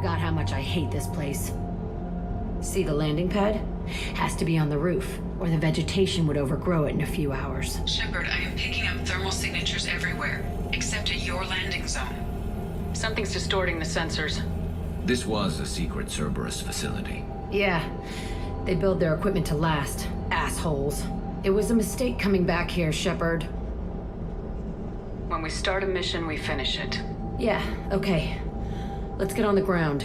forgot how much I hate this place. See the landing pad? Has to be on the roof, or the vegetation would overgrow it in a few hours. Shepard, I am picking up thermal signatures everywhere, except at your landing zone. Something's distorting the sensors. This was a secret Cerberus facility. Yeah, they build their equipment to last. Assholes. It was a mistake coming back here, Shepard. When we start a mission, we finish it. Yeah, okay. Let's get on the ground.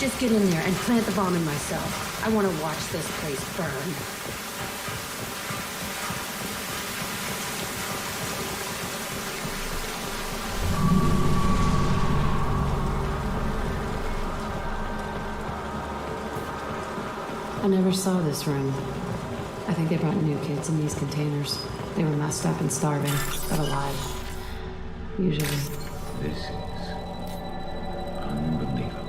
Just get in there and plant the bomb in myself. I want to watch this place burn. I never saw this room. I think they brought new kids in these containers. They were messed up and starving, but alive. Usually. This is unbelievable.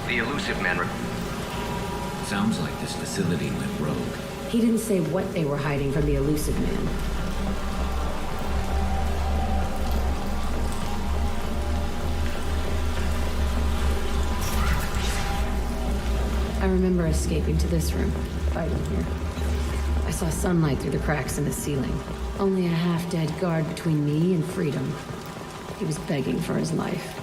The elusive man. Sounds like this facility went rogue. He didn't say what they were hiding from the elusive man. I remember escaping to this room, fighting here. I saw sunlight through the cracks in the ceiling. Only a half-dead guard between me and freedom. He was begging for his life.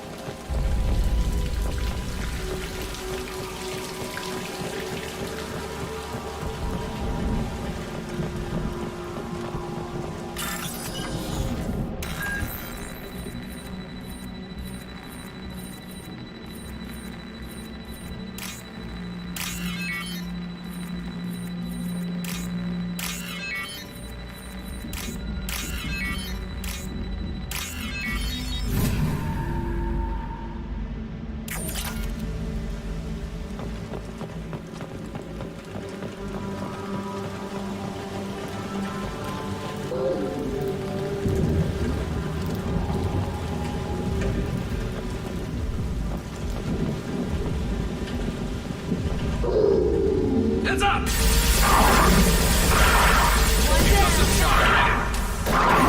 Hands up!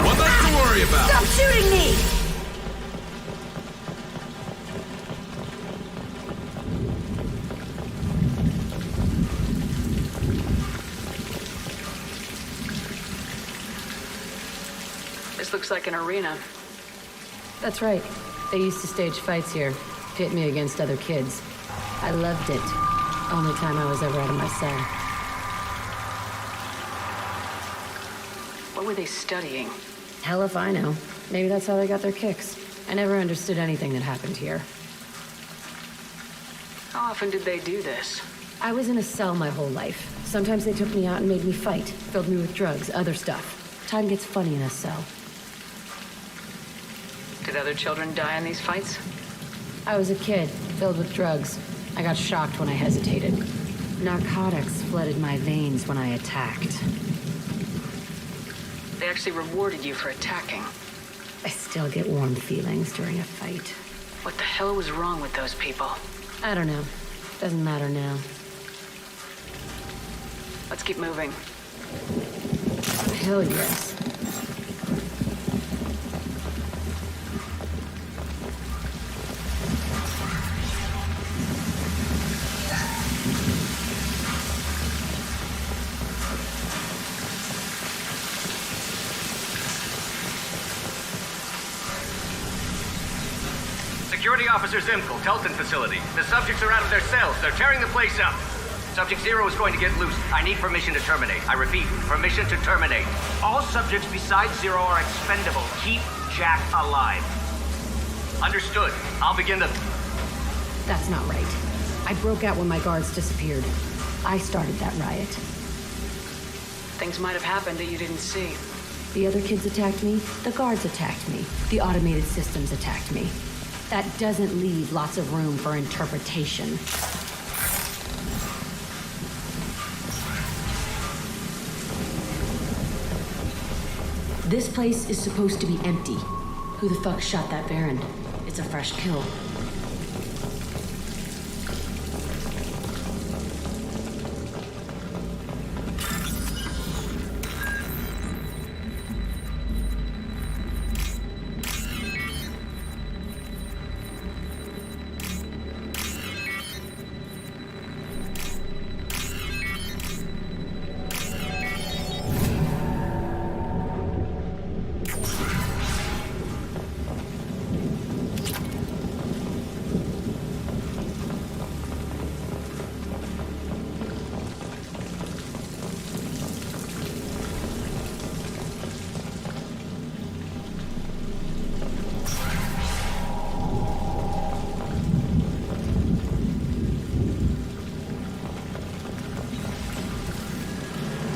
One less to worry about. Stop shooting me! This looks like an arena. That's right. They used to stage fights here, pit me against other kids. I loved it. Only time I was ever out of my cell. What were they studying? Hell if I know. Maybe that's how they got their kicks. I never understood anything that happened here. How often did they do this? I was in a cell my whole life. Sometimes they took me out and made me fight, filled me with drugs, other stuff. Time gets funny in a cell. Did other children die in these fights? I was a kid, filled with drugs. I got shocked when I hesitated. Narcotics flooded my veins when I attacked. They actually rewarded you for attacking. I still get warm feelings during a fight. What the hell was wrong with those people? I don't know. Doesn't matter now. Let's keep moving. Hell yes. Security Officer Zimkel, Telton facility. The subjects are out of their cells. They're tearing the place up. Subject Zero is going to get loose. I need permission to terminate. I repeat, permission to terminate. All subjects besides Zero are expendable. Keep Jack alive. Understood. I'll begin the... That's not right. I broke out when my guards disappeared. I started that riot. Things might have happened that you didn't see. The other kids attacked me. The guards attacked me. The automated systems attacked me. That doesn't leave lots of room for interpretation. This place is supposed to be empty. Who the fuck shot that Baron? It's a fresh kill.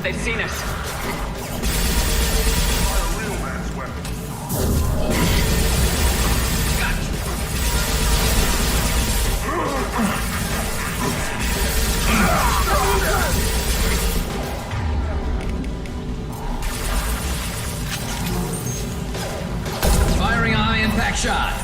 They've seen us. Firing a high-impact shot.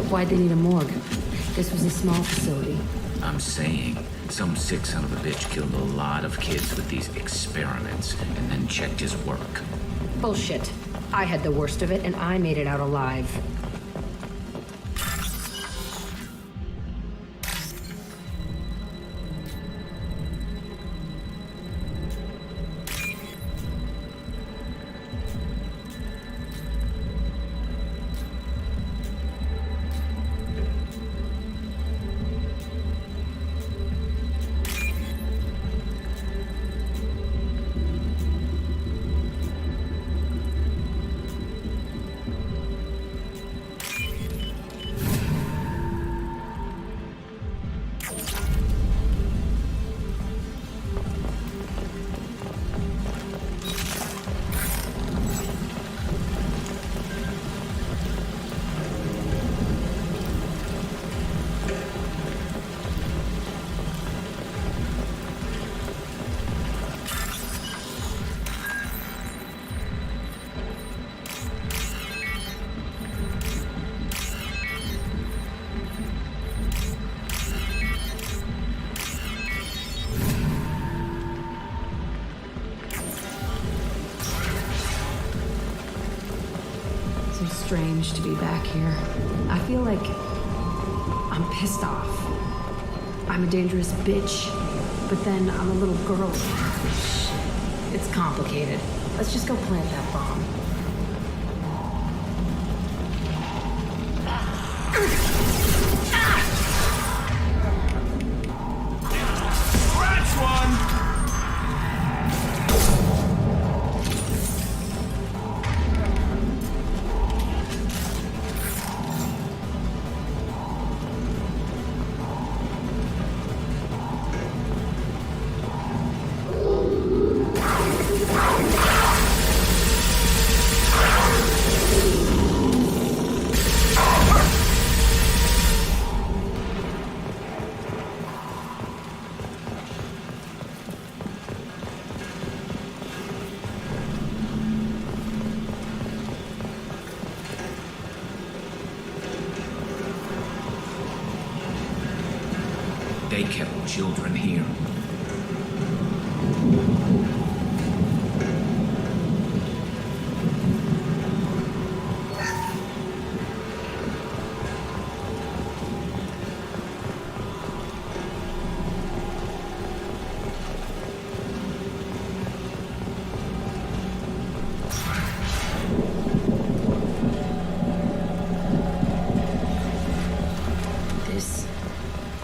Why'd they need a morgue? This was a small facility. I'm saying, some sick son of a bitch killed a lot of kids with these experiments and then checked his work. Bullshit. I had the worst of it, and I made it out alive. So strange to be back here. I feel like I'm pissed off. I'm a dangerous bitch, but then I'm a little girl. It's complicated. Let's just go plant that bomb. Scratch one! They kept children here.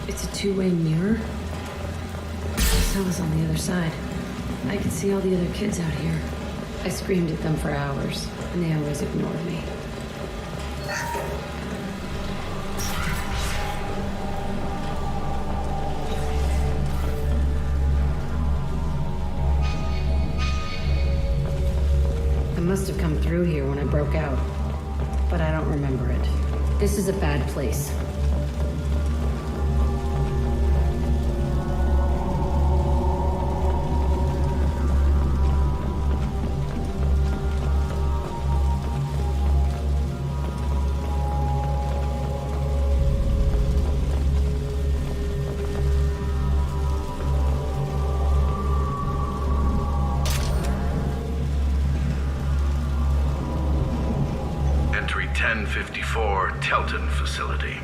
It's a two-way mirror. The cell is on the other side. I can see all the other kids out here. I screamed at them for hours, and they always ignored me. I must have come through here when I broke out, but I don't remember it. This is a bad place. Entry 1054, Telton facility.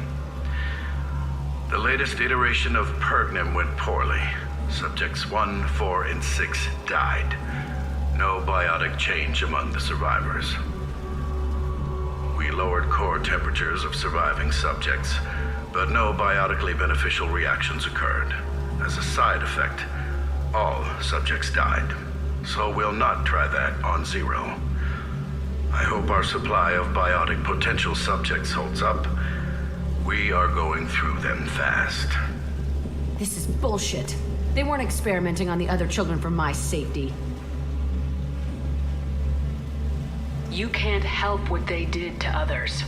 The latest iteration of Pergnum went poorly. Subjects 1, 4, and 6 died. No biotic change among the survivors. We lowered core temperatures of surviving subjects, but no biotically beneficial reactions occurred. As a side effect, all subjects died. So we'll not try that on Zero. I hope our supply of biotic potential subjects holds up. We are going through them fast. This is bullshit. They weren't experimenting on the other children for my safety. You can't help what they did to others.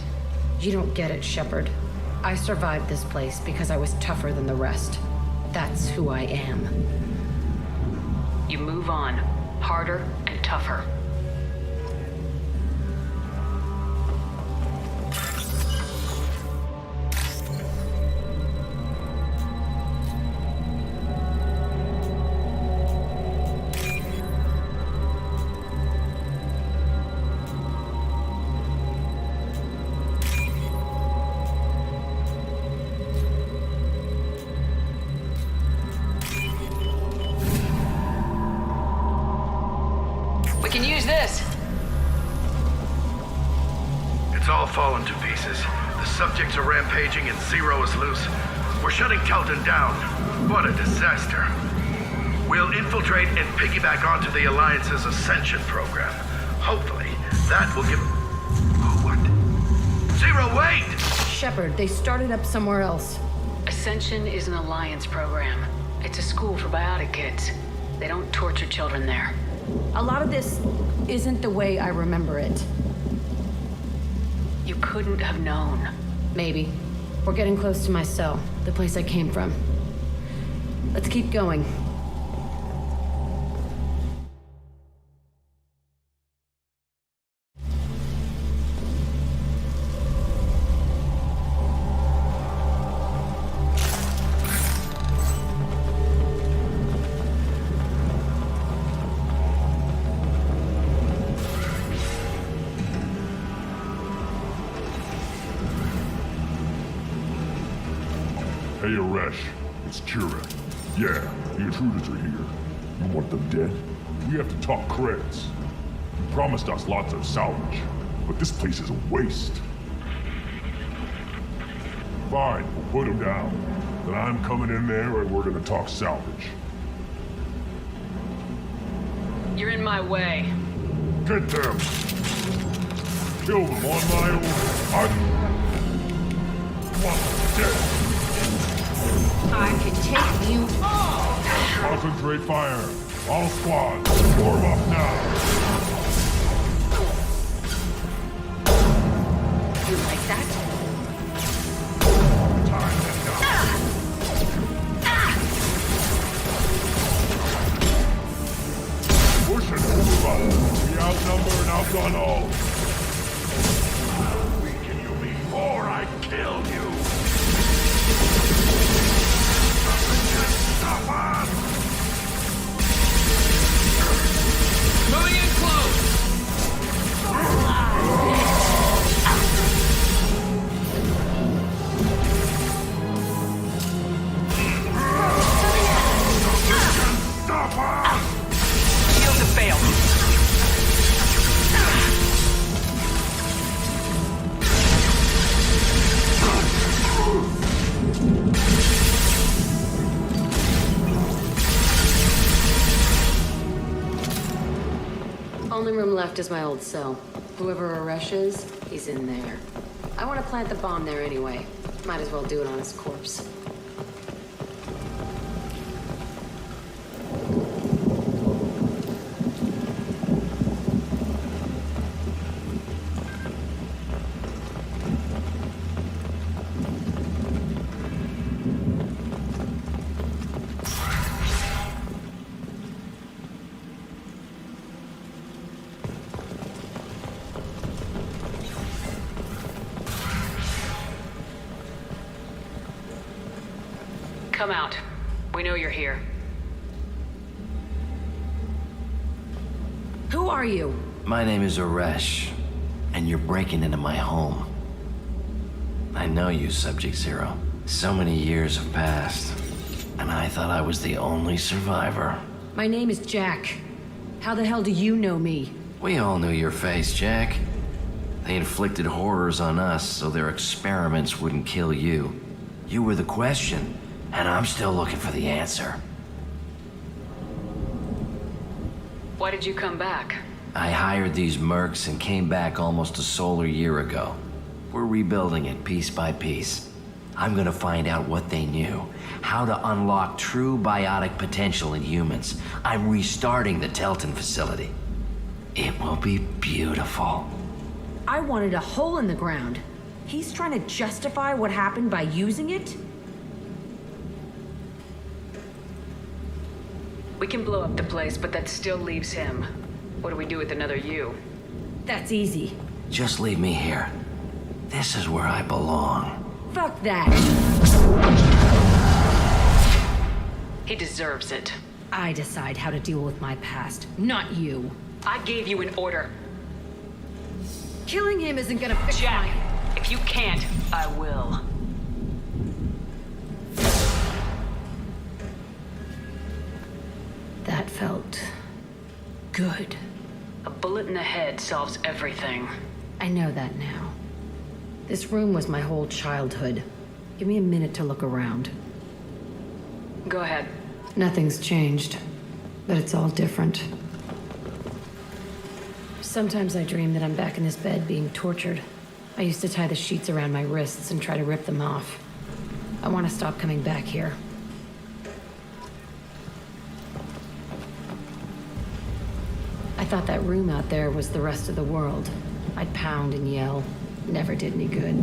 You don't get it, Shepard. I survived this place because I was tougher than the rest. That's who I am. You move on, harder and tougher. We can use this. It's all fallen to pieces. The subjects are rampaging and Zero is loose. We're shutting Telton down. What a disaster. We'll infiltrate and piggyback onto the Alliance's Ascension program. Hopefully, that will give... Oh, what? Zero, wait! Shepard, they started up somewhere else. Ascension is an Alliance program. It's a school for biotic kids. They don't torture children there. A lot of this isn't the way I remember it. You couldn't have known. Maybe. We're getting close to my cell, the place I came from. Let's keep going. Hey, Aresh. It's Kira. Yeah, the intruders are here. You want them dead? We have to talk credits. You promised us lots of salvage, but this place is a waste. Fine, we'll put them down. Then I'm coming in there and we're gonna talk salvage. You're in my way. Get them! Kill them on my own. I want them dead. I can take you all! Concentrate fire. All squads, form up now. You like that? Time to die. Push and move up. We outnumber and outgun all. I'll weaken you before I kill you. Stop us! Moving in close! Stop us! Shields have failed. Only room left is my old cell. Whoever Aresh is, he's in there. I want to plant the bomb there anyway. Might as well do it on his corpse. Come out. We know you're here. Who are you? My name is Aresh, and you're breaking into my home. I know you, Subject Zero. So many years have passed, and I thought I was the only survivor. My name is Jack. How the hell do you know me? We all knew your face, Jack. They inflicted horrors on us so their experiments wouldn't kill you. You were the question, and I'm still looking for the answer. Why did you come back? I hired these mercs and came back almost a solar year ago. We're rebuilding it piece by piece. I'm gonna find out what they knew, how to unlock true biotic potential in humans. I'm restarting the Telton facility. It will be beautiful. I wanted a hole in the ground. He's trying to justify what happened by using it? We can blow up the place, but that still leaves him. What do we do with another you? That's easy. Just leave me here. This is where I belong. Fuck that. He deserves it. I decide how to deal with my past, not you. I gave you an order. Killing him isn't gonna fix Jack, my... if you can't, I will. That felt... good. A bullet in the head solves everything. I know that now. This room was my whole childhood. Give me a minute to look around. Go ahead. Nothing's changed, but it's all different. Sometimes I dream that I'm back in this bed being tortured. I used to tie the sheets around my wrists and try to rip them off. I want to stop coming back here. I thought that room out there was the rest of the world. I'd pound and yell. Never did any good.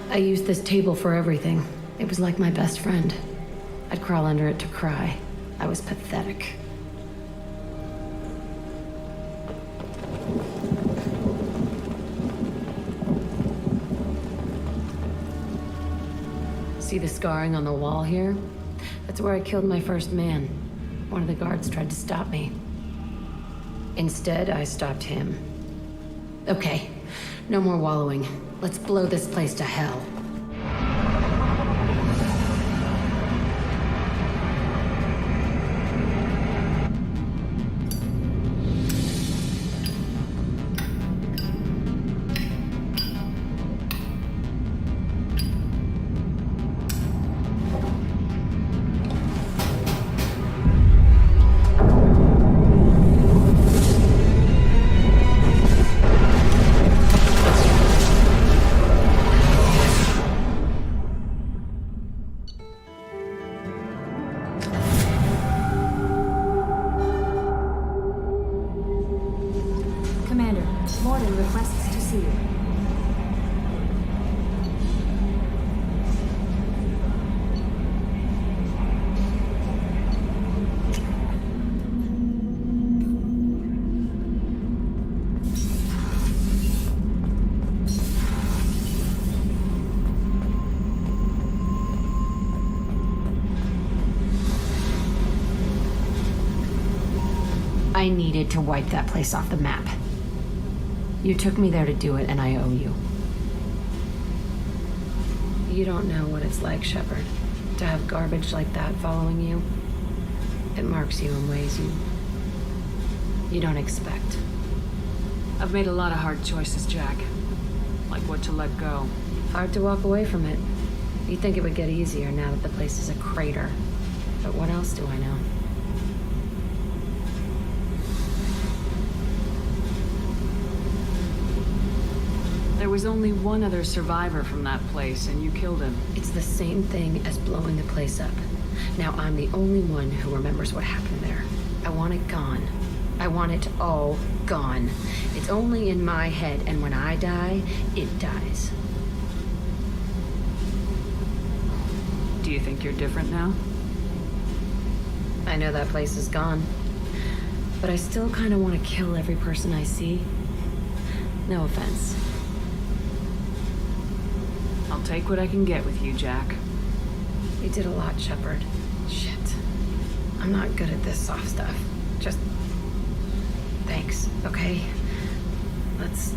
I used this table for everything. It was like my best friend. I'd crawl under it to cry. I was pathetic. See the scarring on the wall here? That's where I killed my first man. One of the guards tried to stop me. Instead, I stopped him. Okay, no more wallowing. Let's blow this place to hell. Commander, Mordin requests to see you. I needed to wipe that place off the map. You took me there to do it, and I owe you. You don't know what it's like, Shepard, to have garbage like that following you. It marks you in ways you don't expect. I've made a lot of hard choices, Jack. Like what to let go. Hard to walk away from it. You'd think it would get easier now that the place is a crater. But what else do I know? There was only one other survivor from that place, and you killed him. It's the same thing as blowing the place up. Now I'm the only one who remembers what happened there. I want it gone. I want it all gone. It's only in my head, and when I die, it dies. Do you think you're different now? I know that place is gone. But I still kind of want to kill every person I see. No offense. I'll take what I can get with you, Jack. You did a lot, Shepard. Shit. I'm not good at this soft stuff. Just... thanks, okay? Let's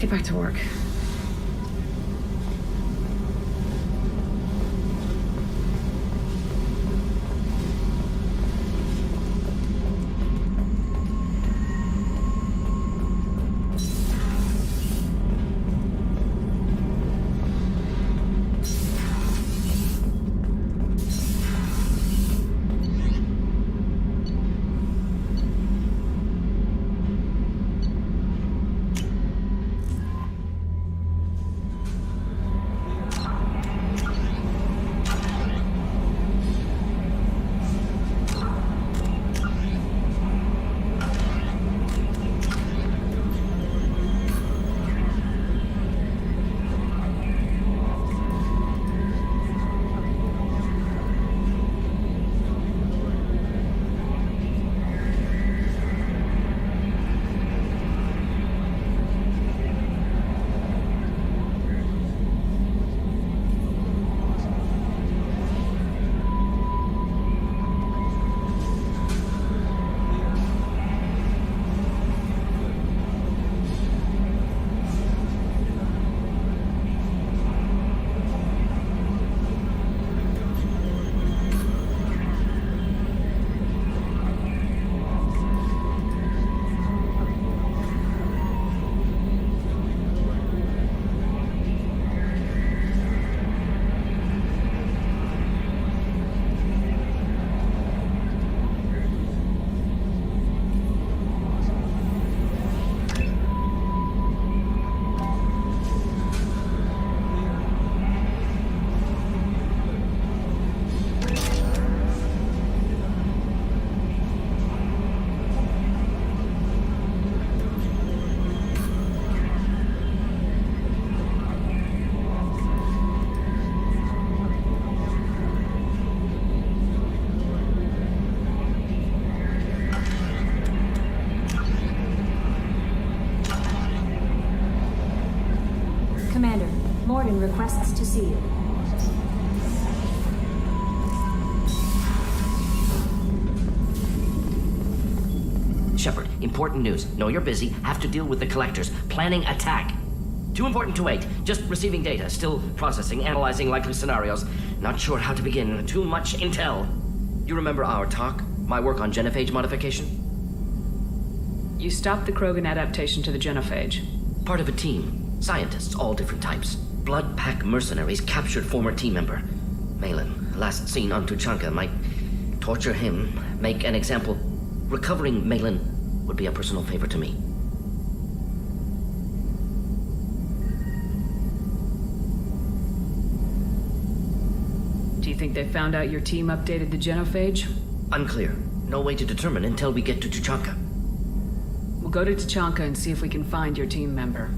get back to work. Commander, Mordin requests to see you. Shepard, important news. Know you're busy. Have to deal with the collectors. Planning attack. Too important to wait. Just receiving data. Still processing, analyzing likely scenarios. Not sure how to begin. Too much intel. You remember our talk? My work on genophage modification? You stopped the Krogan adaptation to the genophage. Part of a team. Scientists, all different types. Blood Pack mercenaries captured former team member. Malin, last seen on Tuchanka, might torture him, make an example. Recovering Malin would be a personal favor to me. Do you think they found out your team updated the genophage? Unclear. No way to determine until we get to Tuchanka. We'll go to Tuchanka and see if we can find your team member.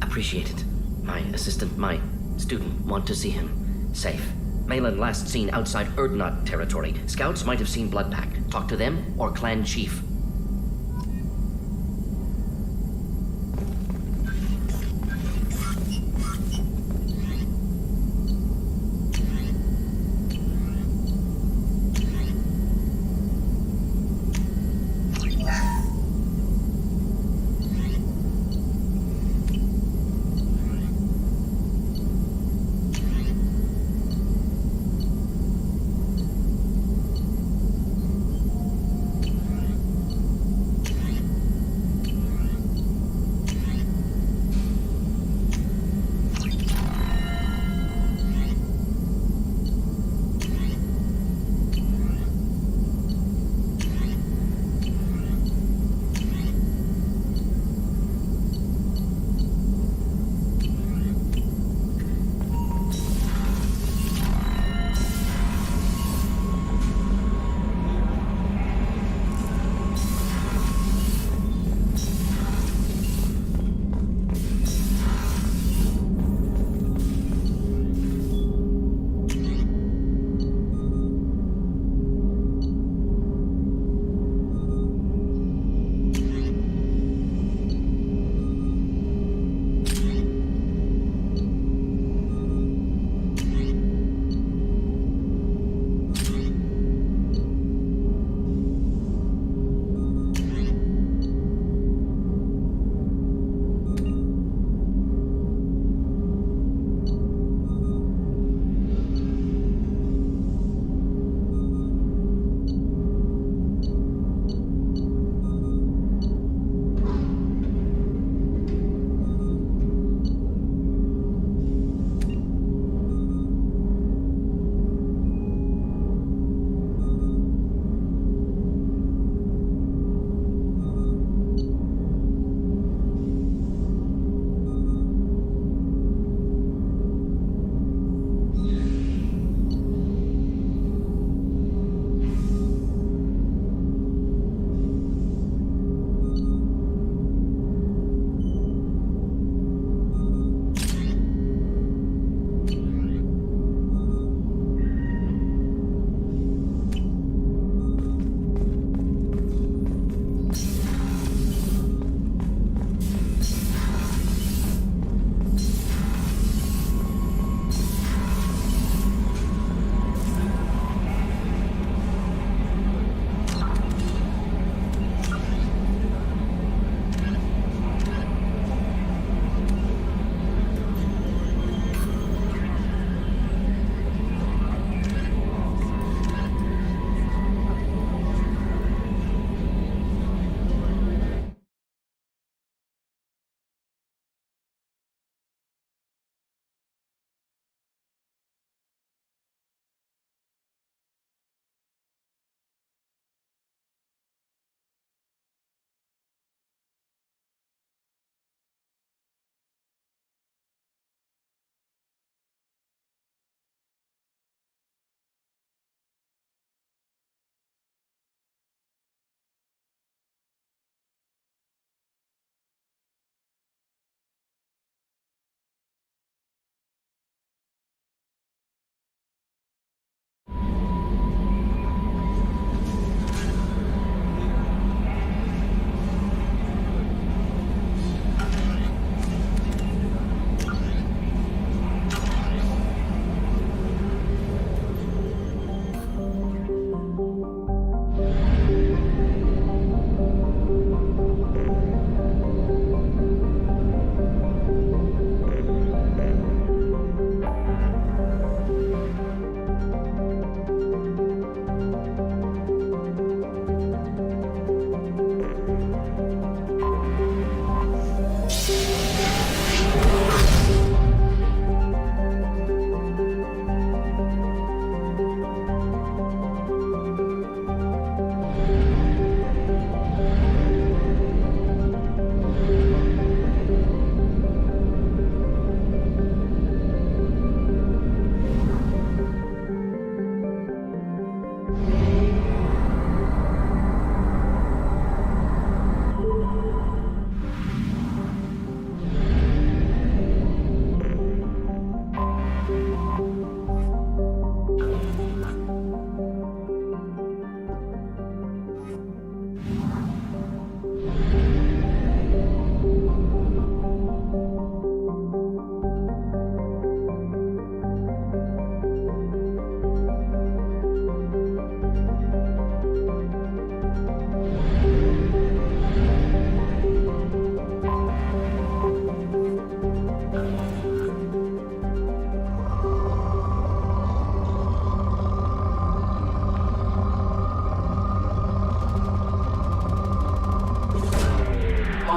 Appreciate it. My assistant, my student, want to see him. Safe. Malin last seen outside Erdnot territory. Scouts might have seen Bloodpack. Talk to them or clan chief.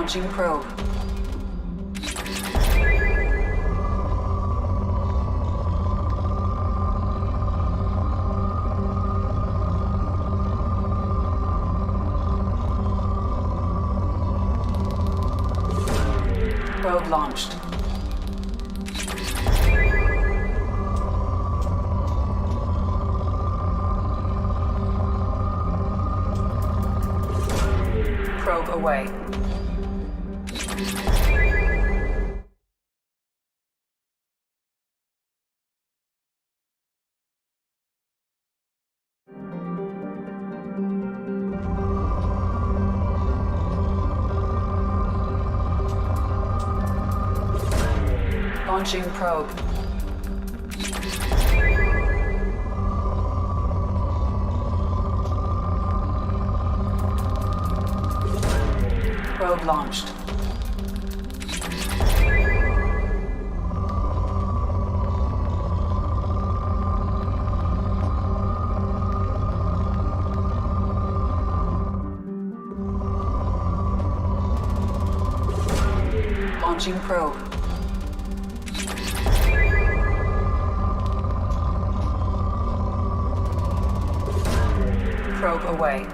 Launching probe. Probe launched. Probe away. Launching probe. Probe launched. Launching probe. Probe away.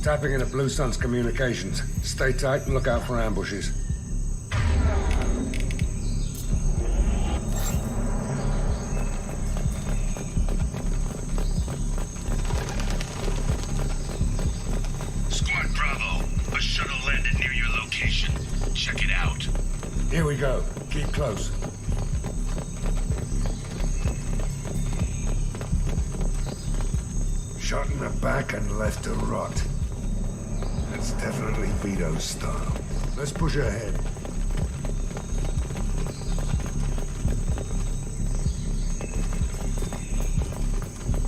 Tapping into Blue Sun's communications. Stay tight and look out for ambushes. Squad Bravo, a shuttle landed near your location. Check it out. Here we go. Keep close. Shot in the back and left to rot. That's definitely Vito's style. Let's push ahead.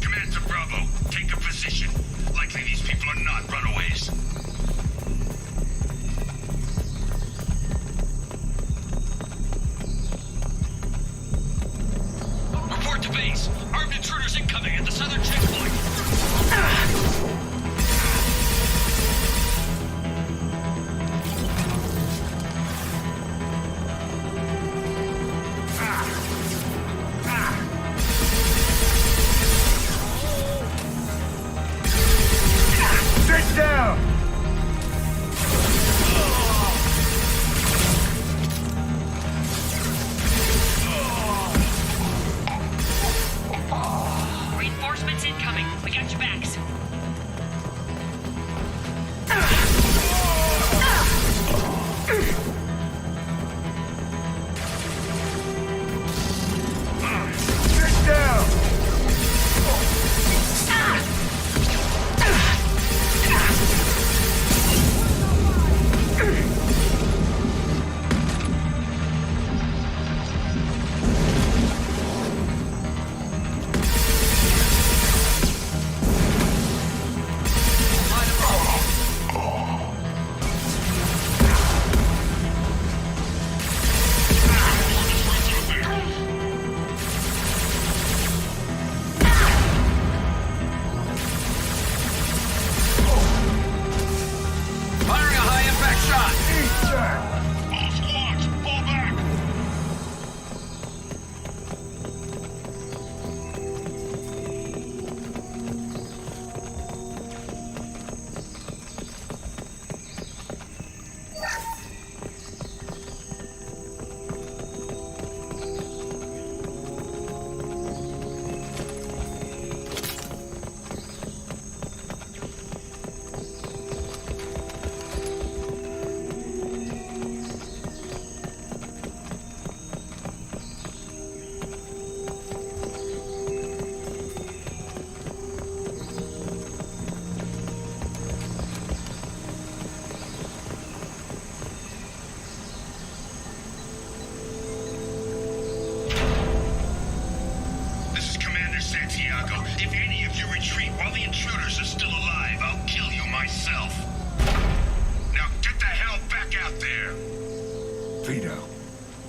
Command to Bravo, take a position. Likely these people are not runaways. Report to base. Armed intruders incoming at the southern checkpoint.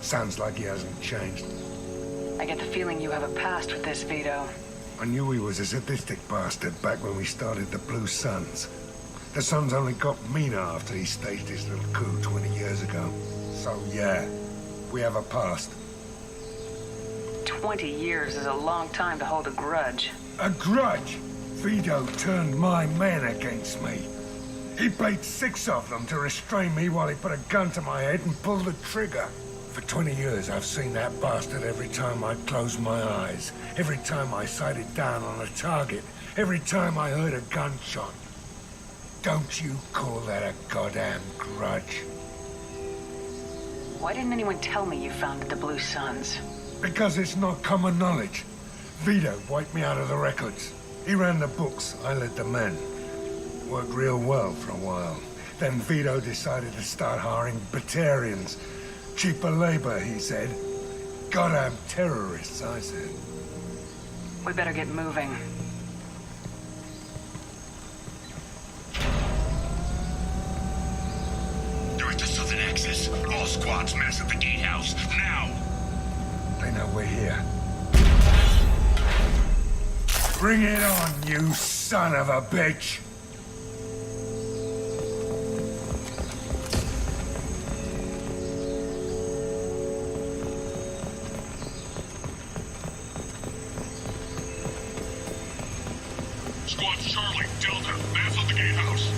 Sounds like he hasn't changed. I get the feeling you have a past with this, Vito. I knew he was a sadistic bastard back when we started the Blue Suns. The Suns only got meaner after he staged his little coup 20 years ago. So yeah, we have a past. 20 years is a long time to hold a grudge. A grudge? Vito turned my men against me. He paid 6 of them to restrain me while he put a gun to my head and pulled the trigger. For 20 years, I've seen that bastard every time I closed my eyes, every time I sighted down on a target, every time I heard a gunshot. Don't you call that a goddamn grudge? Why didn't anyone tell me you founded the Blue Suns? Because it's not common knowledge. Vito wiped me out of the records. He ran the books, I led the men. Worked real well for a while. Then Vito decided to start hiring Batarians. Cheaper labor, he said. Goddamn terrorists, I said. We better get moving. Direct to southern access. All squads mass at the gatehouse. Now! They know we're here. Bring it on, you son of a bitch! Squad Charlie, Delta, mass at the gatehouse.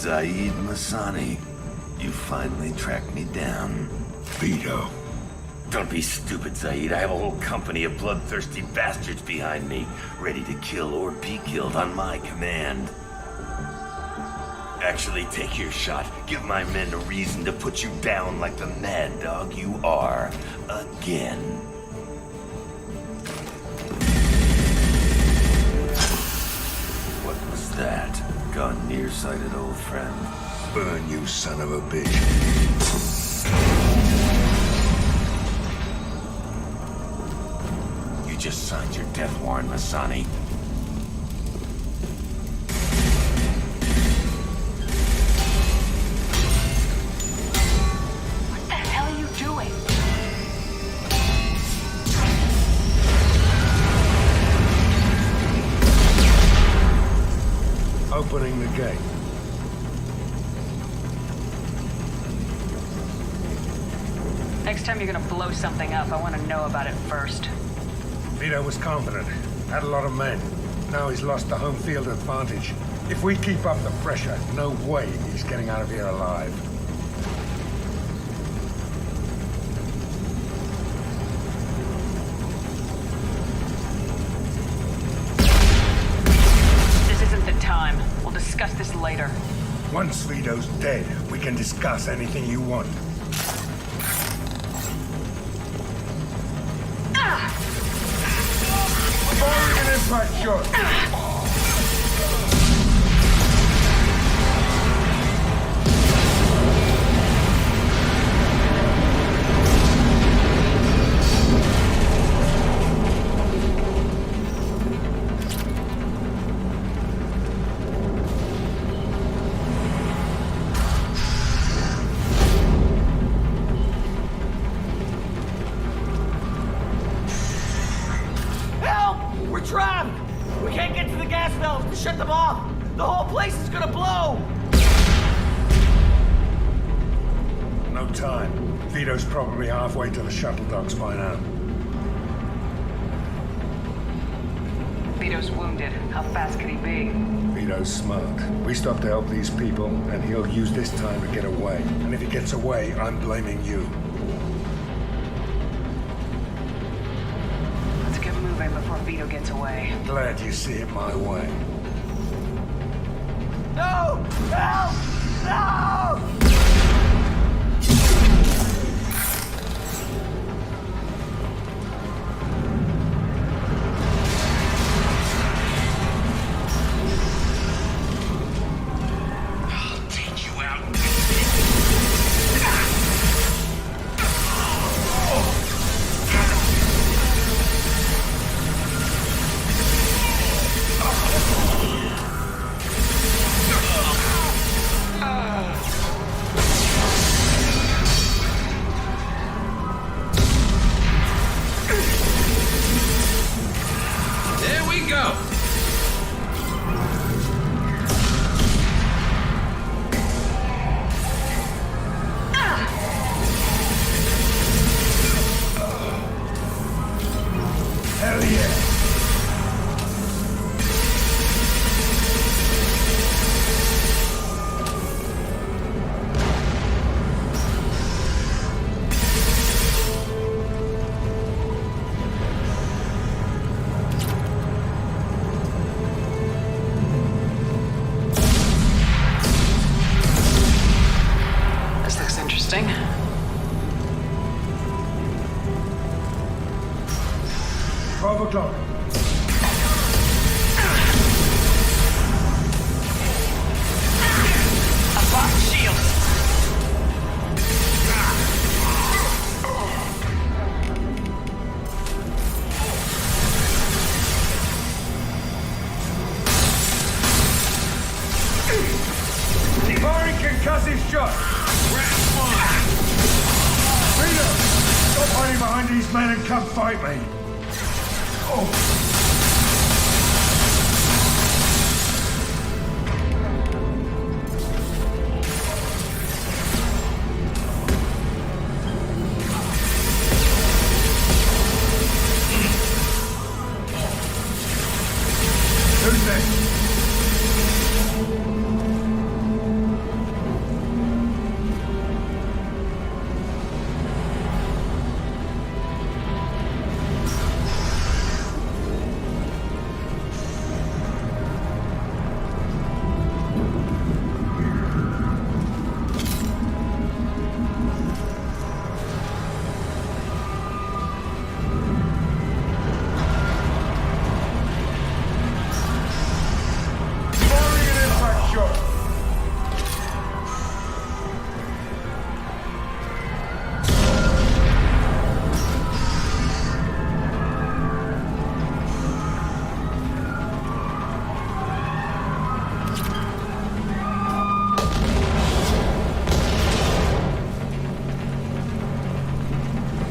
ZAEED Masani, you finally tracked me down. Vito. Don't be stupid, ZAEED. I have a whole company of bloodthirsty bastards behind me, ready to kill or be killed on my command. Actually, take your shot. Give my men a reason to put you down like the mad dog you are. Again. What was that? Gone nearsighted, old friend. Burn, you son of a bitch. You just signed your death warrant, Masani. What the hell are you doing? Opening the gate. Next time you're gonna blow something up, I want to know about it first. Vito was confident. Had a lot of men. Now he's lost the home field advantage. If we keep up the pressure, no way he's getting out of here alive. This isn't the time. We'll discuss this later. Once Vito's dead, we can discuss anything you want. Firing an impact shot! Shut them off! The whole place is gonna blow! No time. Vito's probably halfway to the shuttle docks by now. Vito's wounded. How fast could he be? Vito's smart. We stop to help these people, and he'll use this time to get away. And if he gets away, I'm blaming you. Let's get moving before Vito gets away. Glad you see it my way. No! Help! No! I'll take you out. Cuss his shot! Peter! Stop hiding behind these men and come fight me! Oh! Who's next?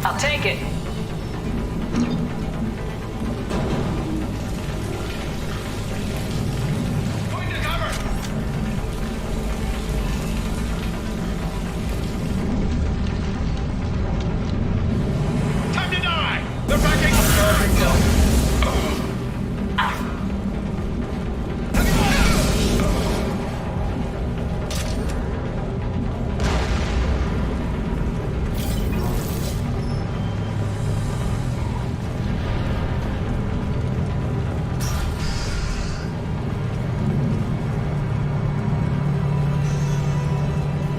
I'll take it. Going to cover! Time to die! They're backing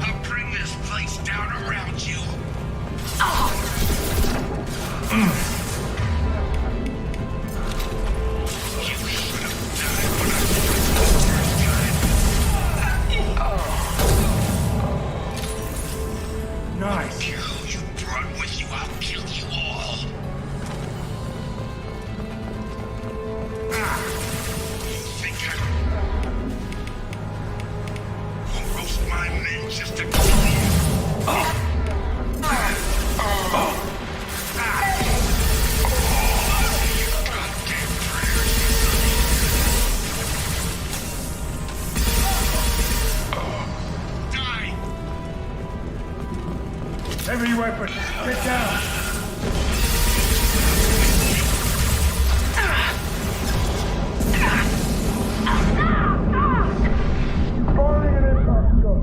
I'll bring this place down around you. You should have died when I was the first time. Nice. Care who you brought with you, I'll kill you all. You think I'll roast my men just to kill you? You goddamn traitors. Die! Heavy weapon. Get down. Firing an impact shot.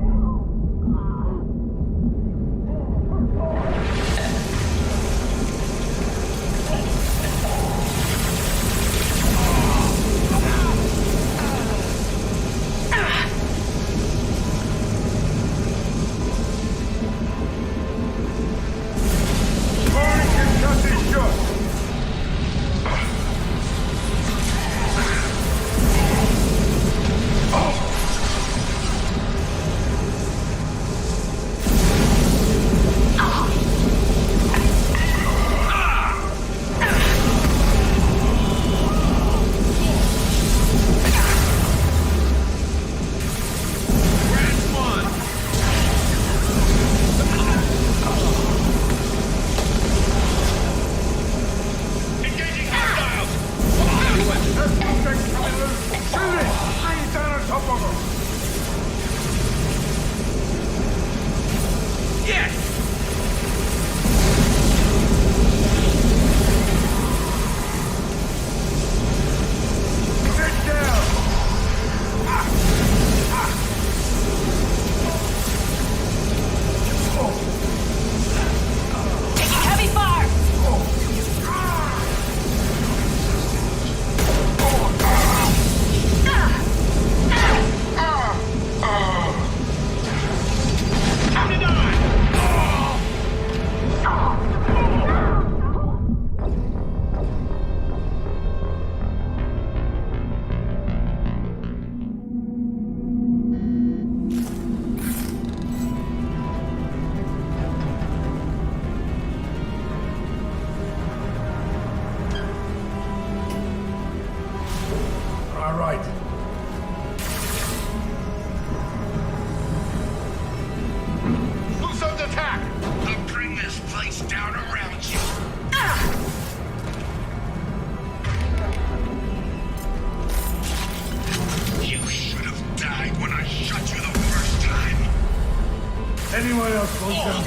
Anyone else want some?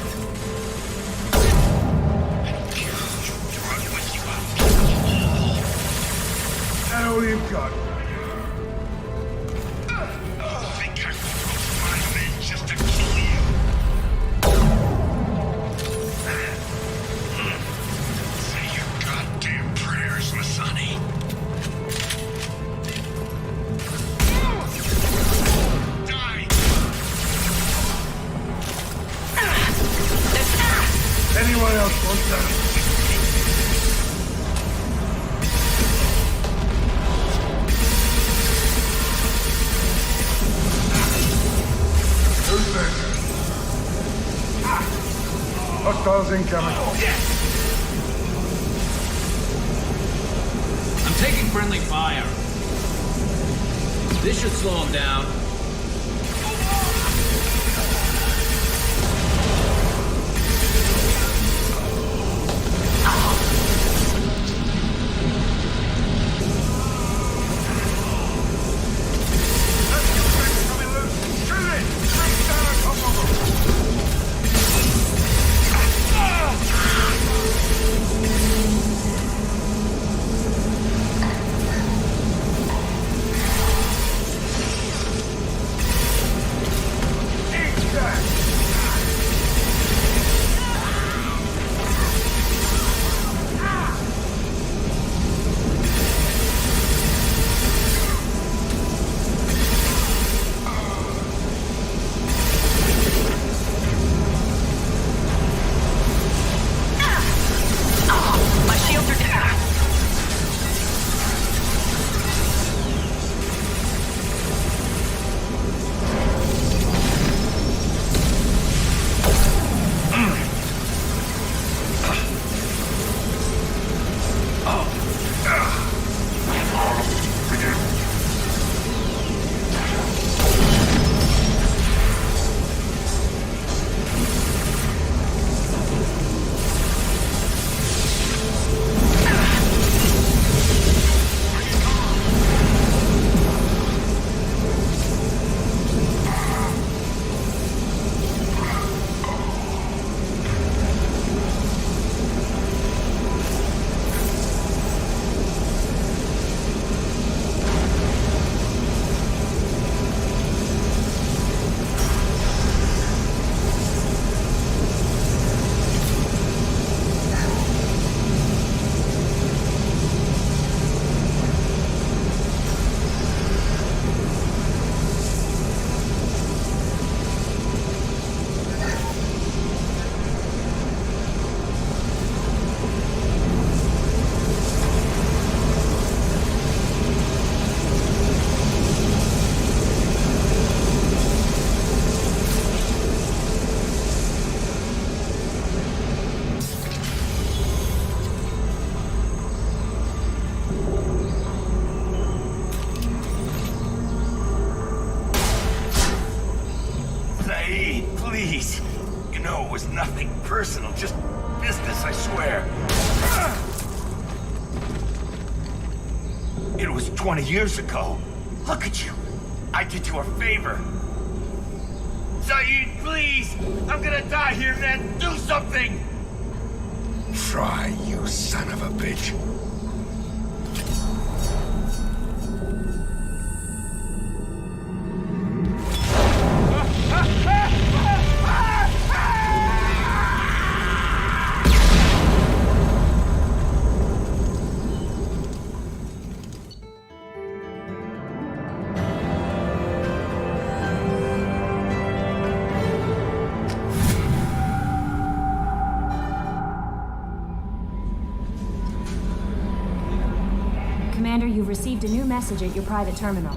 That all you've got? Think I broke my men just to kill you? Say your goddamn prayers, Masani. Die! Anyone else want some? Who's there? Hostiles incoming. I'm taking friendly fire. This should slow him down. ZAEED, please. You know it was nothing personal, just business, I swear. It was 20 years ago. Look at you. I did you a favor. ZAEED, please! I'm gonna die here, man! Do something! Try, you son of a bitch. Commander, you've received a new message at your private terminal.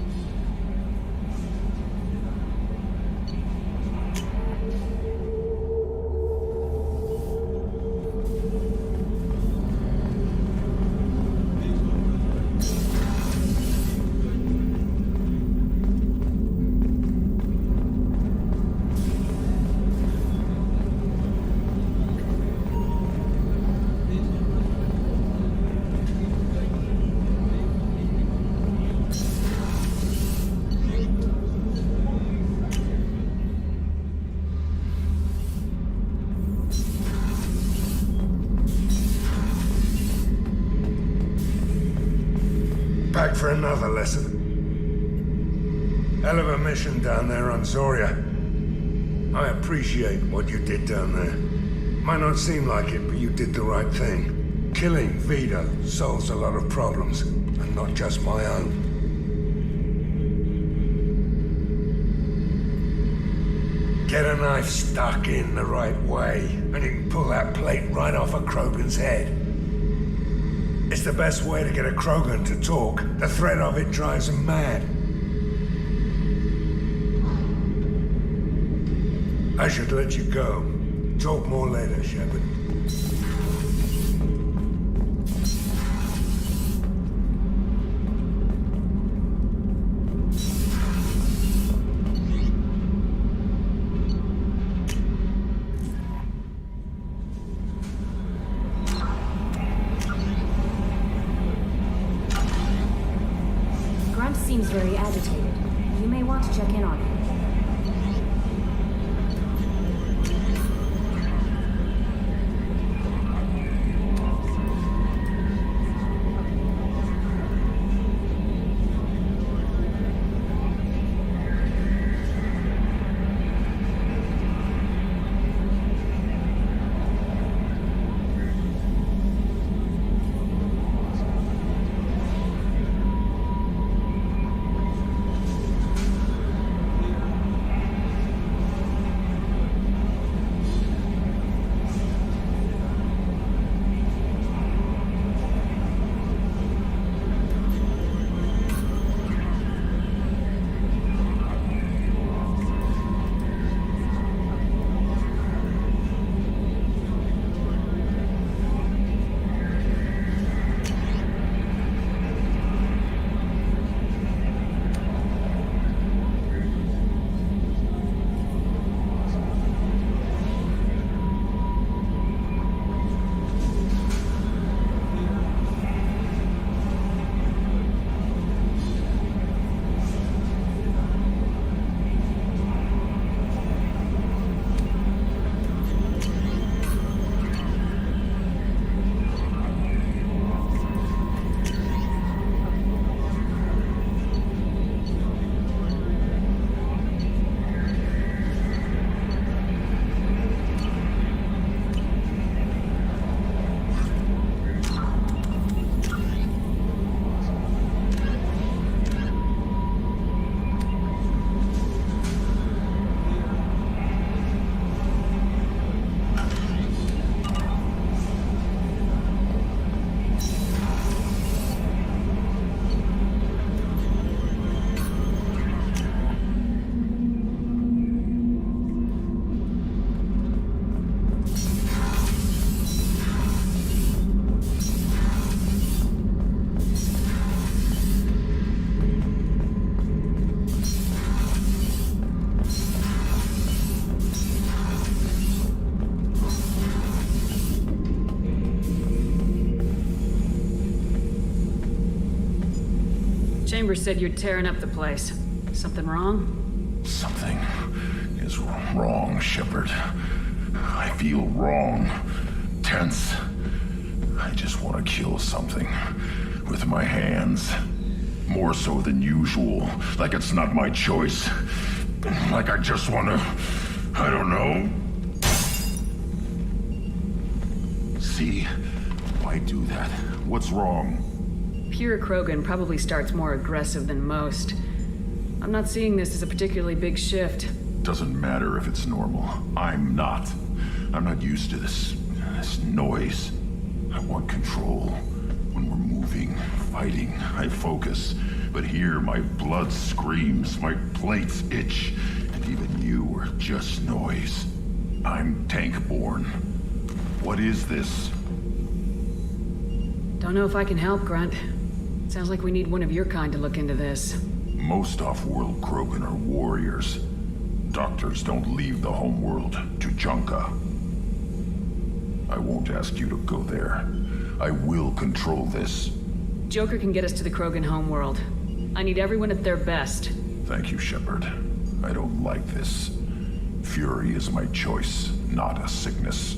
Back for another lesson. Hell of a mission down there on Zoria. I appreciate what you did down there. Might not seem like it, but you did the right thing. Killing Vito solves a lot of problems, and not just my own. Get a knife stuck in the right way, and you can pull that plate right off a Krogan's head. It's the best way to get a Krogan to talk. The threat of it drives him mad. I should let you go. Talk more later, Shepard. Grunt seems very agitated. You may want to check in on him. Chambers said you're tearing up the place. Something wrong? Something is wrong, Shepard. I feel wrong. Tense. I just want to kill something. With my hands. More so than usual. Like it's not my choice. Like I just want to... I don't know. See? Why do that? What's wrong? Pure Krogan probably starts more aggressive than most. I'm not seeing this as a particularly big shift. Doesn't matter if it's normal. I'm not. I'm not used to this noise. I want control. When we're moving, fighting, I focus. But here, my blood screams, my plates itch, and even you are just noise. I'm tank-born. What is this? Don't know if I can help, Grunt. Sounds like we need one of your kind to look into this. Most off-world Krogan are warriors. Doctors don't leave the homeworld to Junka. I won't ask you to go there. I will control this. Joker can get us to the Krogan homeworld. I need everyone at their best. Thank you, Shepard. I don't like this. Fury is my choice, not a sickness.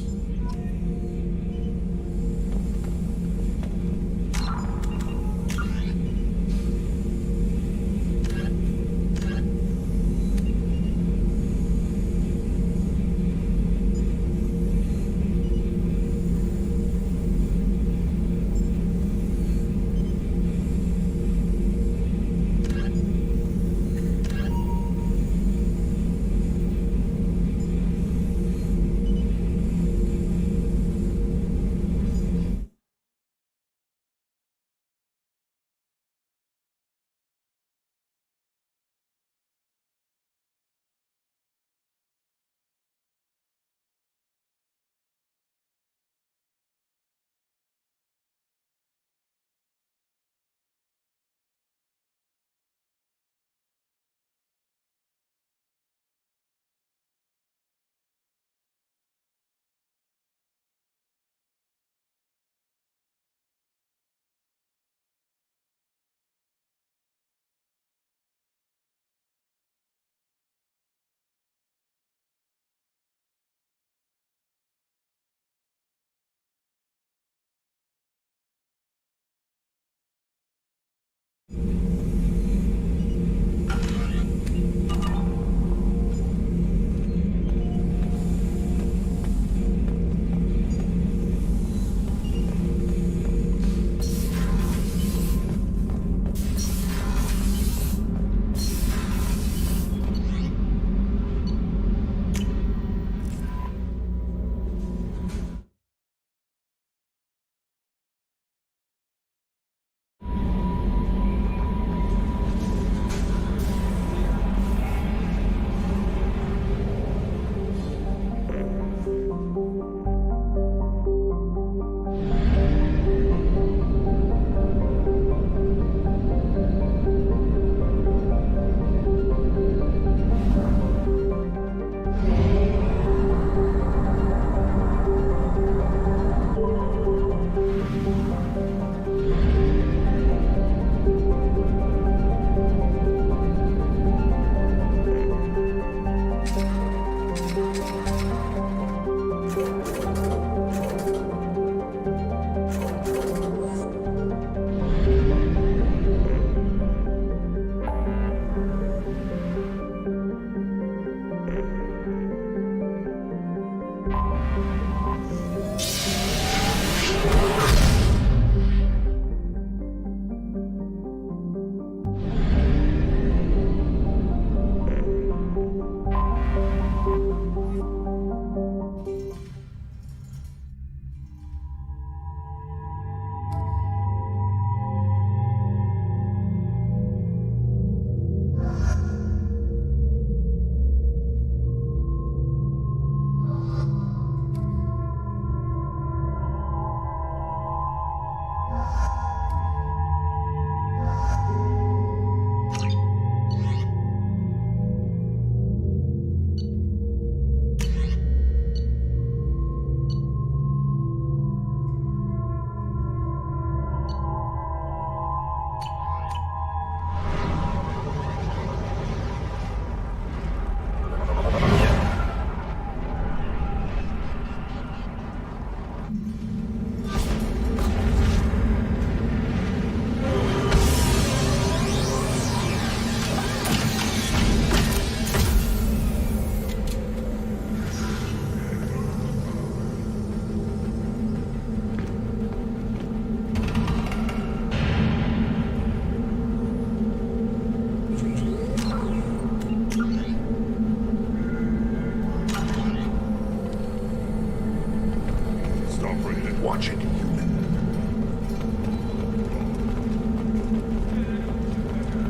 Watch it, human.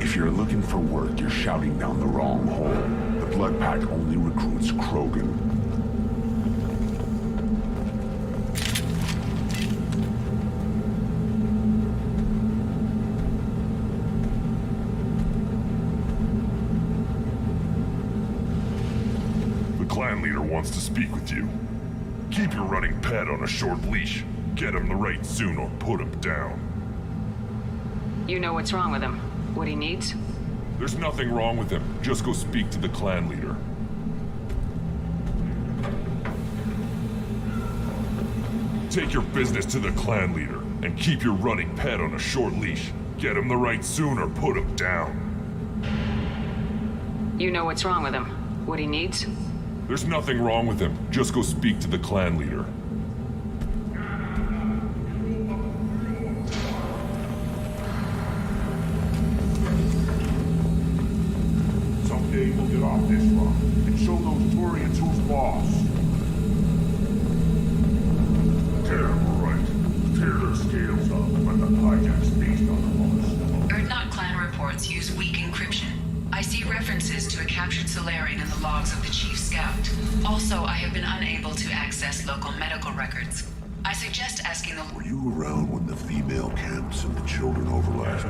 If you're looking for work, you're shouting down the wrong hole. The Blood Pack only recruits Krogan. The clan leader wants to speak with you. Keep your running pet on a short leash. Get him the right soon or put him down. You know what's wrong with him? What he needs? There's nothing wrong with him. Just go speak to the clan leader. Take your business to the clan leader, and keep your running pet on a short leash. Get him the right soon or put him down. You know what's wrong with him? What he needs? There's nothing wrong with him. Just go speak to the clan leader. Someday we'll get off this rock and show those Turians who's boss. Tear them right. Tear their scales up when the hijack's based on the Erdnot clan reports use weak encryption. I see references to a captured Solarian in the logs of the Chief Scout. Also, I have been unable to access local medical records. I suggest asking the... Were you around when the female camps and the children overlapped?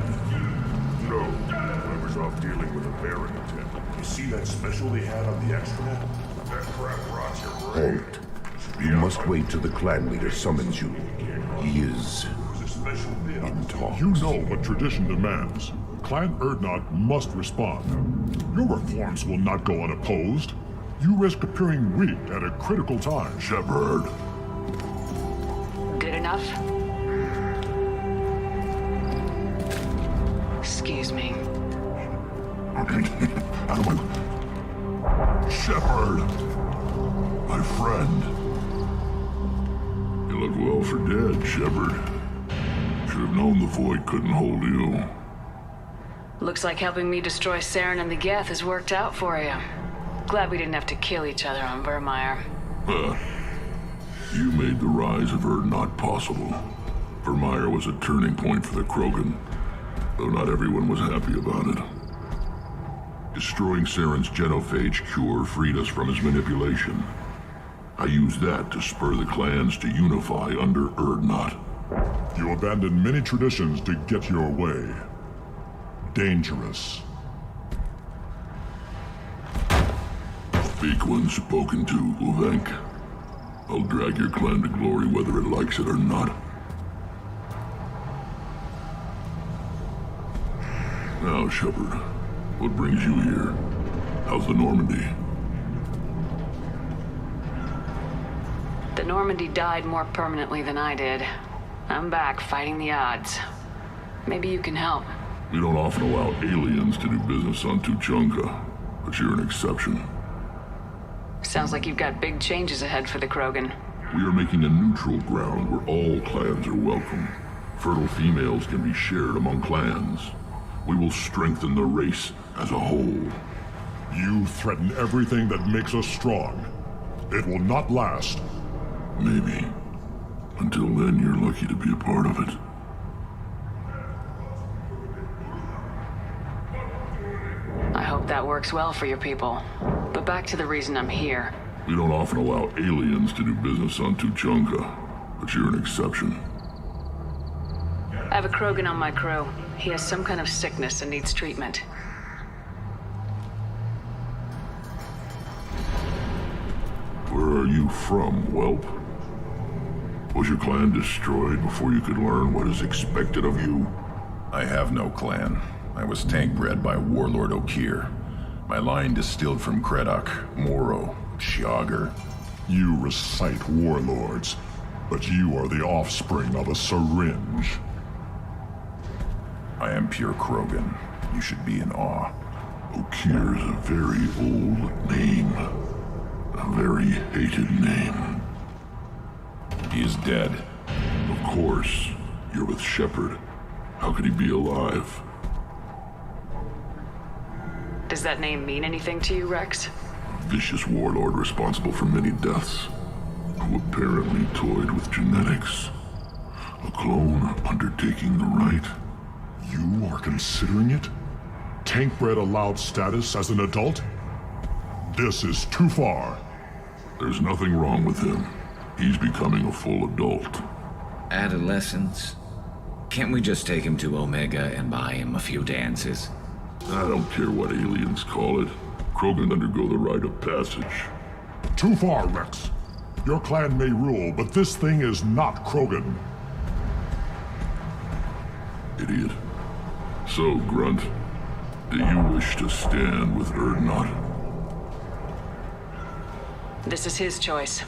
No. I was off dealing with a Baron attempt. You see that special they had on the extranet? That crap rots your brain. Halt. You must wait till the clan leader summons you. He is in talks. You know what tradition demands. Clan Erdnot must respond. Your reforms will not go unopposed. You risk appearing weak at a critical time. Shepard. Good enough? Excuse me. Out of my... Shepard! My friend. You look well for dead, Shepard. Should have known the Void couldn't hold you. Looks like helping me destroy Saren and the Geth has worked out for you. Glad we didn't have to kill each other on Vermeer. You made the rise of Erdnot possible. Vermeer was a turning point for the Krogan, though not everyone was happy about it. Destroying Saren's genophage cure freed us from his manipulation. I used that to spur the clans to unify under Erdnot. You abandoned many traditions to get your way. Dangerous. Speak when spoken to, Uvenk. I'll drag your clan to glory whether it likes it or not. Now, Shepard, what brings you here? How's the Normandy? The Normandy died more permanently than I did. I'm back fighting the odds. Maybe you can help. We don't often allow aliens to do business on Tuchanka, but you're an exception. Sounds like you've got big changes ahead for the Krogan. We are making a neutral ground where all clans are welcome. Fertile females can be shared among clans. We will strengthen the race as a whole. You threaten everything that makes us strong. It will not last. Maybe. Until then, you're lucky to be a part of it. I hope that works well for your people. But back to the reason I'm here. We don't often allow aliens to do business on Tuchanka, but you're an exception. I have a Krogan on my crew. He has some kind of sickness and needs treatment. Where are you from, whelp? Was your clan destroyed before you could learn what is expected of you? I have no clan. I was tank bred by Warlord Okir. My line distilled from Kredok, Moro, Shiagar. You recite warlords, but you are the offspring of a syringe. I am pure Krogan. You should be in awe. Okir is a very old name. A very hated name. He is dead. Of course. You're with Shepard. How could he be alive? Does that name mean anything to you, Rex? A vicious warlord responsible for many deaths, who apparently toyed with genetics. A clone undertaking the rite? You are considering it? Tankbred allowed status as an adult? This is too far. There's nothing wrong with him. He's becoming a full adult. Adolescence? Can't we just take him to Omega and buy him a few dances? I don't care what aliens call it. Krogan undergo the rite of passage. Too far, Rex. Your clan may rule, but this thing is not Krogan. Idiot. So, Grunt, do you wish to stand with Erdnot? This is his choice.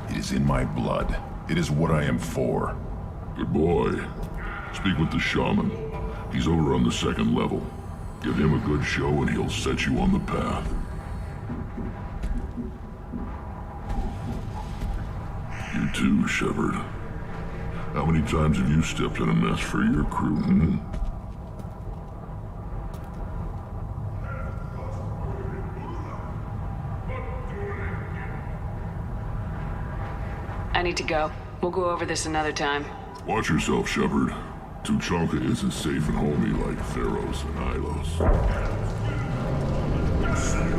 It is in my blood. It is what I am for. Good boy. Speak with the shaman. He's over on the second level. Give him a good show and he'll set you on the path. You too, Shepard. How many times have you stepped in a mess for your crew, hmm? I need to go. We'll go over this another time. Watch yourself, Shepard. Tuchanka isn't safe and homey like Theros and Ilos.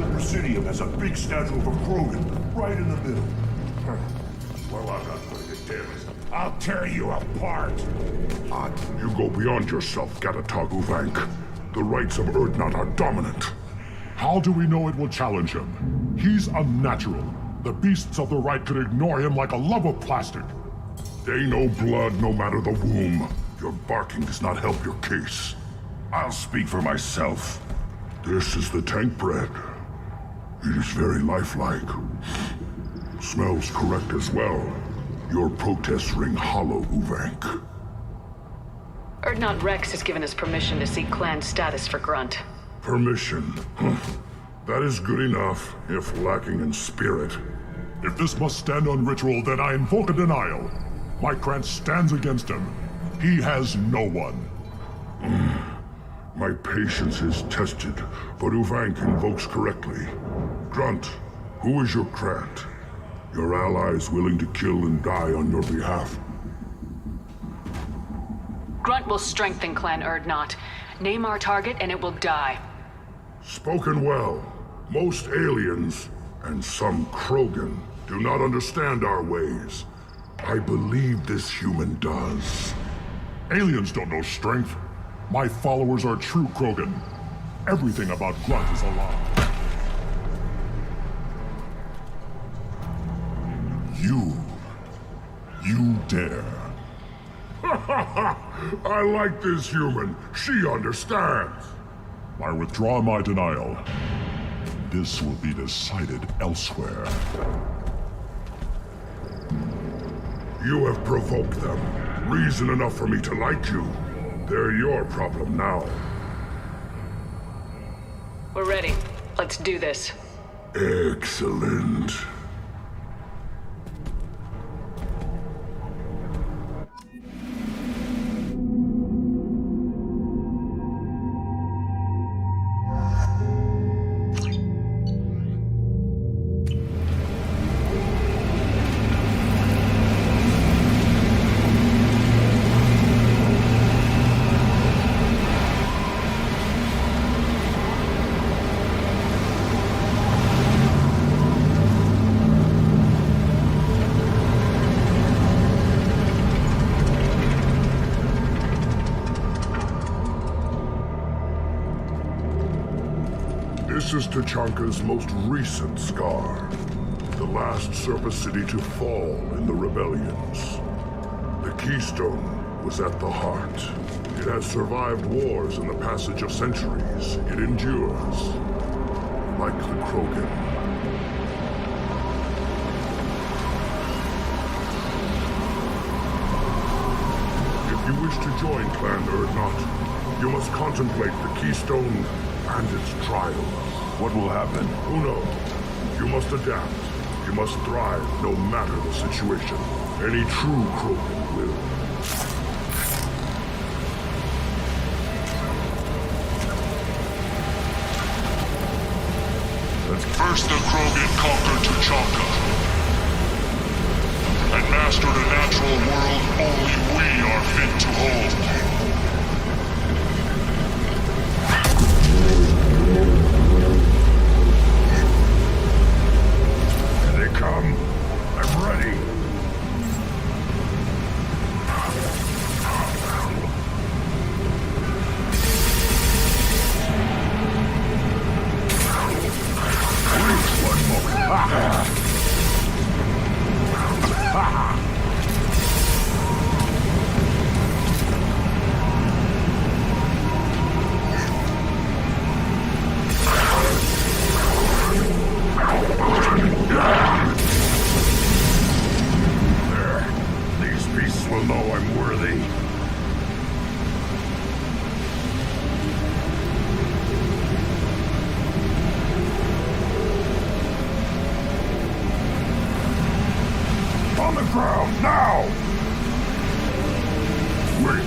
The Presidium has a big statue of a Krogan right in the middle. Well, I'm not going to damn it. I'll tear you apart. You go beyond yourself, Gatatog Uvank. The rights of Erdnot are dominant. How do we know it will challenge him? He's unnatural. The beasts of the right could ignore him like a lump of plastic. They know blood no matter the womb. Your barking does not help your case. I'll speak for myself. This is the Tankbred. It is very lifelike. Smells correct as well. Your protests ring hollow, Uvank. Erdnot Rex has given us permission to seek clan status for Grunt. Permission. That is good enough, if lacking in spirit. If this must stand on ritual, then I invoke a denial. My clan stands against him. He has no one. My patience is tested, but Uvank invokes correctly. Grunt, who is your Krant? Your allies willing to kill and die on your behalf. Grunt will strengthen Clan Erdnot. Name our target and it will die. Spoken well. Most aliens, and some Krogan, do not understand our ways. I believe this human does. Aliens don't know strength. My followers are true Krogan. Everything about Grunt is a lie. You dare. I like this human. She understands. I withdraw my denial. This will be decided elsewhere. You have provoked them. Reason enough for me to like you. They're your problem now. We're ready. Let's do this. Excellent. This is Tuchanka's most recent scar. The last surface city to fall in the rebellions. The Keystone was at the heart. It has survived wars and the passage of centuries. It endures. Like the Krogan. If you wish to join Clan Erdnot, you must contemplate the Keystone and its trials. What will happen? Who knows? You must adapt. You must thrive no matter the situation. Any true Krogan will. First the Krogan conquered Tuchanka and mastered a natural world only we are fit to hold. Here they come. I'm ready. These beasts will know I'm worthy. On the ground, now! Wait.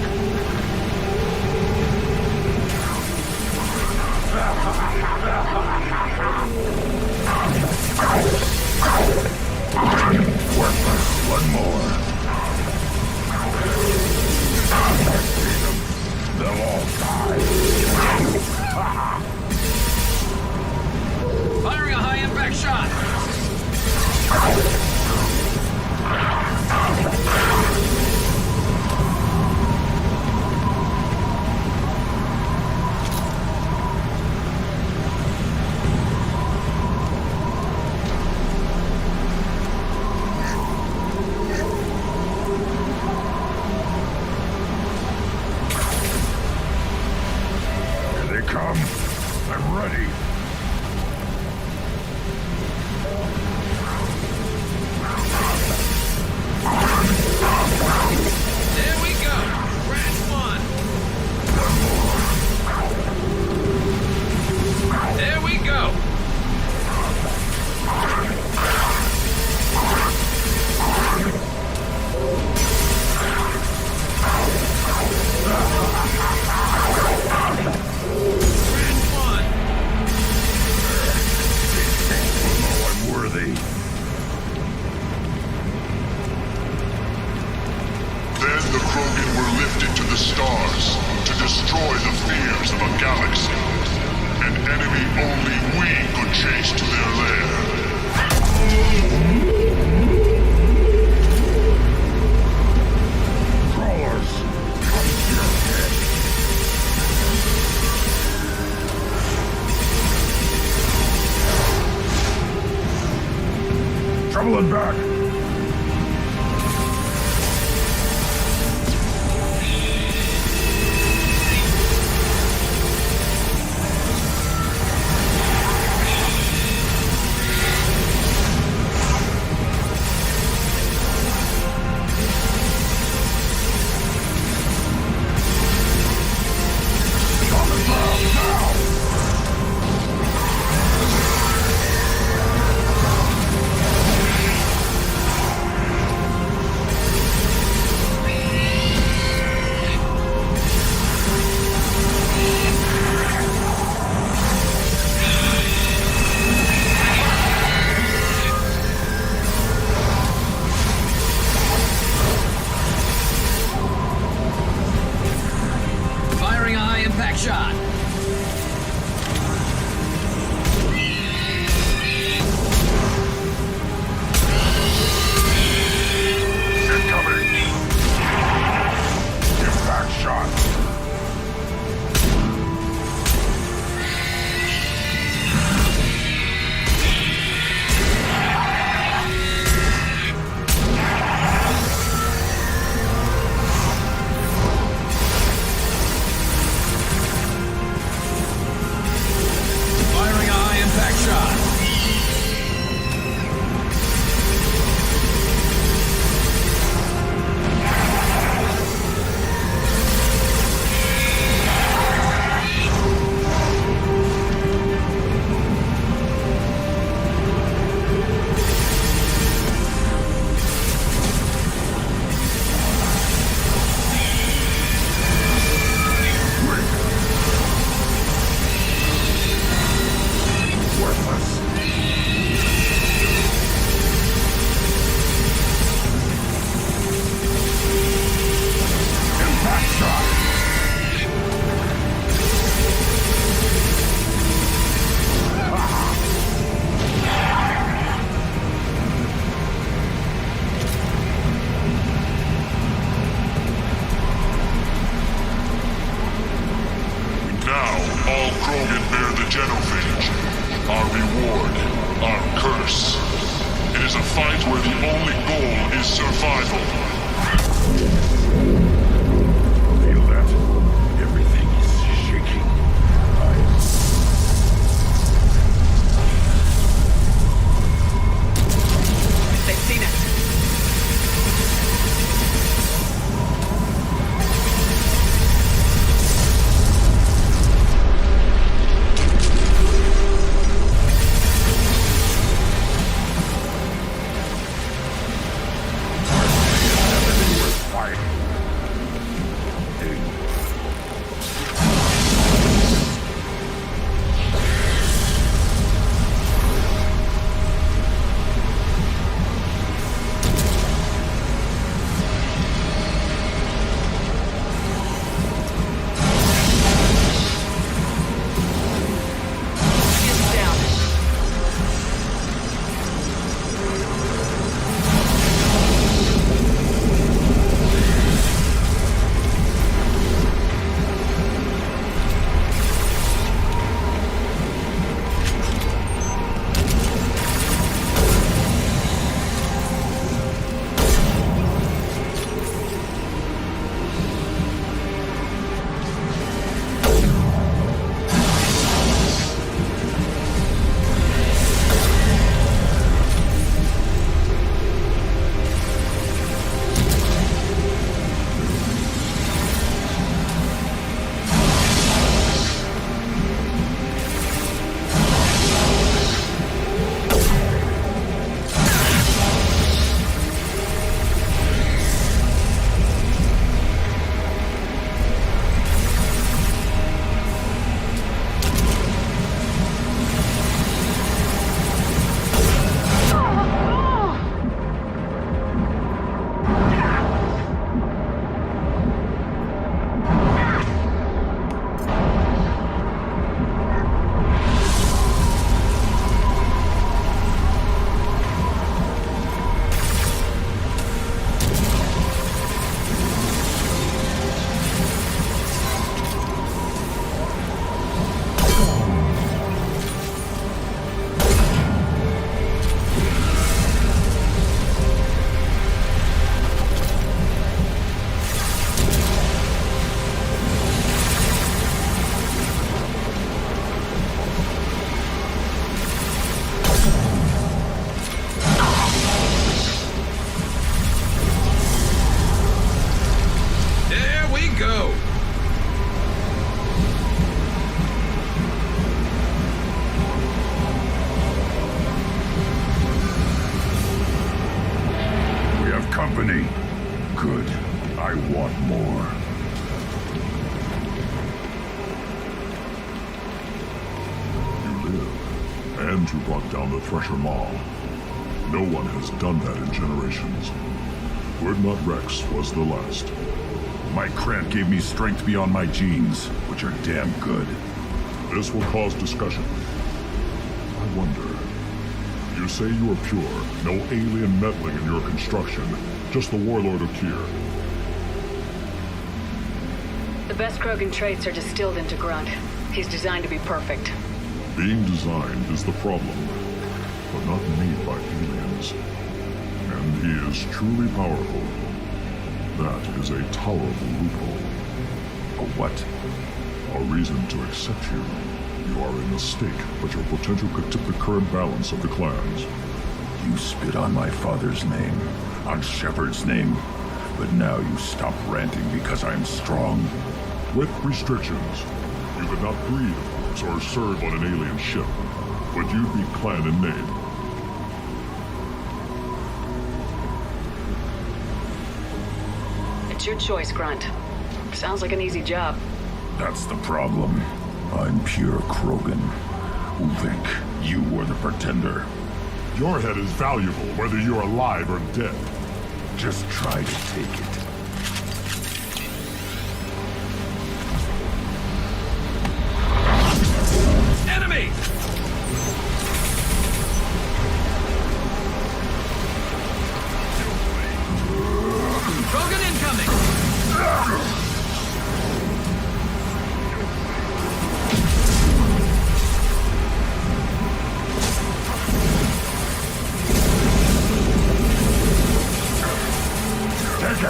Worthless, one more. They'll all die. Firing a high-impact shot! Here they come. I'm ready. There we go! Round one! There we go! I'm worthy. Then the Krogan were lifted to the stars to destroy the fears of a galaxy. An enemy only we could chase to their lair. Crawlers, come to your head. Troubling back. Firing a high-impact shot! Incoming! Impact shot! Survival. Feel that? Everything is shaking. They've seen us. Company. Good. I want more. You live, and you brought down the Thresher Maw. No one has done that in generations. Wordnut Rex was the last. My Grant gave me strength beyond my genes, which are damn good. This will cause discussion. I wonder. You say you are pure, no alien meddling in your construction, just the warlord of Tyr. The best Krogan traits are distilled into Grunt. He's designed to be perfect. Being designed is the problem, but not made by aliens. And he is truly powerful. That is a tolerable loophole. A what? A reason to accept you. You are a mistake, but your potential could tip the current balance of the clans. You spit on my father's name, on Shepard's name, but now you stop ranting because I'm strong. With restrictions. You could not breed, of course, or serve on an alien ship, but you'd be clan in name. It's your choice, Grunt. Sounds like an easy job. That's the problem. I'm pure Krogan. Ulvik, you are the pretender. Your head is valuable, whether you're alive or dead. Just try to take it. Enemy! Krogan incoming!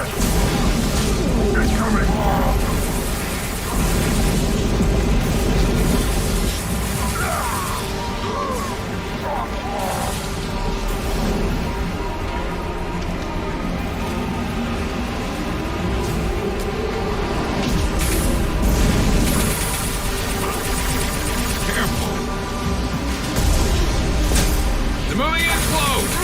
there! Incoming! They're moving in close!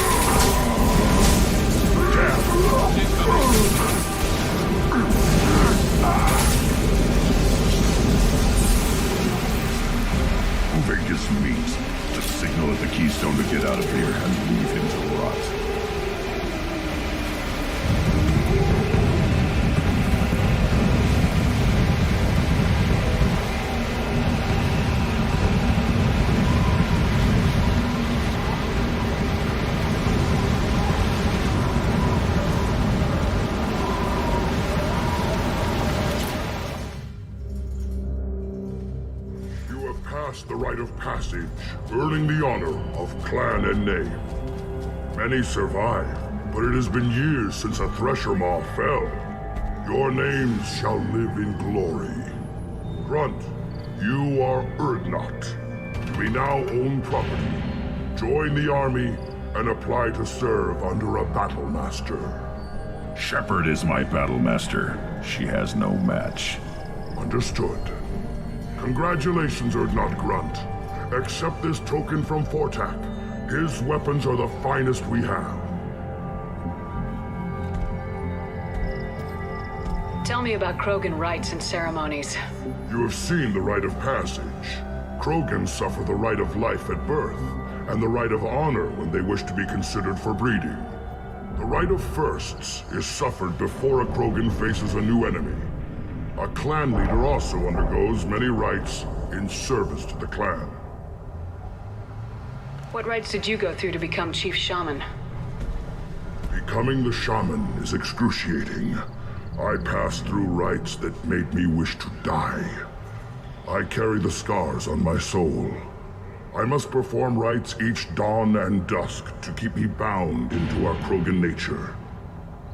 Moving just means to signal at the keystone to get out of here and leave him to rot. The rite of passage, earning the honor of clan and name. Many survive, but it has been years since a thresher maw fell. Your names shall live in glory. Grunt, you are Urdnot. We now own property. Join the army and apply to serve under a battle master. Shepard is my battle master. She has no match. Understood. Congratulations, Urdnot Grunt. Accept this token from Fortak. His weapons are the finest we have. Tell me about Krogan rites and ceremonies. You have seen the rite of passage. Krogans suffer the rite of life at birth, and the rite of honor when they wish to be considered for breeding. The rite of firsts is suffered before a Krogan faces a new enemy. A clan leader also undergoes many rites in service to the clan. What rites did you go through to become Chief Shaman? Becoming the shaman is excruciating. I passed through rites that made me wish to die. I carry the scars on my soul. I must perform rites each dawn and dusk to keep me bound into our Krogan nature.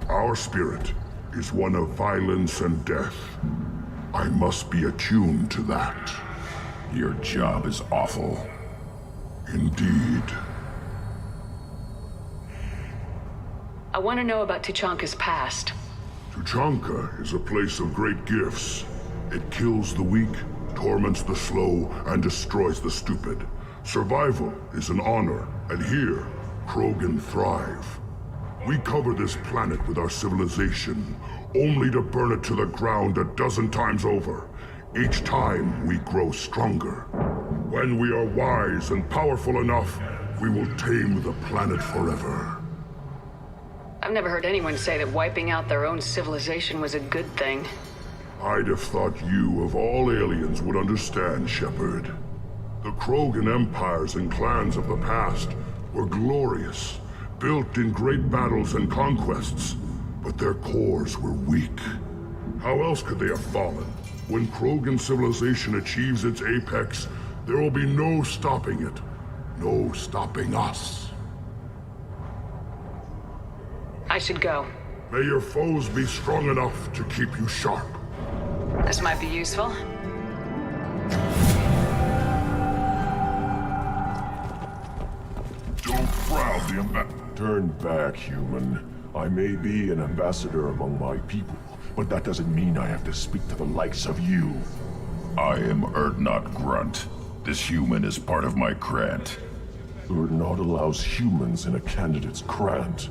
Our spirit is one of violence and death. I must be attuned to that. Your job is awful. Indeed. I want to know about Tuchanka's past. Tuchanka is a place of great gifts. It kills the weak, torments the slow, and destroys the stupid. Survival is an honor, and here, Krogan thrive. We cover this planet with our civilization, only to burn it to the ground a dozen times over. Each time, we grow stronger. When we are wise and powerful enough, we will tame the planet forever. I've never heard anyone say that wiping out their own civilization was a good thing. I'd have thought you, of all aliens, would understand, Shepard. The Krogan empires and clans of the past were glorious, built in great battles and conquests, but their cores were weak. How else could they have fallen? When Krogan civilization achieves its apex, there will be no stopping it. No stopping us. I should go. May your foes be strong enough to keep you sharp. This might be useful. Don't crowd the Turn back, human. I may be an ambassador among my people, but that doesn't mean I have to speak to the likes of you. I am Urdnot Grunt. This human is part of my Grant. Urdnot allows humans in a candidate's grant.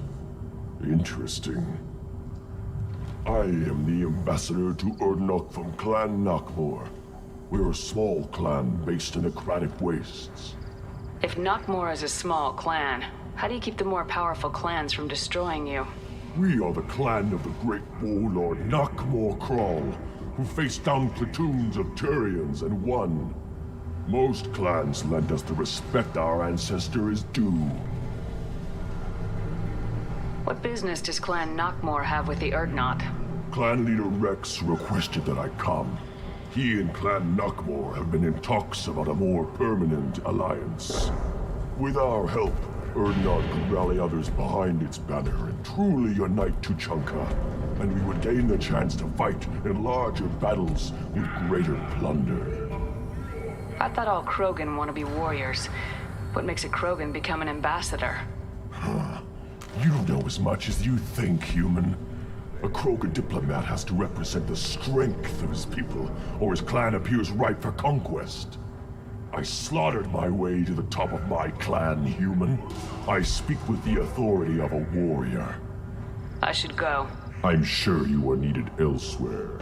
Interesting. I am the ambassador to Urdnot from Clan Knockmore. We're a small clan based in aquatic wastes. If Knockmore is a small clan, how do you keep the more powerful clans from destroying you? We are the clan of the great warlord Knockmore Crawl, who faced down platoons of Turians and won. Most clans lend us the respect our ancestor is due. What business does Clan Knockmore have with the Urdnot? Clan leader Rex requested that I come. He and Clan Knockmore have been in talks about a more permanent alliance. With our help, Urdnot could rally others behind its banner and truly unite Tuchanka. and we would gain the chance to fight in larger battles with greater plunder. I thought all Krogan want to be warriors. What makes a Krogan become an ambassador? You don't know as much as you think, human. A Krogan diplomat has to represent the strength of his people, or his clan appears ripe for conquest. I slaughtered my way to the top of my clan, human. I speak with the authority of a warrior. I should go. I'm sure you are needed elsewhere.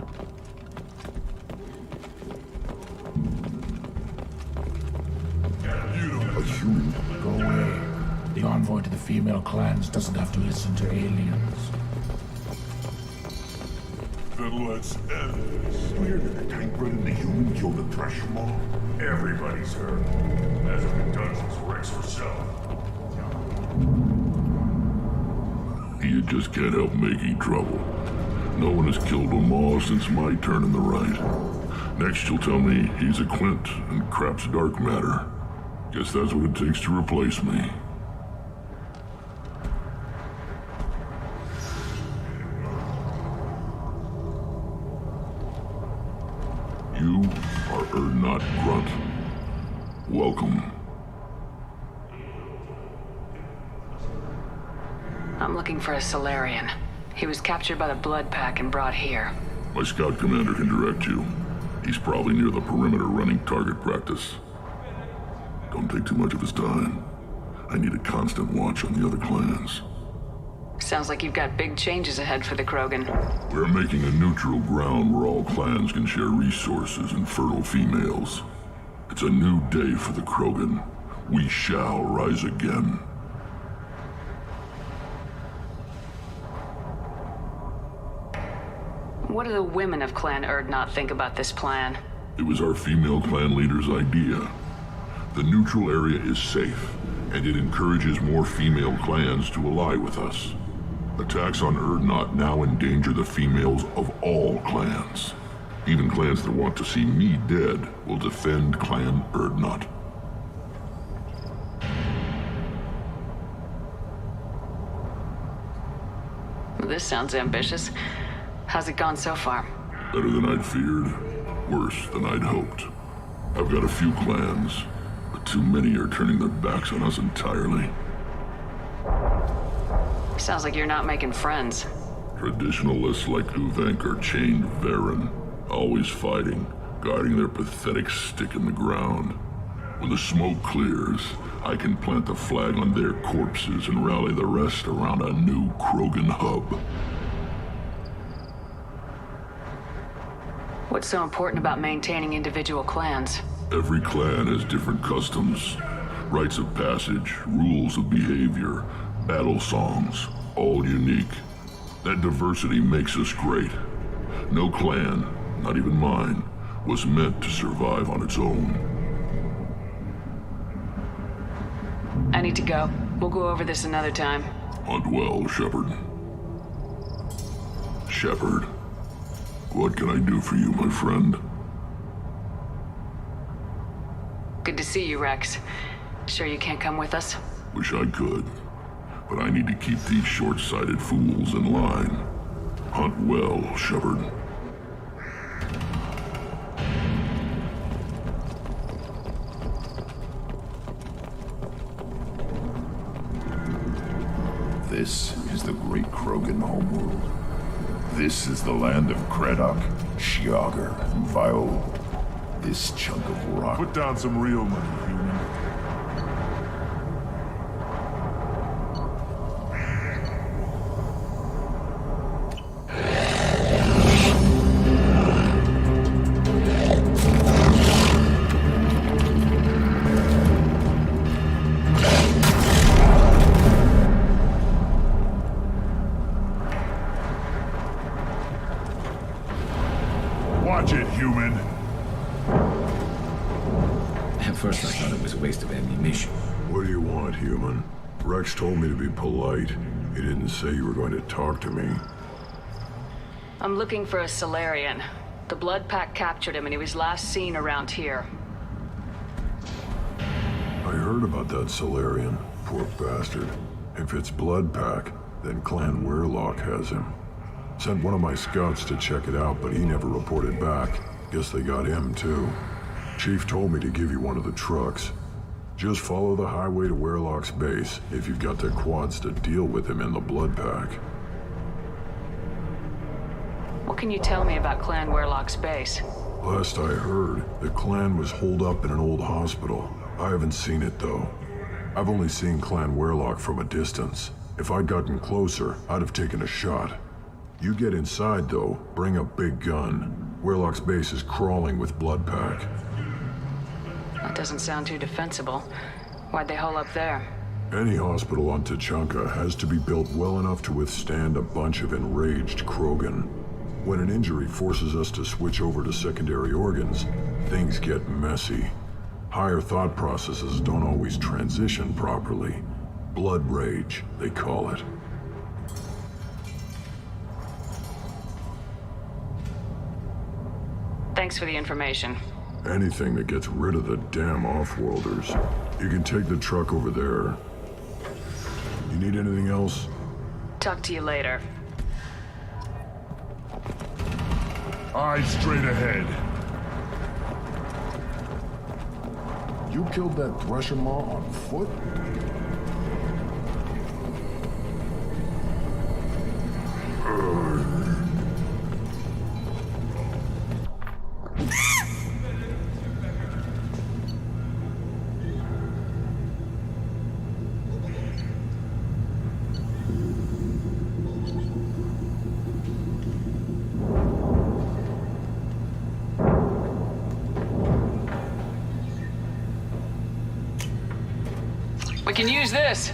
A human. Go away. The envoy to the female clans doesn't have to listen to aliens. Then let's end this. You hear that the tank bred and the human killed the trash mob? Everybody's heard. Hasn't been done since Rex herself. You just can't help making trouble. No one has killed a Maw since my turn in the right. Next you'll tell me he's a Quint and crap's dark matter. Guess that's what it takes to replace me. You are not Grunt. Welcome. I'm looking for a Solarian. He was captured by the Blood Pack and brought here. My scout commander can direct you. He's probably near the perimeter running target practice. Don't take too much of his time. I need a constant watch on the other clans. Sounds like you've got big changes ahead for the Krogan. We're making a neutral ground where all clans can share resources and fertile females. It's a new day for the Krogan. We shall rise again. What do the women of Clan Urdnot think about this plan? It was our female clan leader's idea. The neutral area is safe, and it encourages more female clans to ally with us. Attacks on Urdnot now endanger the females of all clans. Even clans that want to see me dead will defend Clan Urdnot. This sounds ambitious. How's it gone so far? Better than I'd feared. Worse than I'd hoped. I've got a few clans, but too many are turning their backs on us entirely. Sounds like you're not making friends. Traditionalists like Uvenk are chained Varen, always fighting, guarding their pathetic stick in the ground. When the smoke clears, I can plant the flag on their corpses and rally the rest around a new Krogan hub. What's so important about maintaining individual clans? Every clan has different customs, rites of passage, rules of behavior, battle songs, all unique. That diversity makes us great. No clan, not even mine, was meant to survive on its own. I need to go. We'll go over this another time. Hunt well, Shepard. Shepard, what can I do for you, my friend? Good to see you, Rex. Sure you can't come with us? Wish I could, but I need to keep these short-sighted fools in line. Hunt well, Shepard. This is the great Krogan homeworld. This is the land of Kredok, Shiagar, and Vio. This chunk of rock. Put down some real money, human. Watch it, human. At first I thought it was a waste of ammunition. What do you want, human? Rex told me to be polite. He didn't say you were going to talk to me. I'm looking for a Solarian. The Blood Pack captured him and he was last seen around here. I heard about that Solarian. Poor bastard. If it's Blood Pack, then Clan Weirlock has him. Sent one of my scouts to check it out, but he never reported back. Guess they got him, too. Chief told me to give you one of the trucks. Just follow the highway to Werlock's base, if you've got the quads to deal with him in the blood pack. What can you tell me about Clan Werlock's base? Last I heard, the clan was holed up in an old hospital. I haven't seen it, though. I've only seen Clan Werlock from a distance. If I'd gotten closer, I'd have taken a shot. You get inside, though, bring a big gun. Werlock's base is crawling with blood pack. That doesn't sound too defensible. Why'd they hole up there? Any hospital on Tachanka has to be built well enough to withstand a bunch of enraged Krogan. When an injury forces us to switch over to secondary organs, things get messy. Higher thought processes don't always transition properly. Blood rage, they call it. Thanks for the information. Anything that gets rid of the damn off-worlders. You can take the truck over there. You need anything else? Talk to you later. Eyes straight ahead. You killed that Thresher Maw on foot? We can use this.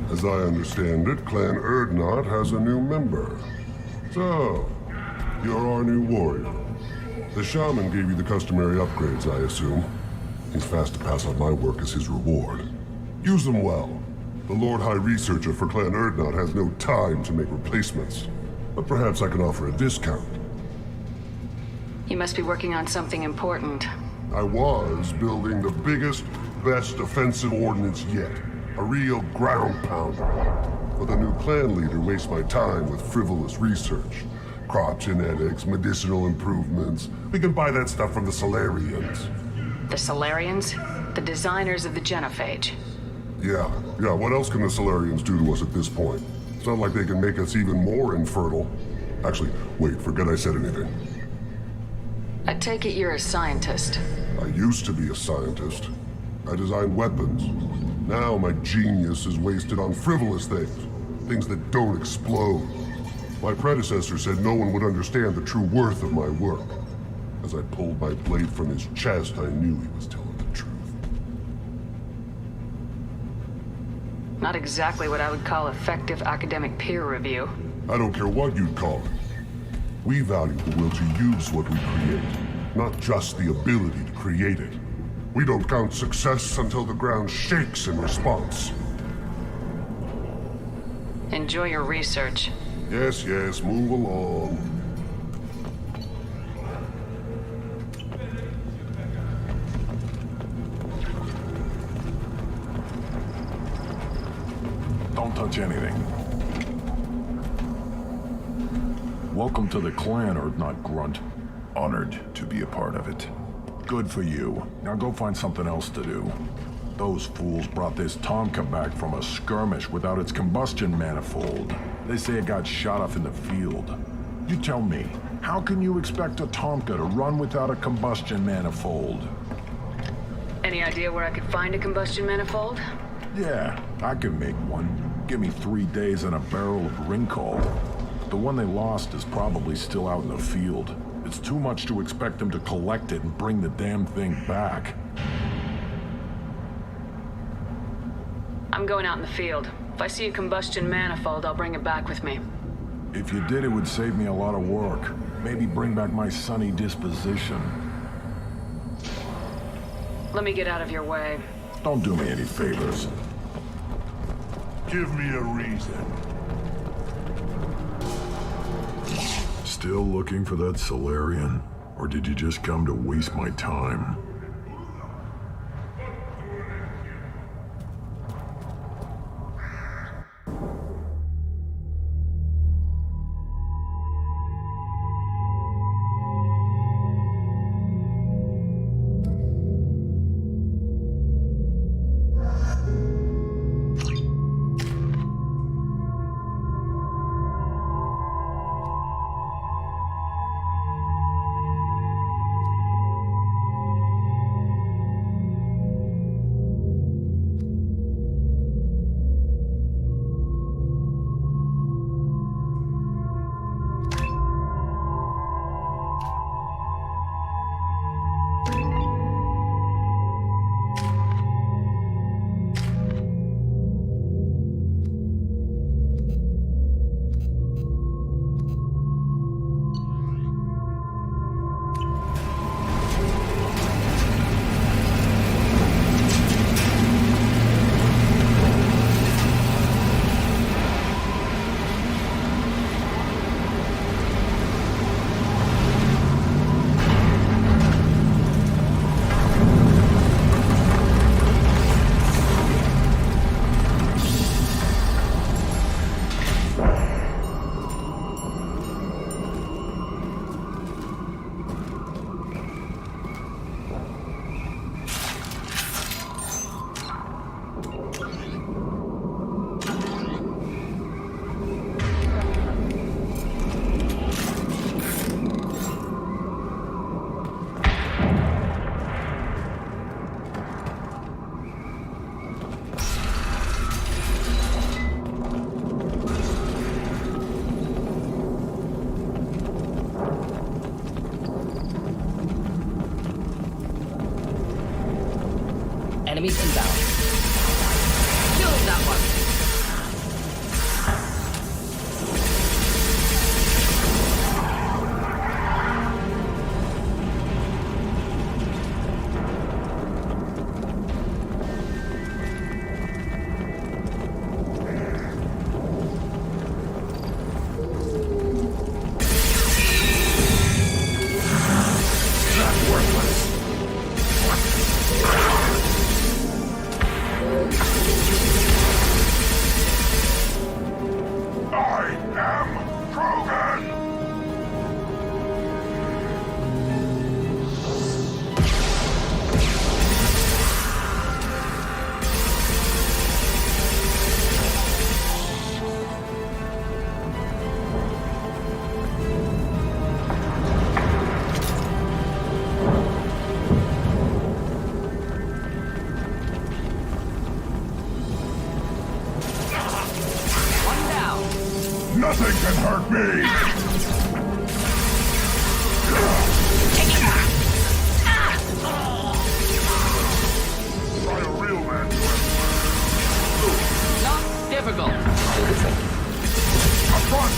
As I understand it, Clan Erdnot has a new member. So, you're our new warrior. The shaman gave you the customary upgrades, I assume. He's fast to pass on my work as his reward. Use them well. The Lord High Researcher for Clan Erdnot has no time to make replacements. But perhaps I can offer a discount. You must be working on something important. I was building the biggest, best offensive ordnance yet. A real ground pounder. But the new clan leader wastes my time with frivolous research. Crop genetics, medicinal improvements. We can buy that stuff from the Solarians. The Solarians? The designers of the genophage. Yeah, what else can the Solarians do to us at this point? It's not like they can make us even more infertile. Actually, wait, forget I said anything. I take it you're a scientist. I used to be a scientist. I designed weapons. Now my genius is wasted on frivolous things that don't explode. My predecessor said no one would understand the true worth of my work. As I pulled my blade from his chest, I knew he was telling the truth. Not exactly what I would call effective academic peer review. I don't care what you'd call it. We value the will to use what we create, not just the ability to create it. We don't count success until the ground shakes in response. Enjoy your research. Yes, move along. Don't touch anything. Welcome to the clan, Erdnot Grunt. Honored to be a part of it. Good for you. Now go find something else to do. Those fools brought this Tomka back from a skirmish without its combustion manifold. They say it got shot off in the field. You tell me, how can you expect a Tomka to run without a combustion manifold? Any idea where I could find a combustion manifold? Yeah, I can make one. Give me 3 days and a barrel of Ringcall. The one they lost is probably still out in the field. It's too much to expect them to collect it and bring the damn thing back. I'm going out in the field. If I see a combustion manifold, I'll bring it back with me. If you did, it would save me a lot of work. Maybe bring back my sunny disposition. Let me get out of your way. Don't do me any favors. Give me a reason. Still looking for that Solarian? Or did you just come to waste my time? Enemies inbound. Kill that one. Nothing can hurt me! Try a real man. Not difficult. Up front!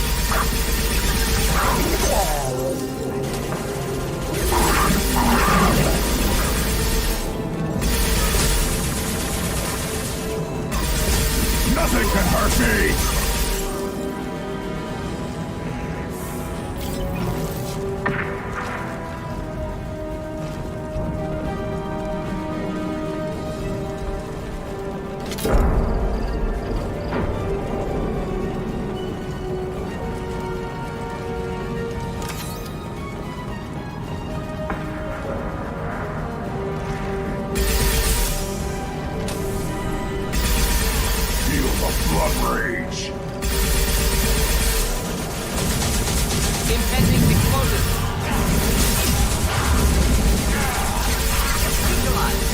Nothing can hurt me! Blood rage! Impending explosion. Neutralized.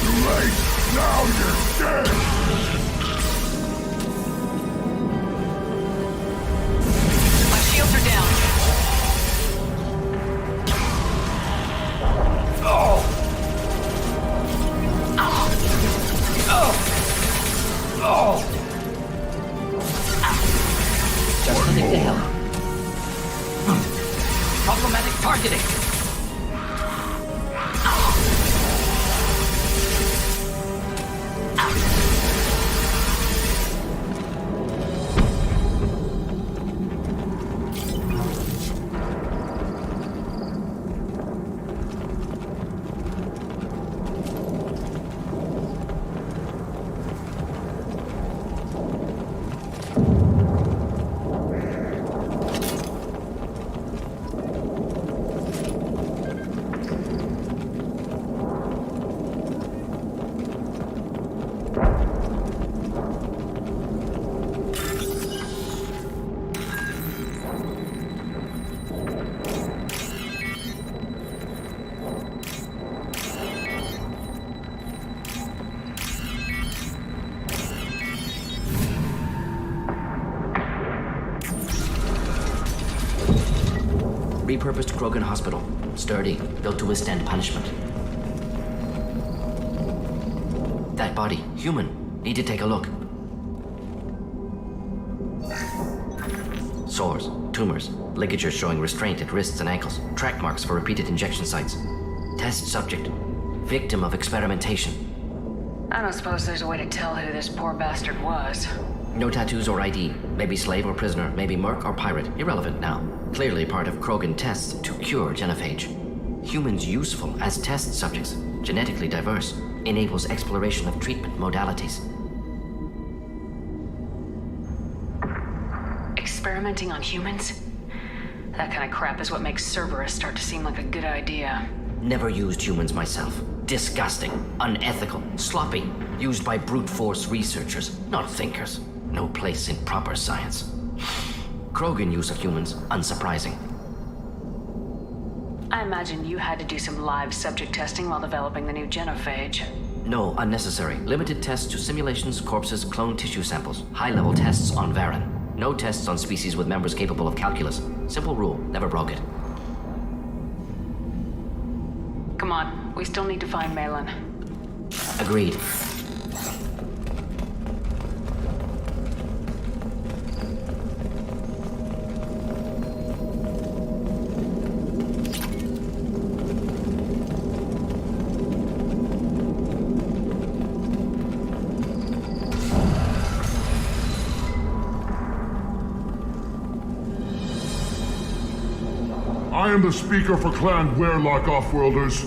Too late! Now you're dead! Shields are down. Repurposed Krogan hospital. Sturdy, built to withstand punishment. That body, human. Need to take a look. Sores, tumors, ligatures showing restraint at wrists and ankles, track marks for repeated injection sites. Test subject, victim of experimentation. I don't suppose there's a way to tell who this poor bastard was. No tattoos or ID. Maybe slave or prisoner, maybe merc or pirate. Irrelevant now. Clearly part of Krogan tests to cure genophage. Humans useful as test subjects, genetically diverse, enables exploration of treatment modalities. Experimenting on humans? That kind of crap is what makes Cerberus start to seem like a good idea. Never used humans myself. Disgusting, unethical, sloppy. Used by brute force researchers, not thinkers. No place in proper science. Krogan use of humans, unsurprising. I imagine you had to do some live subject testing while developing the new genophage. No, unnecessary. Limited tests to simulations, corpses, cloned tissue samples. High-level tests on Varen. No tests on species with members capable of calculus. Simple rule, never broke it. Come on, we still need to find Malin. Agreed. I am the speaker for Clan Werlock, Offworlders.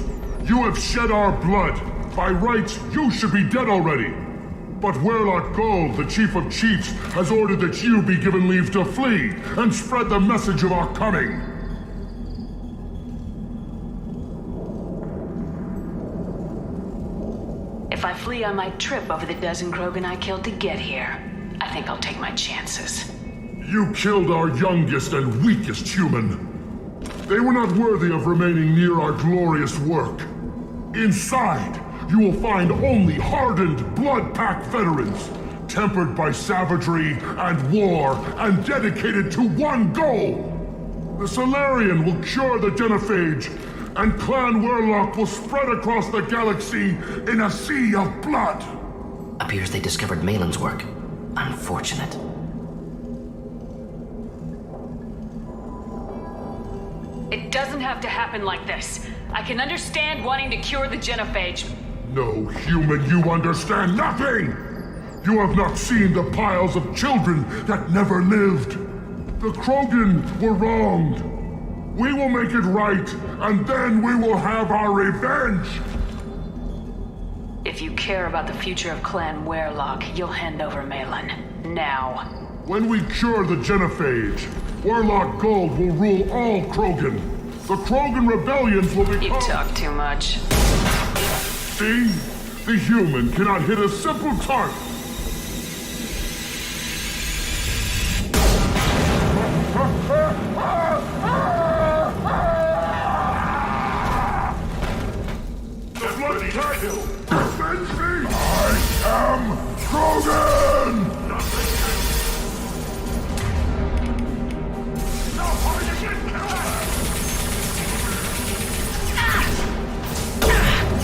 You have shed our blood. By rights, you should be dead already. But Werlock Gold, the Chief of Chiefs, has ordered that you be given leave to flee and spread the message of our coming. If I flee, I might trip over the dozen Krogan I killed to get here. I think I'll take my chances. You killed our youngest and weakest human. They were not worthy of remaining near our glorious work. Inside, you will find only hardened, blood-packed veterans, tempered by savagery and war, and dedicated to one goal. The Solarian will cure the genophage, and Clan Werlock will spread across the galaxy in a sea of blood. Appears they discovered Malin's work. Unfortunate. It doesn't have to happen like this. I can understand wanting to cure the genophage. No, human, you understand nothing! You have not seen the piles of children that never lived. The Krogan were wronged. We will make it right, and then we will have our revenge! If you care about the future of Clan Werlock, you'll hand over Malin. Now. When we cure the genophage, Werlock Gold will rule all Krogan. The Krogan rebellions will become... You talk too much. See? The human cannot hit a simple target. The bloody title! Avenge me! I am Krogan!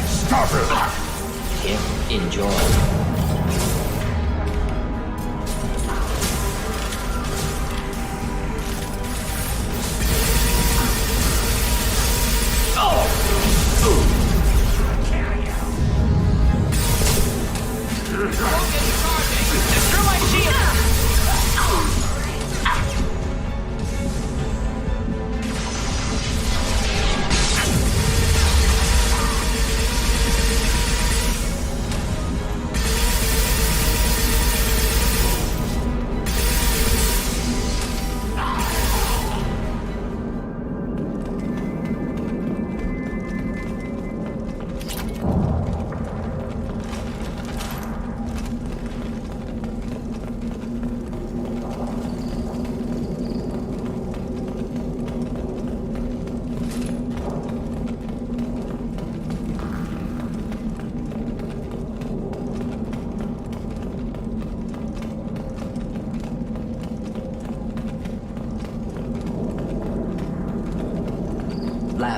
Stop it! Enjoy. Destroy my shield!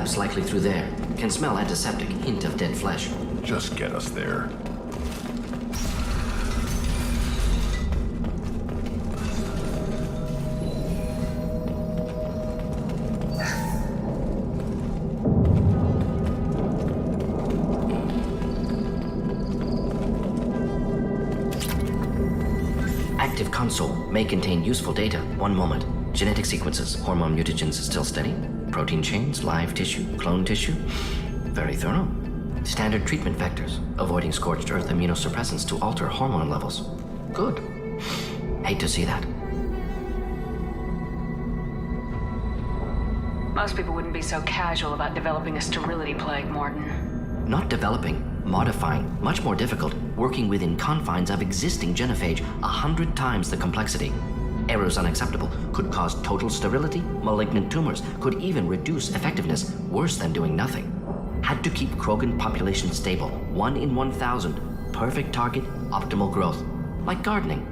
lab's likely through there. Can smell antiseptic, hint of dead flesh. Just get us there. Active console may contain useful data. One moment. Genetic sequences, hormone mutagens still steady. Protein chains, live tissue, clone tissue. Very thorough. Standard treatment vectors, avoiding scorched earth immunosuppressants to alter hormone levels. Good. Hate to see that. Most people wouldn't be so casual about developing a sterility plague, Mordin. Not developing, modifying, much more difficult, working within confines of existing genophage, 100 times the complexity. Errors unacceptable, could cause total sterility, malignant tumors, could even reduce effectiveness, worse than doing nothing. Had to keep Krogan population stable, 1 in 1,000. Perfect target, optimal growth. Like gardening.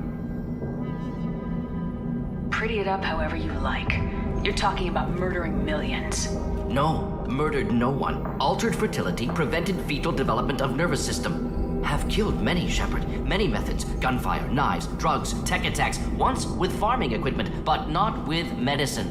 Pretty it up however you like. You're talking about murdering millions. No, murdered no one. Altered fertility, prevented fetal development of nervous system. Have killed many, Shepard. Many methods. Gunfire, knives, drugs, tech attacks. Once with farming equipment, but not with medicine.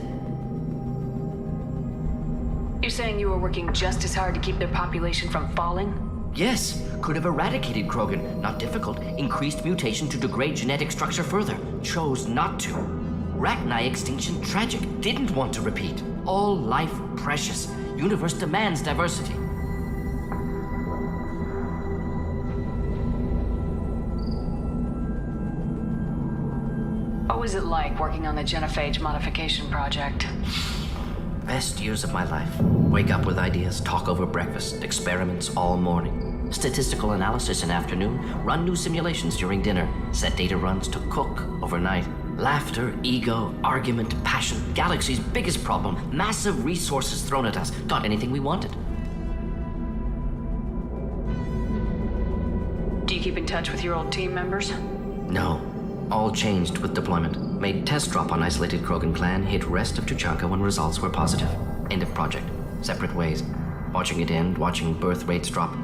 You're saying you were working just as hard to keep their population from falling? Yes, could have eradicated Krogan. Not difficult. Increased mutation to degrade genetic structure further. Chose not to. Rachni extinction tragic. Didn't want to repeat. All life precious. Universe demands diversity. What was it like working on the genophage modification project? Best years of my life. Wake up with ideas, talk over breakfast, experiments all morning. Statistical analysis in afternoon, run new simulations during dinner, set data runs to cook overnight. Laughter, ego, argument, passion. Galaxy's biggest problem. Massive resources thrown at us. Got anything we wanted. Do you keep in touch with your old team members? No. All changed with deployment. Made test drop on isolated Krogan clan, hit rest of Tuchanka when results were positive. End of project. Separate ways. Watching it end, watching birth rates drop.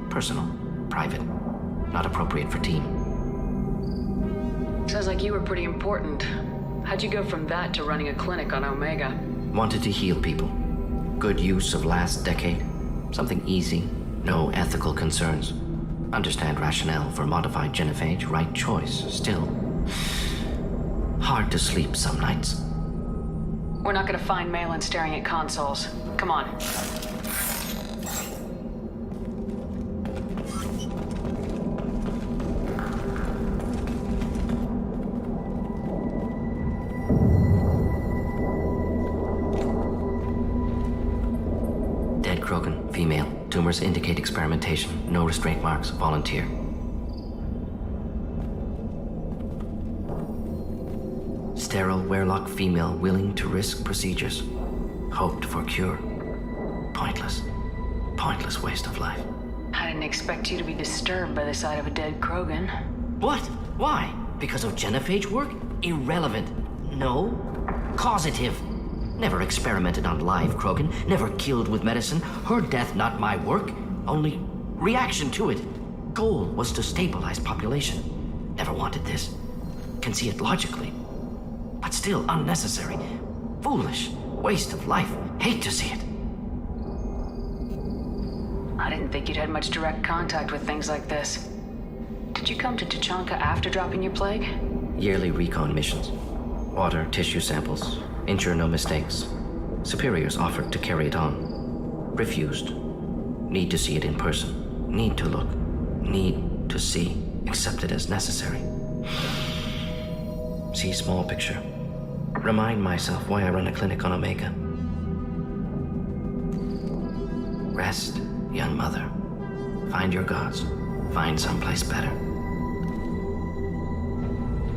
Personal. Private. Not appropriate for team. Sounds like you were pretty important. How'd you go from that to running a clinic on Omega? Wanted to heal people. Good use of last decade. Something easy. No ethical concerns. Understand rationale for modified genophage. Right choice. Still. Hard to sleep some nights. We're not gonna find Malin staring at consoles. Come on. Dead Krogan, female. Tumors indicate experimentation. No restraint marks. Volunteer. Sterile Werelock female willing to risk procedures. Hoped for cure. Pointless. Pointless waste of life. I didn't expect you to be disturbed by the sight of a dead Krogan. What? Why? Because of genophage work? Irrelevant. No. Causative. Never experimented on live Krogan. Never killed with medicine. Her death not my work. Only reaction to it. Goal was to stabilize population. Never wanted this. Can see it logically. But still unnecessary. Foolish. Waste of life. Hate to see it. I didn't think you'd had much direct contact with things like this. Did you come to Tuchanka after dropping your plague? Yearly recon missions. Water, tissue samples. Ensure no mistakes. Superiors offered to carry it on. Refused. Need to see it in person. Need to look. Need to see. Accepted as necessary. See small picture. Remind myself why I run a clinic on Omega. Rest, young mother. Find your gods. Find someplace better.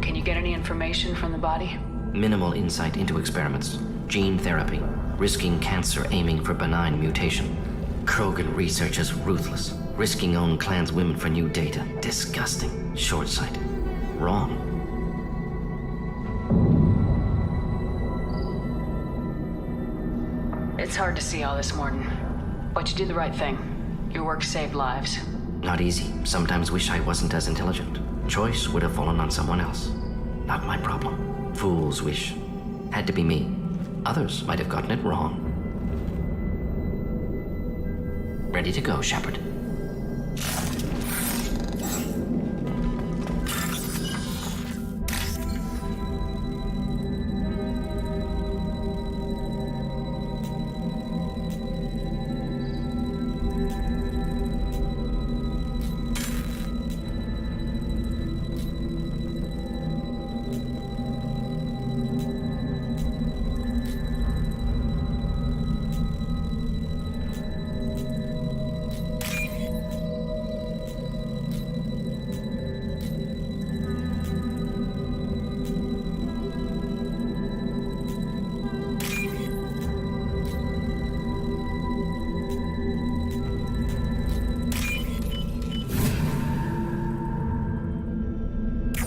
Can you get any information from the body? Minimal insight into experiments. Gene therapy. Risking cancer aiming for benign mutation. Krogan research is ruthless. Risking own clan's women for new data. Disgusting. Short-sighted. Wrong. It's It's hard to see all this, Mordin. But you did the right thing. Your work saved lives. Not easy. Sometimes wish I wasn't as intelligent. Choice would have fallen on someone else. Not my problem. Fool's wish. Had to be me. Others might have gotten it wrong. Ready to go, Shepard.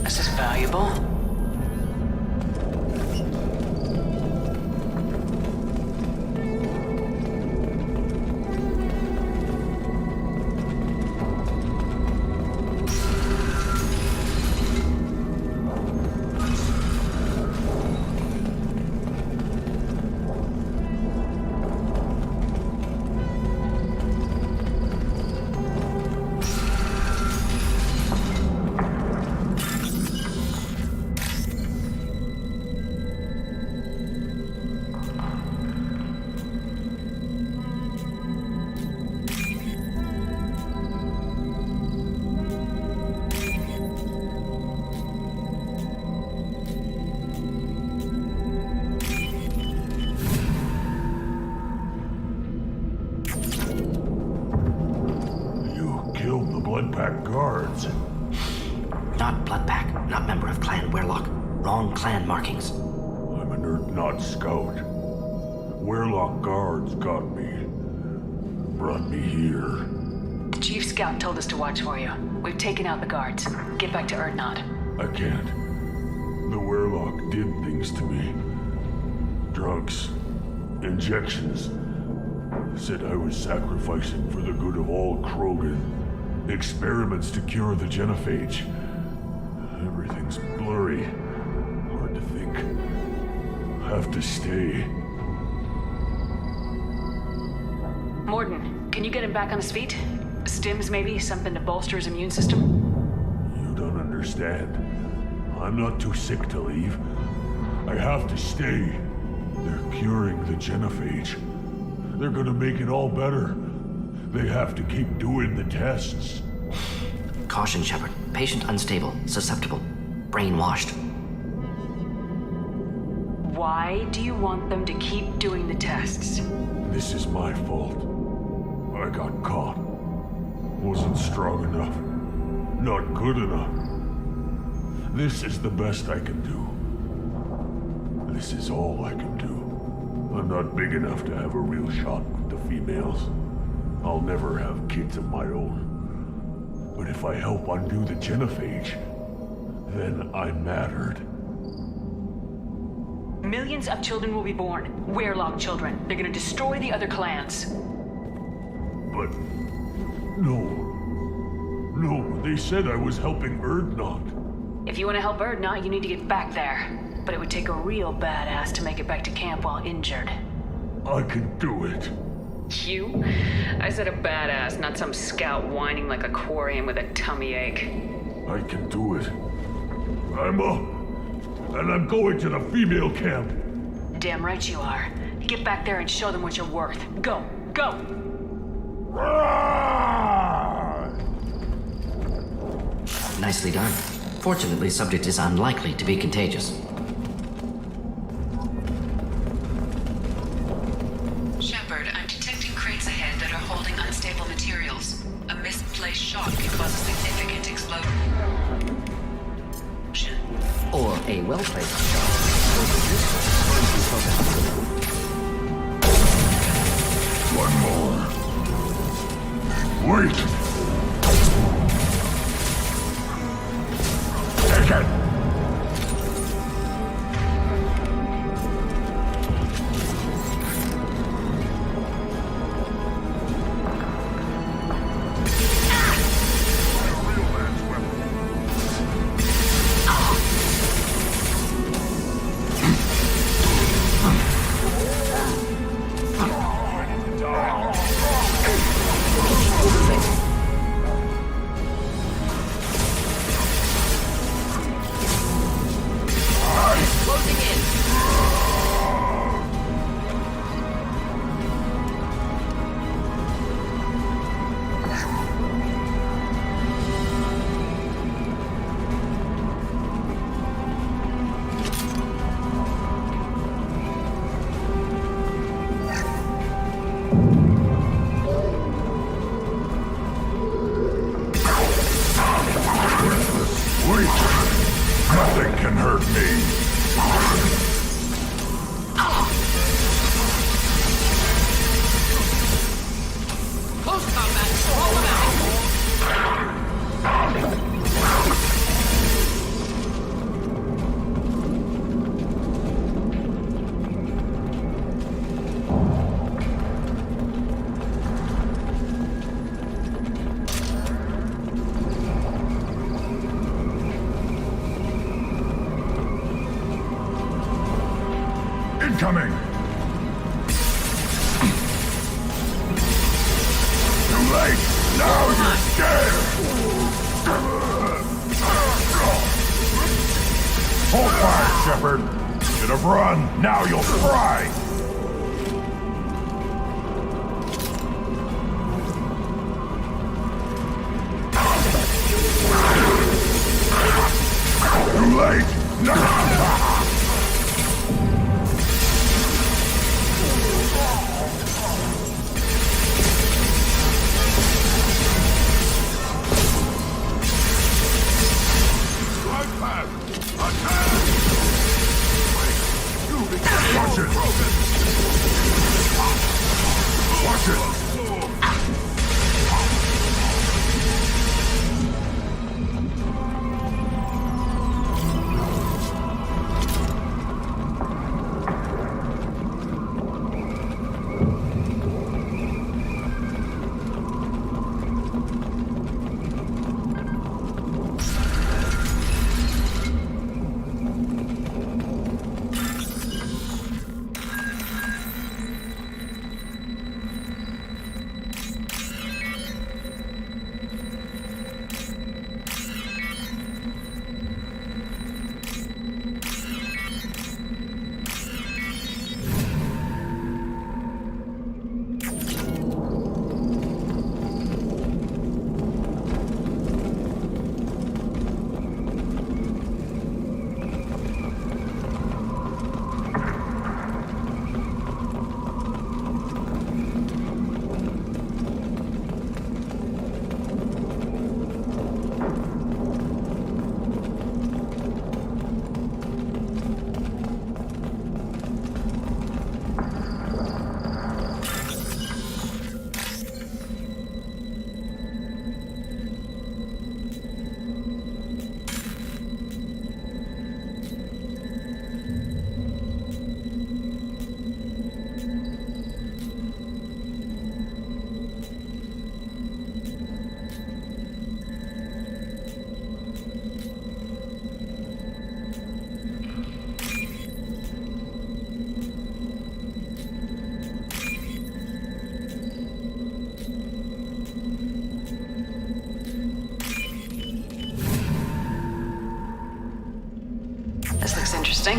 This is valuable. Bloodpack guards. Not Bloodpack, not member of Clan Werlock. Wrong clan markings. I'm an Urdnot scout. Werlock guards got me. Brought me here. The Chief Scout told us to watch for you. We've taken out the guards. Get back to Urdnot. I can't. The Werlock did things to me. Drugs. Injections. Said I was sacrificing for the good of all Krogan. Experiments to cure the genophage. Everything's blurry. Hard to think. Have to stay. Mordin, can you get him back on his feet? Stims, maybe? Something to bolster his immune system? You don't understand. I'm not too sick to leave. I have to stay. They're curing the genophage. They're gonna make it all better. They have to keep doing the tests. Caution, Shepard. Patient unstable, susceptible, brainwashed. Why do you want them to keep doing the tests? This is my fault. I got caught. Wasn't strong enough. Not good enough. This is the best I can do. This is all I can do. I'm not big enough to have a real shot with the females. I'll never have kids of my own. But if I help undo the genophage, then I mattered. Millions of children will be born. Werlock children. They're gonna destroy the other clans. But... No, they said I was helping Urdnot. If you want to help Urdnot, you need to get back there. But it would take a real badass to make it back to camp while injured. I can do it. You? I said a badass, not some scout whining like a quarian with a tummy ache. I can do it. I'm up. And I'm going to the female camp. Damn right you are. Get back there and show them what you're worth. Go! Go! Nicely done. Fortunately, subject is unlikely to be contagious. Shepard, I'm detecting crates ahead that are holding unstable materials. A misplaced shock can cause a significant explosion. Or a well-placed shot will be useful. One more. Wait! Take it! close combat, so hold them out. Incoming! Too late! Now you're dead! Hold fire, Shepard! Should have run! Now you'll fry! Too late! No! Watch it! Watch it! This looks interesting.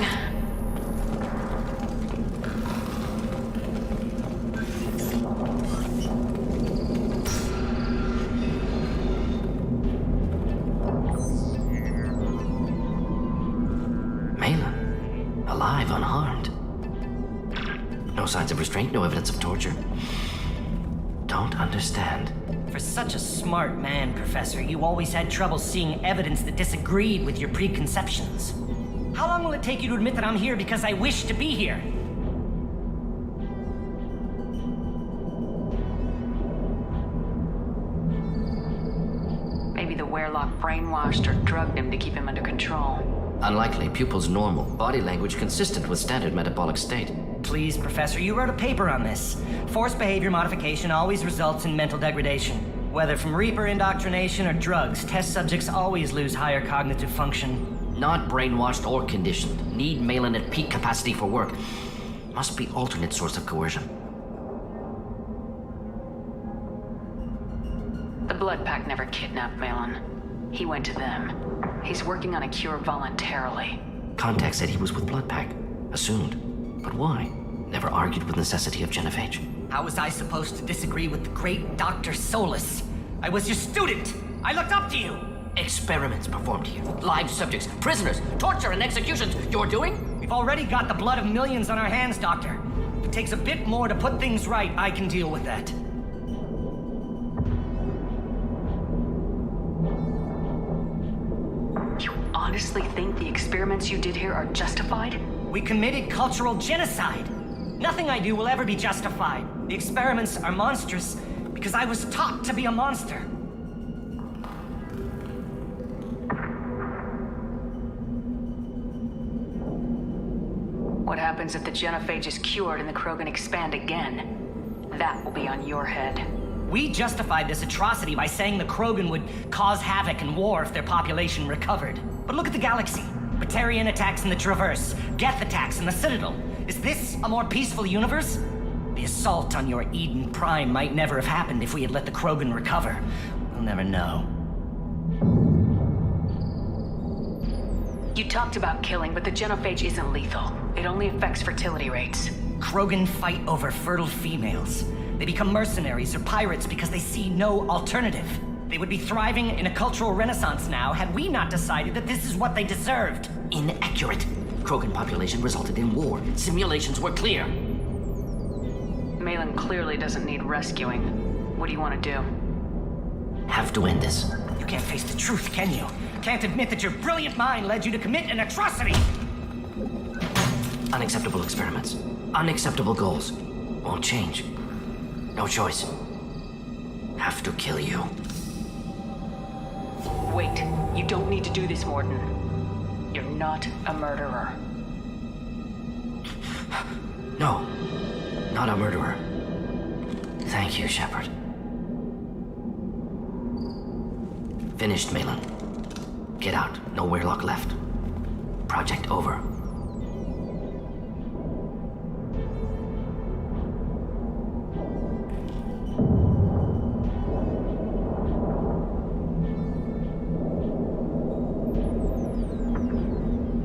Malin, alive, unharmed. No signs of restraint, no evidence of torture. Don't understand. For such a smart man, Professor, you always had trouble seeing evidence that disagreed with your preconceptions. How long will it take you to admit that I'm here because I wish to be here? Maybe the Werelock brainwashed or drugged him to keep him under control. Unlikely. Pupil's normal. Body language consistent with standard metabolic state. Please, Professor, you wrote a paper on this. Forced behavior modification always results in mental degradation. Whether from Reaper indoctrination or drugs, test subjects always lose higher cognitive function. Not brainwashed or conditioned. Need Malin at peak capacity for work. Must be alternate source of coercion. The Blood Pack never kidnapped Malin. He went to them. He's working on a cure voluntarily. Contact said he was with Blood Pack. Assumed. But why? Never argued with necessity of genophage. How was I supposed to disagree with the great Dr. Solus? I was your student! I looked up to you! Experiments performed here. Live subjects, prisoners, torture and executions. You're doing? We've already got the blood of millions on our hands, Doctor. If it takes a bit more to put things right, I can deal with that. You honestly think the experiments you did here are justified? We committed cultural genocide. Nothing I do will ever be justified. The experiments are monstrous because I was taught to be a monster. What happens if the genophage is cured and the Krogan expand again? That will be on your head. We justified this atrocity by saying the Krogan would cause havoc and war if their population recovered. But look at the galaxy. Batarian attacks in the Traverse, Geth attacks in the Citadel. Is this a more peaceful universe? The assault on your Eden Prime might never have happened if we had let the Krogan recover. We'll never know. You talked about killing, but the genophage isn't lethal. It only affects fertility rates. Krogan fight over fertile females. They become mercenaries or pirates because they see no alternative. They would be thriving in a cultural renaissance now had we not decided that this is what they deserved. Inaccurate. Krogan population resulted in war. Simulations were clear. Malin clearly doesn't need rescuing. What do you want to do? Have to end this. You can't face the truth, can you? Can't admit that your brilliant mind led you to commit an atrocity! Unacceptable experiments. Unacceptable goals. Won't change. No choice. Have to kill you. Wait. You don't need to do this, Mordin. You're not a murderer. No. Not a murderer. Thank you, Shepard. Finished, Malin. Get out. No Weirlock left. Project over.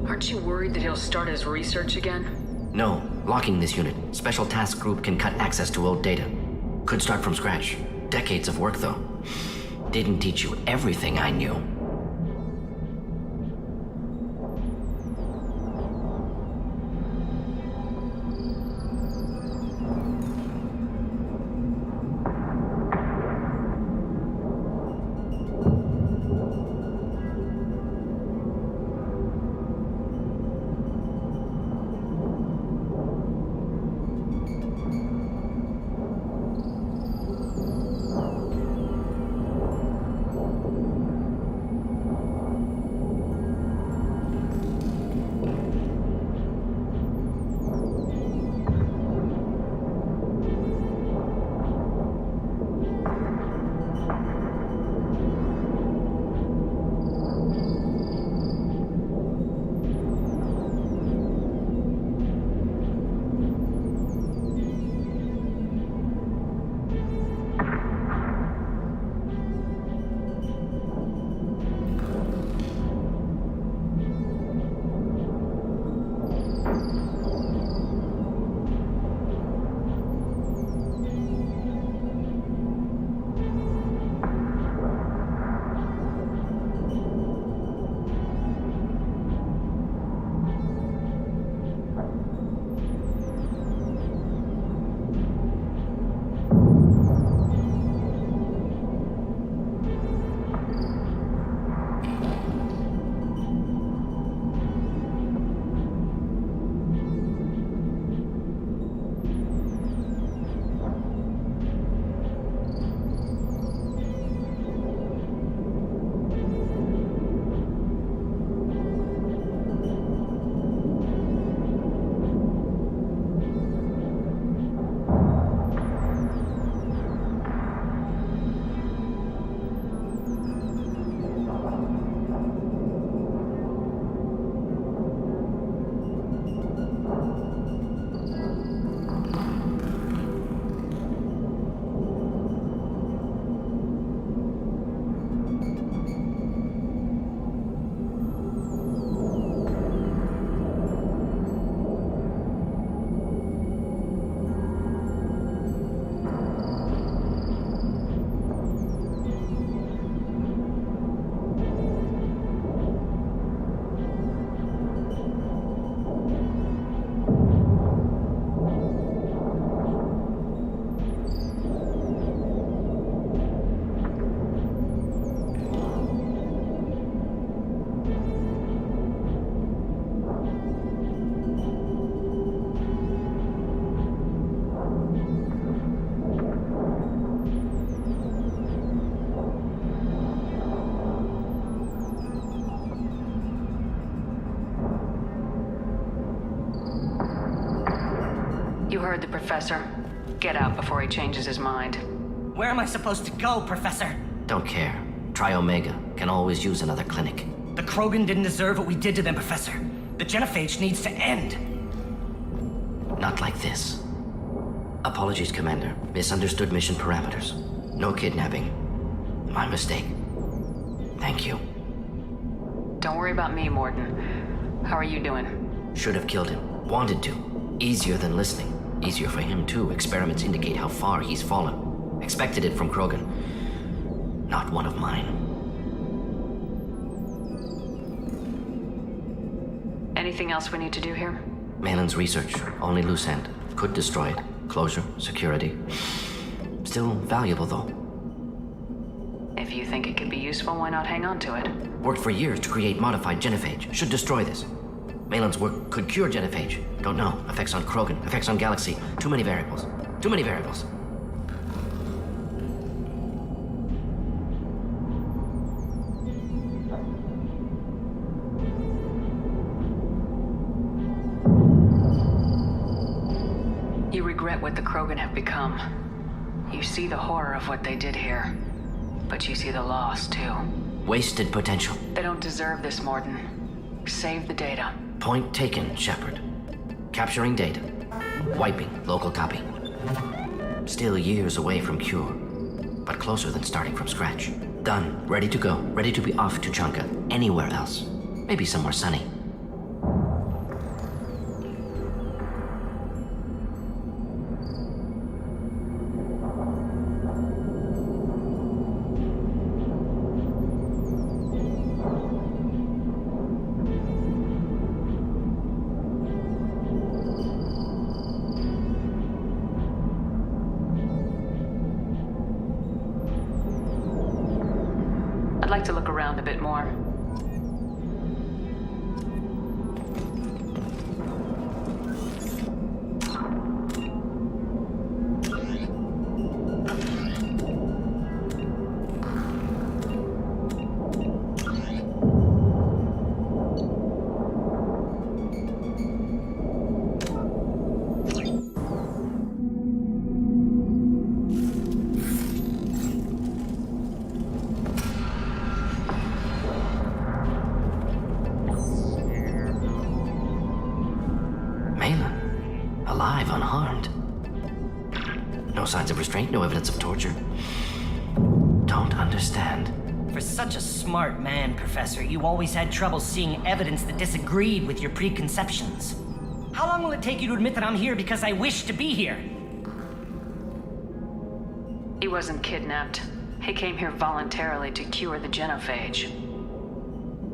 Aren't you worried that he'll start his research again? No. Locking this unit. Special Task Group can cut access to old data. Could start from scratch. Decades of work, though. Didn't teach you everything I knew. heard the professor. Get out before he changes his mind. Where am I supposed to go, Professor? Don't care. Try Omega. Can always use another clinic. The Krogan didn't deserve what we did to them, Professor. The genophage needs to end. Not like this. Apologies, Commander. Misunderstood mission parameters. No kidnapping. My mistake. Thank you. Don't worry about me, Mordin. How are you doing? Should have killed him. Wanted to. Easier than listening. Easier for him, too. Experiments indicate how far he's fallen. Expected it from Krogan. Not one of mine. Anything else we need to do here? Malin's research. Only loose end. Could destroy it. Closure. Security. Still valuable, though. If you think it could be useful, why not hang on to it? Worked for years to create modified genophage. Should destroy this. Malin's work could cure genophage. Don't know. Effects on Krogan. Effects on Galaxy. Too many variables. Too many variables. You regret what the Krogan have become. You see the horror of what they did here. But you see the loss, too. Wasted potential. They don't deserve this, Mordin. Save the data. Point taken, Shepard. Capturing data. Wiping local copy. Still years away from cure. But closer than starting from scratch. Done. Ready to go. Ready to be off to Chanka. Anywhere else. Maybe somewhere sunny. I'd like to look around a bit more. Alive, unharmed. No signs of restraint, no evidence of torture. Don't understand. For such a smart man, Professor, you always had trouble seeing evidence that disagreed with your preconceptions. How long will it take you to admit that I'm here because I wish to be here? He wasn't kidnapped. He came here voluntarily to cure the genophage.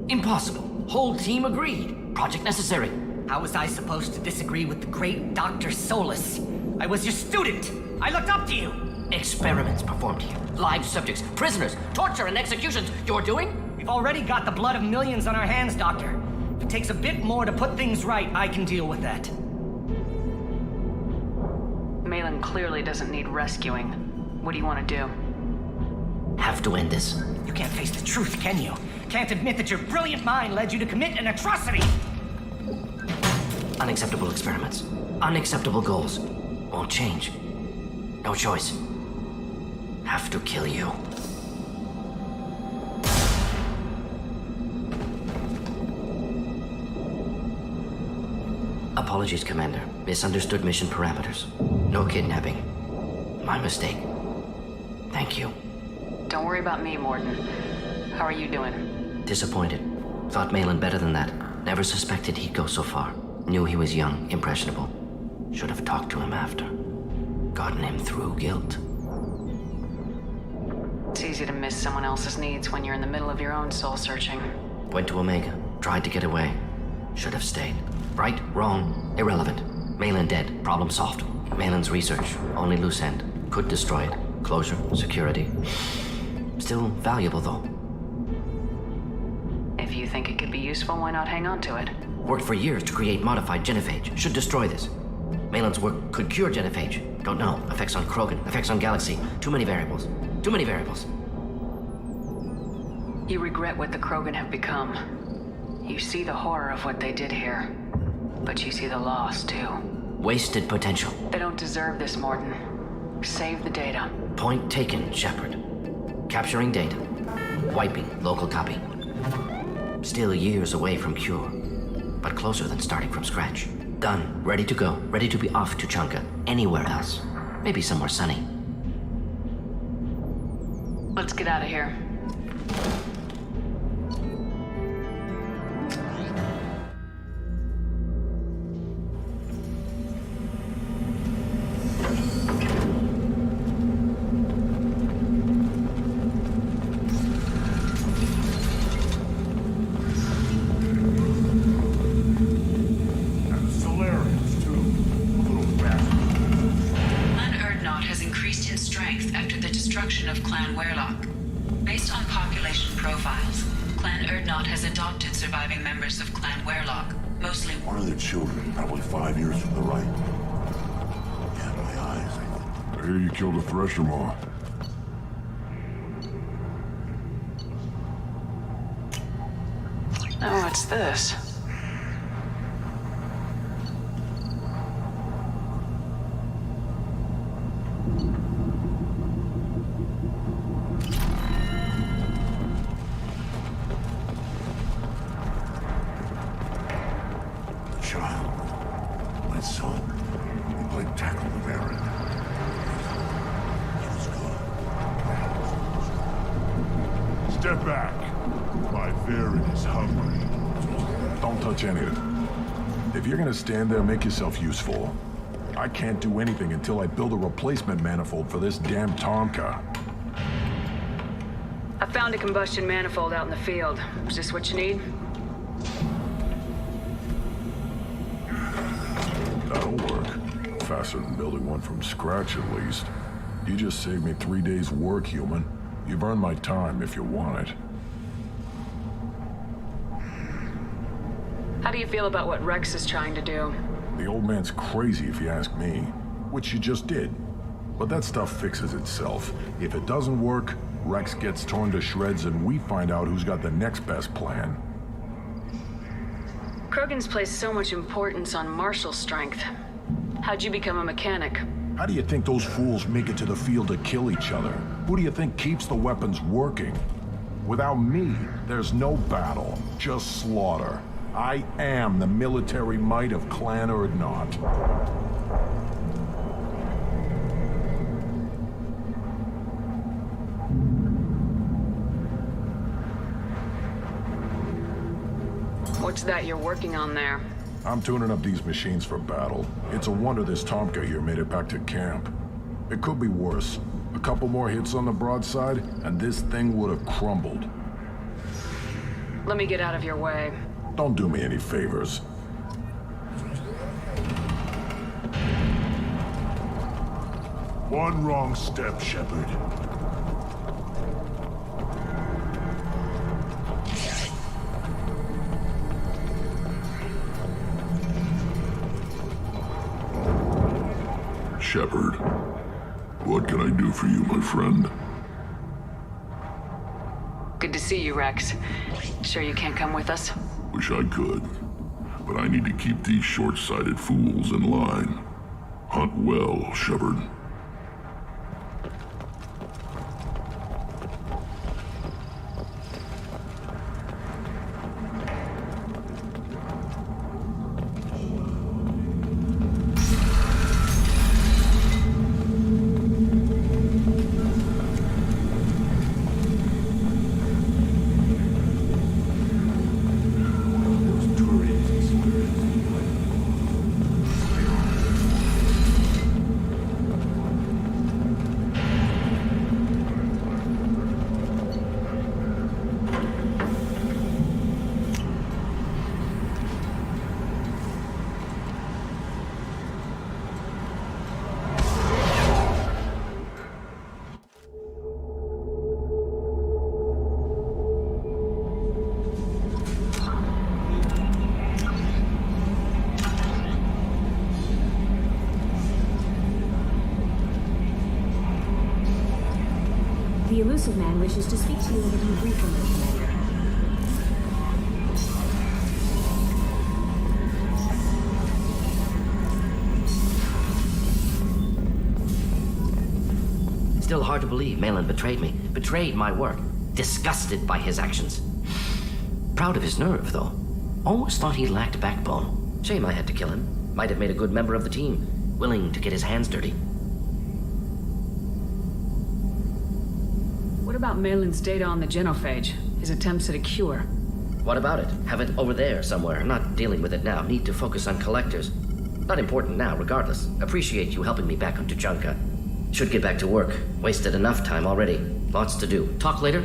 Impossible. Whole team agreed. Project necessary. How was I supposed to disagree with the great Dr. Solus? I was your student. I looked up to you. Experiments performed here. Live subjects, prisoners, torture and executions. You're doing? We've already got the blood of millions on our hands, Doctor. If it takes a bit more to put things right, I can deal with that. Malin clearly doesn't need rescuing. What do you want to do? Have to end this. You can't face the truth, can you? Can't admit that your brilliant mind led you to commit an atrocity. Unacceptable experiments. Unacceptable goals. Won't change. No choice. Have to kill you. Apologies, Commander. Misunderstood mission parameters. No kidnapping. My mistake. Thank you. Don't worry about me, Mordin. How are you doing? Disappointed. Thought Malin better than that. Never suspected he'd go so far. Knew he was young, impressionable. Should have talked to him after. Gotten him through guilt. It's easy to miss someone else's needs when you're in the middle of your own soul searching. Went to Omega. Tried to get away. Should have stayed. Right, wrong, irrelevant. Malin dead. Problem solved. Malin's research. Only loose end. Could destroy it. Closure, security. Still valuable, though. If you think it could be useful, why not hang on to it? Worked for years to create modified genophage. Should destroy this. Malin's work could cure genophage. Don't know. Effects on Krogan. Effects on Galaxy. Too many variables. Too many variables. You regret what the Krogan have become. You see the horror of what they did here. But you see the loss, too. Wasted potential. They don't deserve this, Mordin. Save the data. Point taken, Shepard. Capturing data. Wiping local copy. Still years away from cure, but closer than starting from scratch. Done. Ready to go. Ready to be off to Chunka. Anywhere else. Maybe somewhere sunny. Let's get out of here. Of Clan Werlock. Based on population profiles, Clan Erdnot has adopted surviving members of Clan Werlock, mostly... One of the children, probably 5 years from the right. Yeah, my eyes, I think. I hear you killed a Thresher Maw. Oh, what's this? Step back. My ferret is hungry. Don't touch any of it. If you're gonna stand there, make yourself useful. I can't do anything until I build a replacement manifold for this damn Tonka. I found a combustion manifold out in the field. Is this what you need? That'll work. Faster than building one from scratch, at least. You just saved me 3 days' work, human. You've earned my time if you want it. How do you feel about what Rex is trying to do? The old man's crazy if you ask me, which you just did. But that stuff fixes itself. If it doesn't work, Rex gets torn to shreds and we find out who's got the next best plan. Krogan's placed so much importance on martial strength. How'd you become a mechanic? How do you think those fools make it to the field to kill each other? Who do you think keeps the weapons working? Without me, there's no battle, just slaughter. I am the military might of Clan Erdnot. What's that you're working on there? I'm tuning up these machines for battle. It's a wonder this Tomka here made it back to camp. It could be worse. A couple more hits on the broadside, and this thing would have crumbled. Let me get out of your way. Don't do me any favors. One wrong step, Shepard. Shepard, what can I do for you, my friend? Good to see you, Rex. Sure you can't come with us? Wish I could, but I need to keep these short-sighted fools in line. Hunt well, Shepard. The elusive man wishes to speak to you in a debriefing room, Commander. Still hard to believe Malin betrayed me, betrayed my work. Disgusted by his actions. Proud of his nerve, though. Almost thought he lacked backbone. Shame I had to kill him. Might have made a good member of the team, willing to get his hands dirty. What about Malin's data on the genophage? His attempts at a cure? What about it? Have it over there somewhere. Not dealing with it now. Need to focus on collectors. Not important now, regardless. Appreciate you helping me back onto Junka. Should get back to work. Wasted enough time already. Lots to do. Talk later?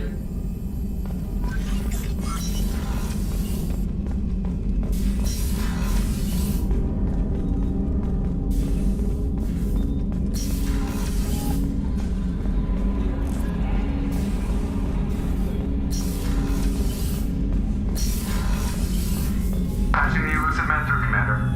Patching the elusive man through, Commander.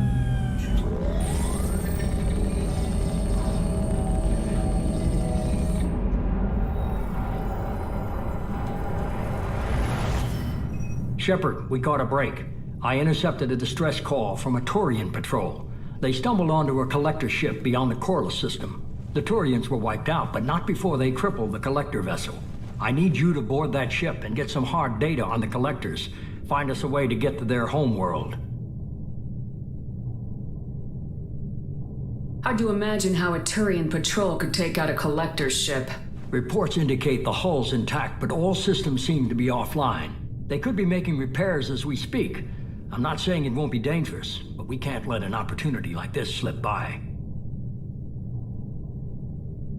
Shepard, we caught a break. I intercepted a distress call from a Turian patrol. They stumbled onto a collector ship beyond the Corliss system. The Turians were wiped out, but not before they crippled the collector vessel. I need you to board that ship and get some hard data on the collectors. Find us a way to get to their homeworld. Hard to imagine how a Turian patrol could take out a collector's ship. Reports indicate the hull's intact, but all systems seem to be offline. They could be making repairs as we speak. I'm not saying it won't be dangerous, but we can't let an opportunity like this slip by.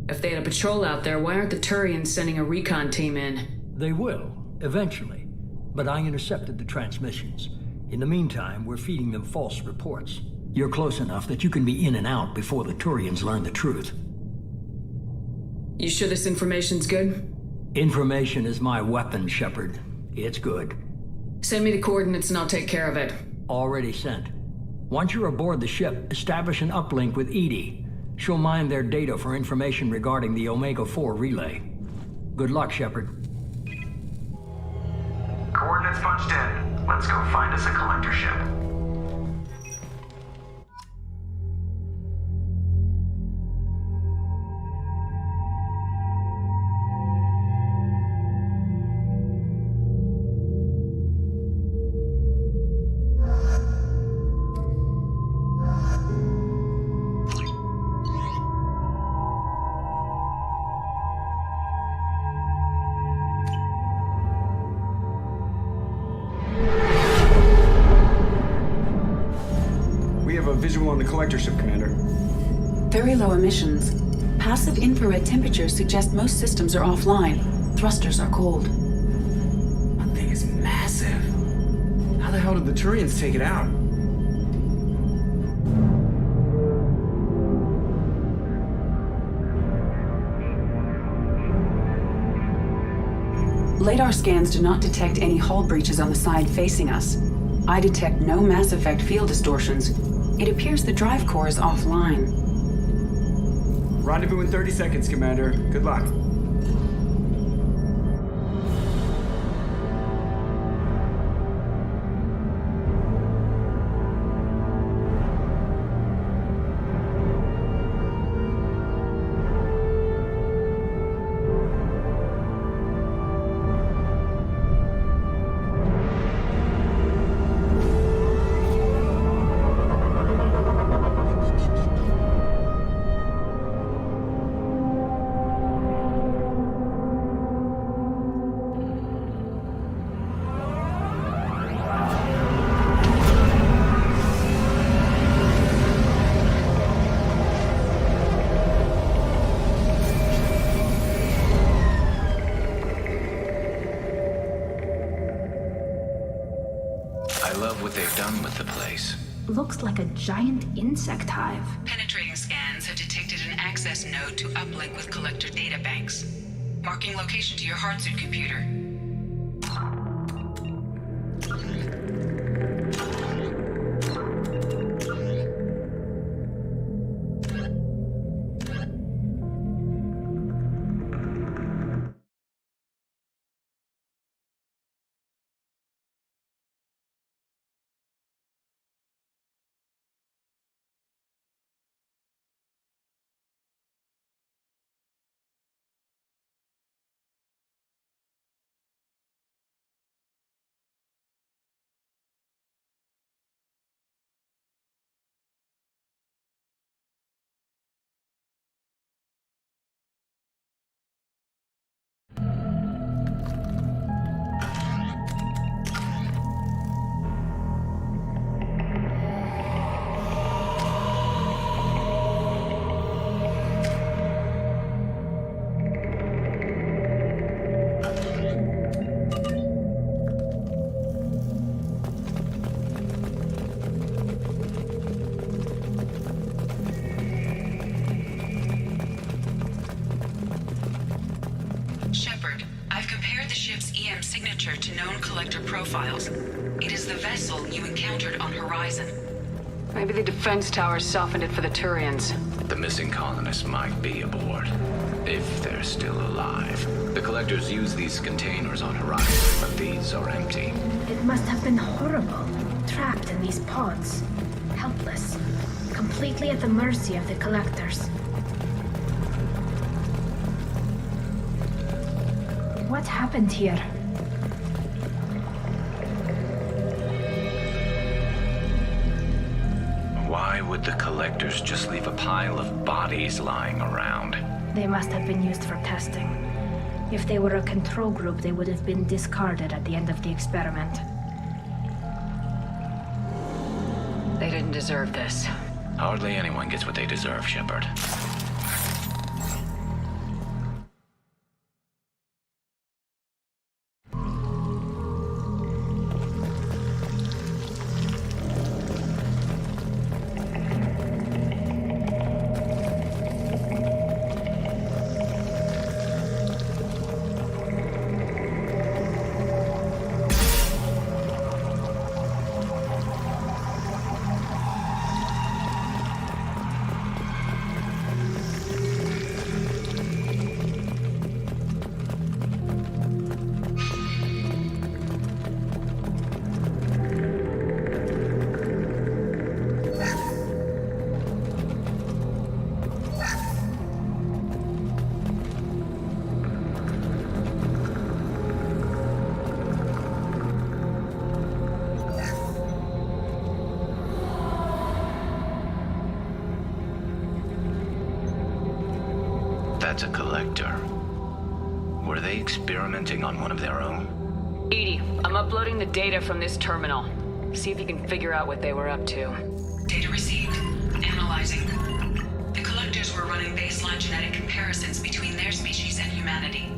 If they had a patrol out there, why aren't the Turians sending a recon team in? They will, eventually. But I intercepted the transmissions. In the meantime, we're feeding them false reports. You're close enough that you can be in and out before the Turians learn the truth. You sure this information's good? Information is my weapon, Shepard. It's good. Send me the coordinates and I'll take care of it. Already sent. Once you're aboard the ship, establish an uplink with EDI. She'll mine their data for information regarding the Omega-4 relay. Good luck, Shepard. Coordinates punched in. Let's go find us a collector ship. Visual on the collector ship, Commander. Very low emissions. Passive infrared temperatures suggest most systems are offline. Thrusters are cold. That thing is massive. How the hell did the Turians take it out? Radar scans do not detect any hull breaches on the side facing us. I detect no Mass Effect field distortions. It appears the drive core is offline. Rendezvous in 30 seconds, Commander. Good luck. What they've done with the place. Looks like a giant insect hive. Penetrating scans have detected an access node to uplink with collector databanks. Marking location to your hardsuit computer. compared the ship's EM signature to known collector profiles. It is the vessel you encountered on Horizon. Maybe the defense towers softened it for the Turians. The missing colonists might be aboard, if they're still alive. The collectors use these containers on Horizon, but these are empty. It must have been horrible. Trapped in these pods. Helpless. Completely at the mercy of the collectors. What happened here? Why would the collectors just leave a pile of bodies lying around? They must have been used for testing. If they were a control group, they would have been discarded at the end of the experiment. They didn't deserve this. Hardly anyone gets what they deserve, Shepard. That's a collector. Were they experimenting on one of their own? Edie, I'm uploading the data from this terminal. See if you can figure out what they were up to. Data received. Analyzing. The collectors were running baseline genetic comparisons between their species and humanity.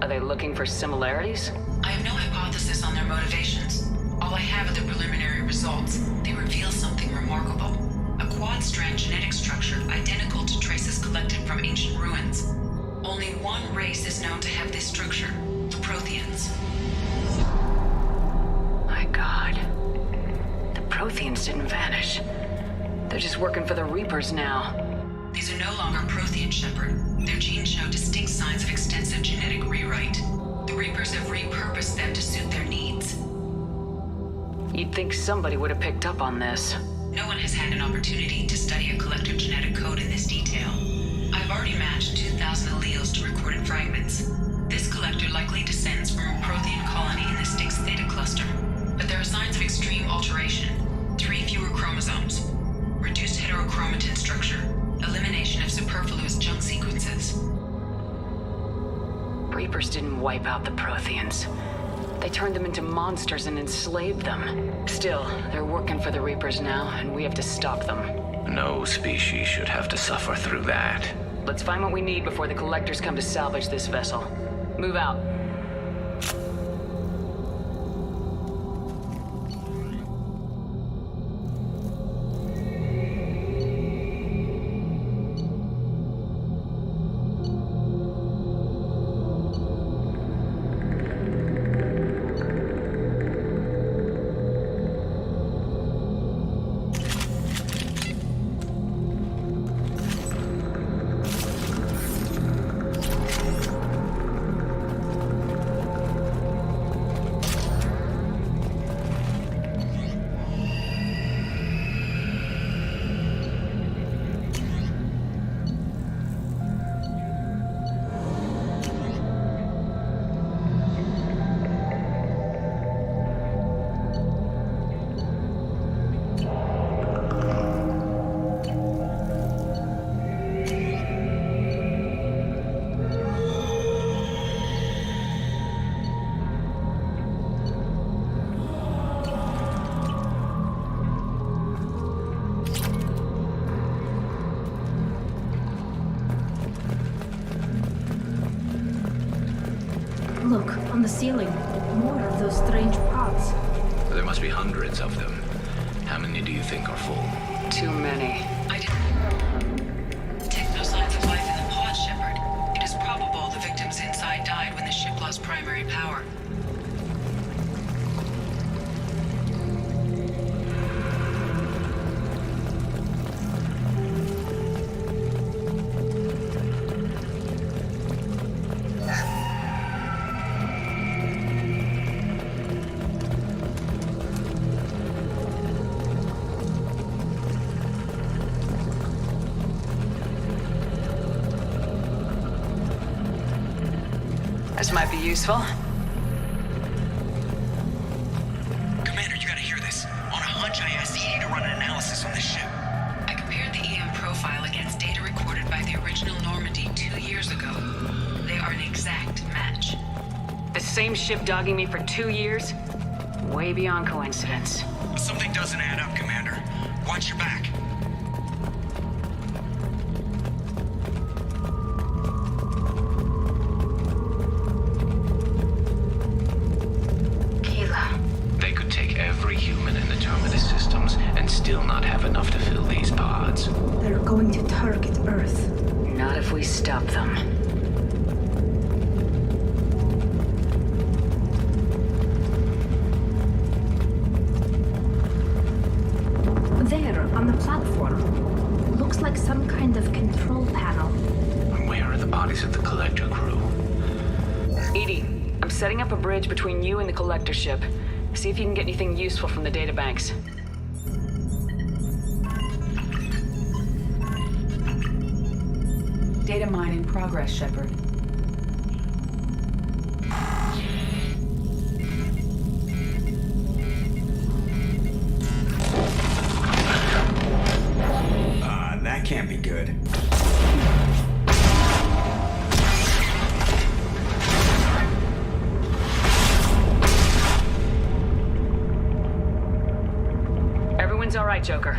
Are they looking for similarities? I have no hypothesis on their motivations. All I have are the preliminary results. They reveal something remarkable. A quad-strand genetic structure identical to traces collected from ancient ruins. Only one race is known to have this structure, the Protheans. My God. The Protheans didn't vanish. They're just working for the Reapers now. These are no longer Prothean, Shepard. Their genes show distinct signs of extensive genetic rewrite. The Reapers have repurposed them to suit their needs. You'd think somebody would have picked up on this. No one has had an opportunity to study a collector genetic code in this detail. I've already matched 2,000 alleles to recorded fragments. This collector likely descends from a Prothean colony in the Styx Theta cluster. But there are signs of extreme alteration. 3 fewer chromosomes. Reduced heterochromatin structure. Elimination of superfluous junk sequences. Reapers didn't wipe out the Protheans. They turned them into monsters and enslaved them. Still, they're working for the Reapers now, and we have to stop them. No species should have to suffer through that. Let's find what we need before the collectors come to salvage this vessel. Move out. Look, on the ceiling. More of those strange pods. There must be hundreds of them. How many do you think are full? Too many. I detect no signs of life in the pod, Shepard. It is probable the victims inside lost primary power. This might be useful. Commander, you gotta hear this. On a hunch, I asked ZAEED to run an analysis on this ship. I compared the EM profile against data recorded by the original Normandy 2 years ago. They are an exact match. The same ship dogging me for 2 years? Way beyond coincidence. Something doesn't add up, Commander. Watch your back. They could take every human in the Terminus systems and still not have enough to fill these pods. They're going to target Earth. Not if we stop them. There, on the platform. Looks like some kind of control panel. Where are the bodies of the Collector crew? Edie, I'm setting up a bridge between you and the Collector ship. See if you can get anything useful from the databanks. Data mine in progress, Shepard. That can't be good. Everyone's all right, Joker.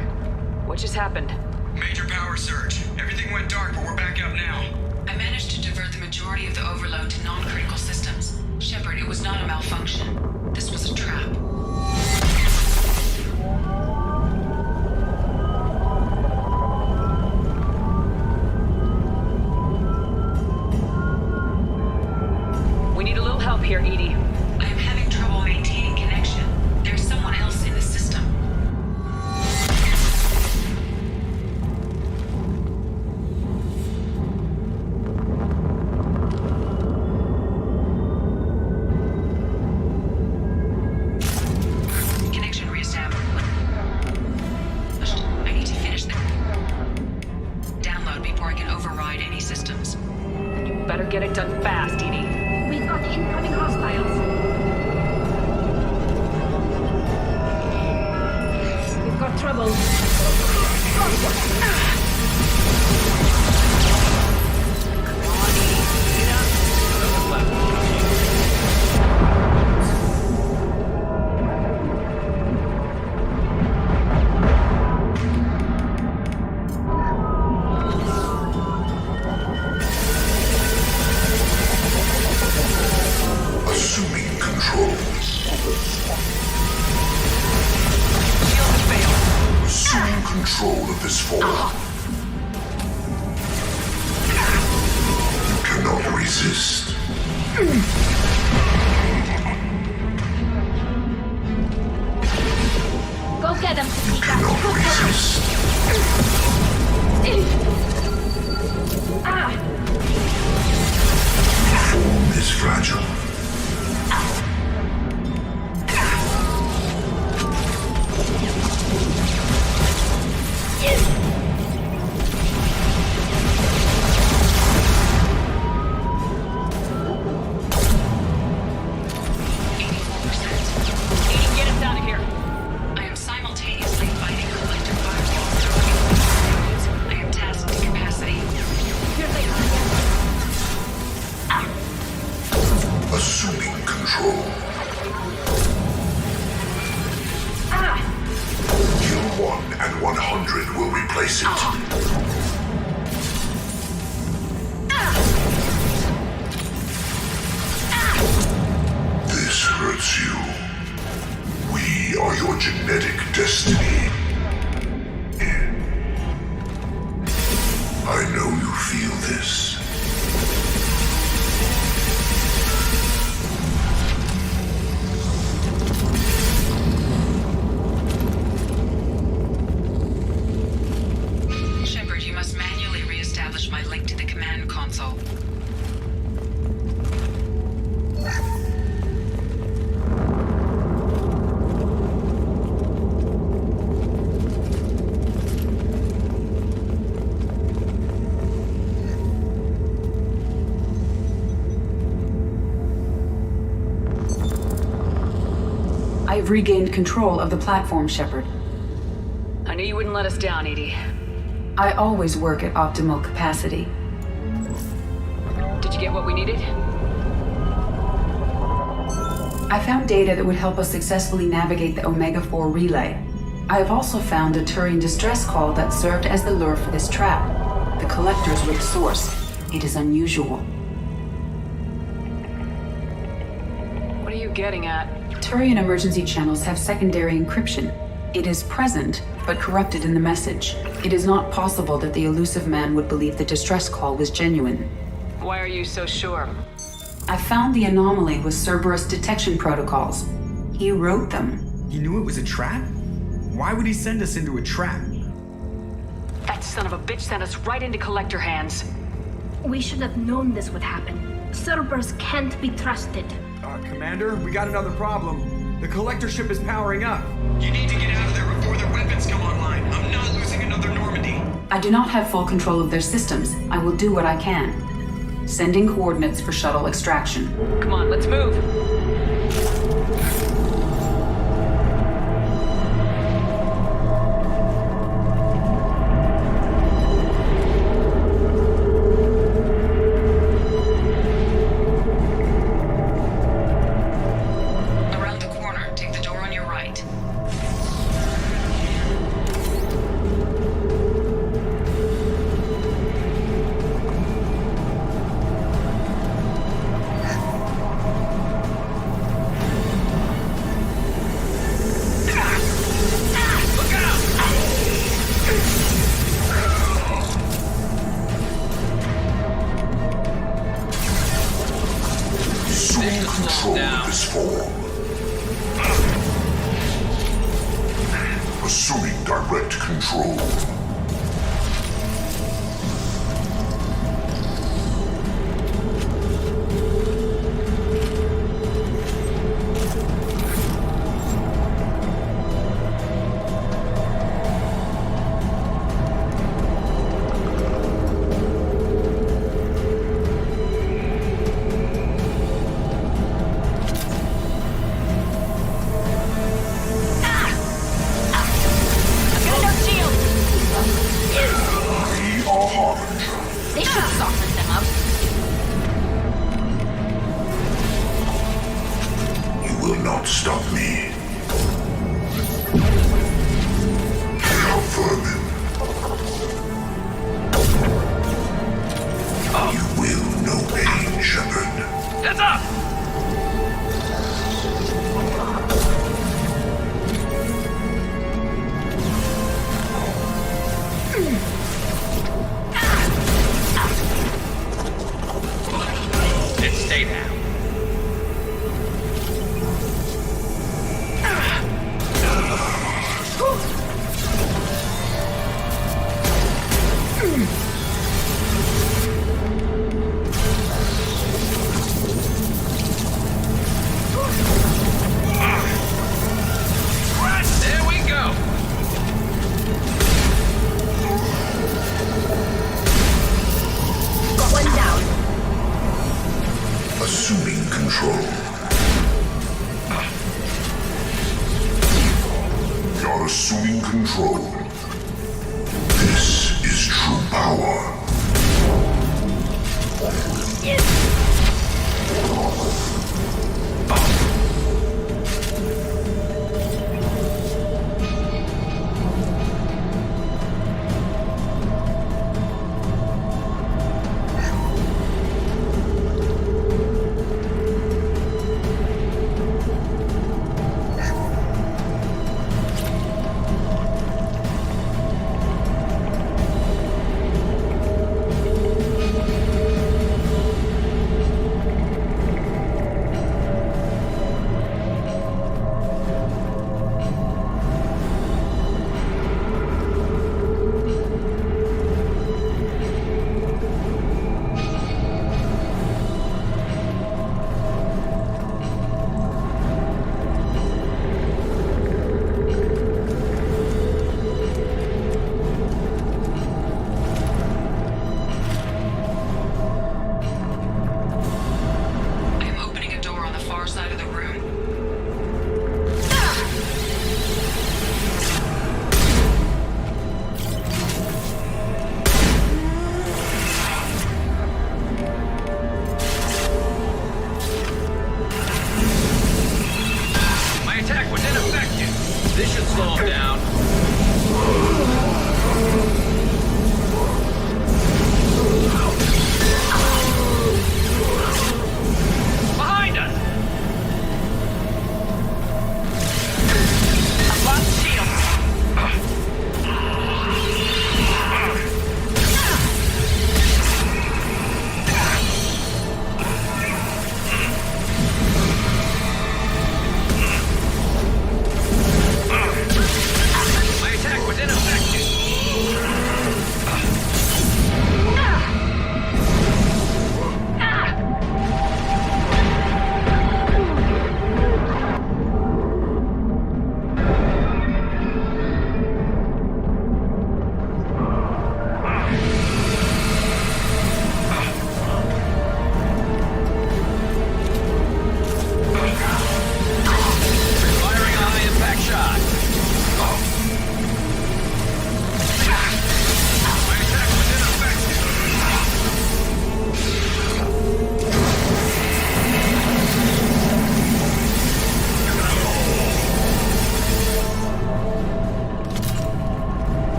What just happened? Major power surge. Everything went dark, but we're back up now. I managed to divert the majority of the overload to non-critical systems. Shepard, it was not a malfunction. This was a trap. We need a little help here, Edie. I am having trouble maintaining connection. There's someone else in the system. Connection reestablished. I need to finish the download before I can override any systems. Then you better get it done fast, Edie. We've got incoming hostiles. We've got trouble. Assuming control. Assuming control of this form. You cannot resist. Go get them. You cannot resist. Form is fragile. Get us out of here. I am simultaneously fighting collector fires. I am tasked to capacity. Here they are. Assuming control. Kill 1 and 100 will replace it. This hurts you. We are your genetic destiny. I know you feel this. I've regained control of the platform, Shepard. I knew you wouldn't let us down, Edie. I always work at optimal capacity. Did you get what we needed? I found data that would help us successfully navigate the Omega-4 relay. I have also found a Turian distress call that served as the lure for this trap. The Collectors were the source. It is unusual. What are you getting at? Turian emergency channels have secondary encryption. It is present, but corrupted in the message. It is not possible that the elusive man would believe the distress call was genuine. Why are you so sure? I found the anomaly with Cerberus detection protocols. He wrote them. He knew it was a trap? Why would he send us into a trap? That son of a bitch sent us right into Collector hands. We should have known this would happen. Cerberus can't be trusted. Commander, we got another problem. The Collector ship is powering up. You need to get out of there before their weapons come online. I'm not losing another Normandy. I do not have full control of their systems. I will do what I can. Sending coordinates for shuttle extraction. Come on, let's move. Around the corner, take the door on your right. Assume control of this form. Assuming direct control. They should soften them up. You will not stop me. Vermin. You will know pain, Shepard. Heads up! Stay down. There we go. Got one down. Assuming control. You're assuming control. This is true power.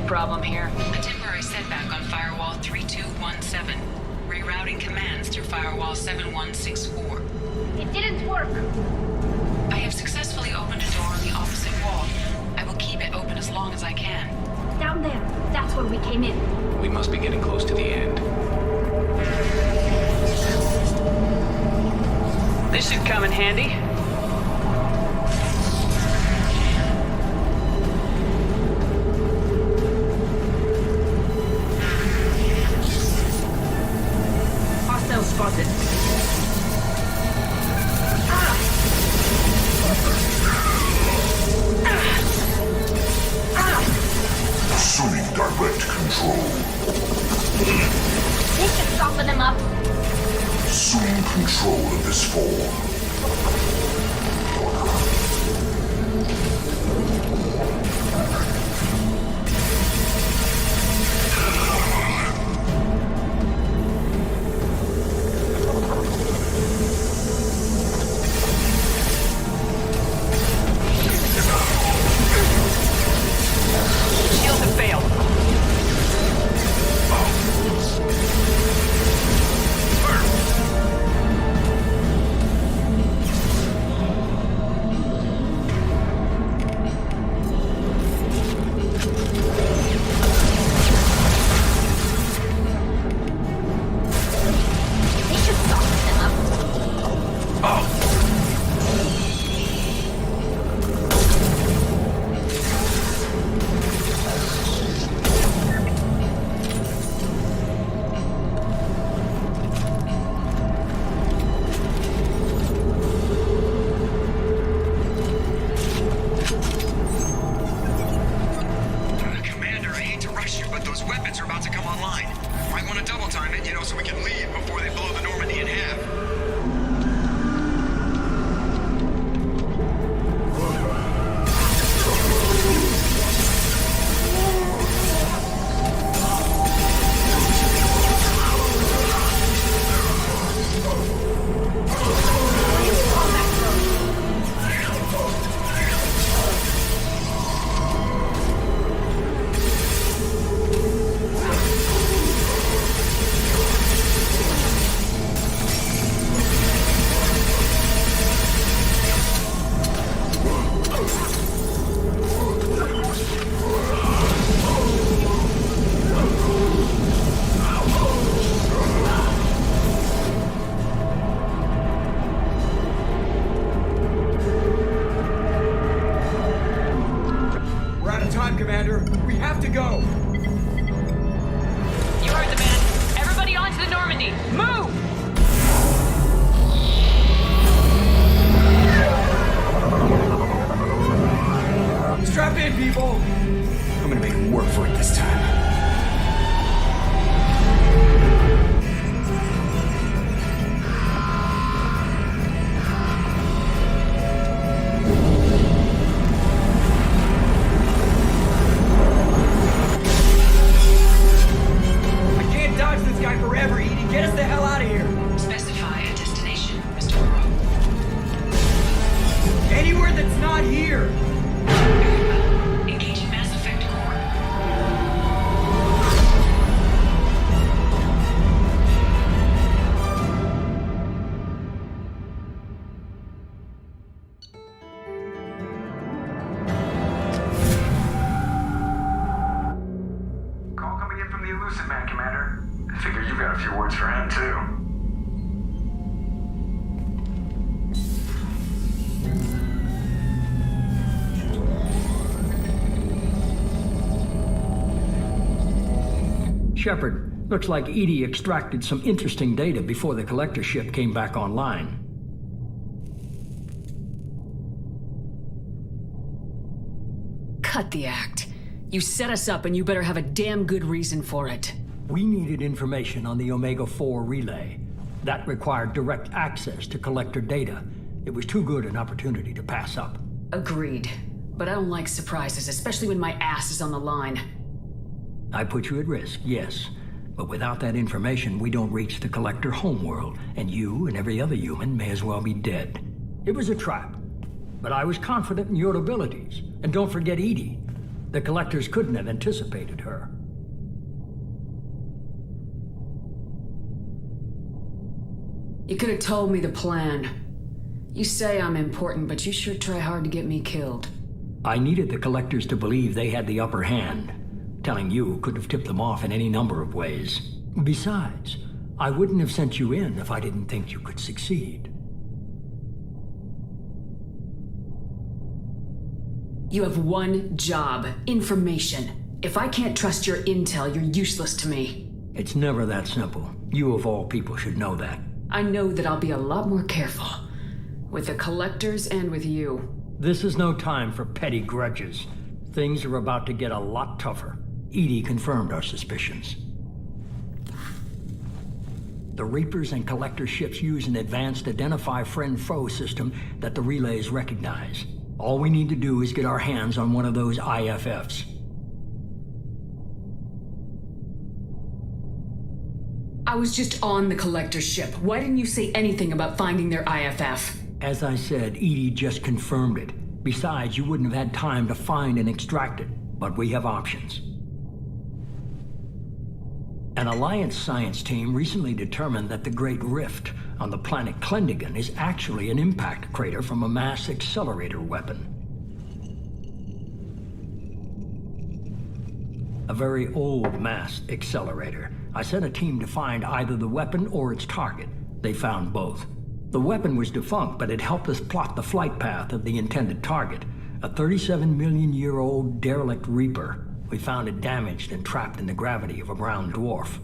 problem here? A temporary setback on firewall 3217. Rerouting commands through firewall 7164. It didn't work. I have successfully opened a door on the opposite wall. I will keep it open as long as I can. Down there. That's where we came in. We must be getting close to the end. This should come in handy. Hostile spotted. Assuming direct control. They should soften them up. Assume control of this form. Shields have failed. They should soften them up. Commander, I hate to rush you, but those weapons are about to come online. Might want to double time it, so we can leave before they blow the Normandy in half. We're out of time, Commander. We have to go. You heard the man. Everybody onto the Normandy. Move! Strap in, people. I'm gonna make him work for it this time. I can't dodge this guy forever, Edie. Get us the hell out of here. Specify a destination, Mr. Moreau. Anywhere that's not here. Engaging Mass Effect core. Call coming in from the Elusive Man, Commander. I figure you've got a few words for him, too. Shepard, looks like Edie extracted some interesting data before the collector ship came back online. Cut the act. You set us up and you better have a damn good reason for it. We needed information on the Omega-4 relay. That required direct access to collector data. It was too good an opportunity to pass up. Agreed. But I don't like surprises, especially when my ass is on the line. I put you at risk, yes. But without that information, we don't reach the collector homeworld, and you and every other human may as well be dead. It was a trap. But I was confident in your abilities. And don't forget Edie. The collectors couldn't have anticipated her. You could have told me the plan. You say I'm important, but you sure try hard to get me killed. I needed the collectors to believe they had the upper hand. Telling you could have tipped them off in any number of ways. Besides, I wouldn't have sent you in if I didn't think you could succeed. You have one job: information. If I can't trust your intel, you're useless to me. It's never that simple. You of all people should know that. I know that I'll be a lot more careful. With the collectors and with you. This is no time for petty grudges. Things are about to get a lot tougher. Edie confirmed our suspicions. The Reapers and Collector ships use an advanced identify friend-foe system that the relays recognize. All we need to do is get our hands on one of those IFFs. I was just on the Collector ship. Why didn't you say anything about finding their IFF? As I said, Edie just confirmed it. Besides, you wouldn't have had time to find and extract it. But we have options. An Alliance science team recently determined that the Great Rift on the planet Klendigan is actually an impact crater from a mass accelerator weapon. A very old mass accelerator. I sent a team to find either the weapon or its target. They found both. The weapon was defunct, but it helped us plot the flight path of the intended target, a 37-million-year-old derelict Reaper. We found it damaged and trapped in the gravity of a brown dwarf.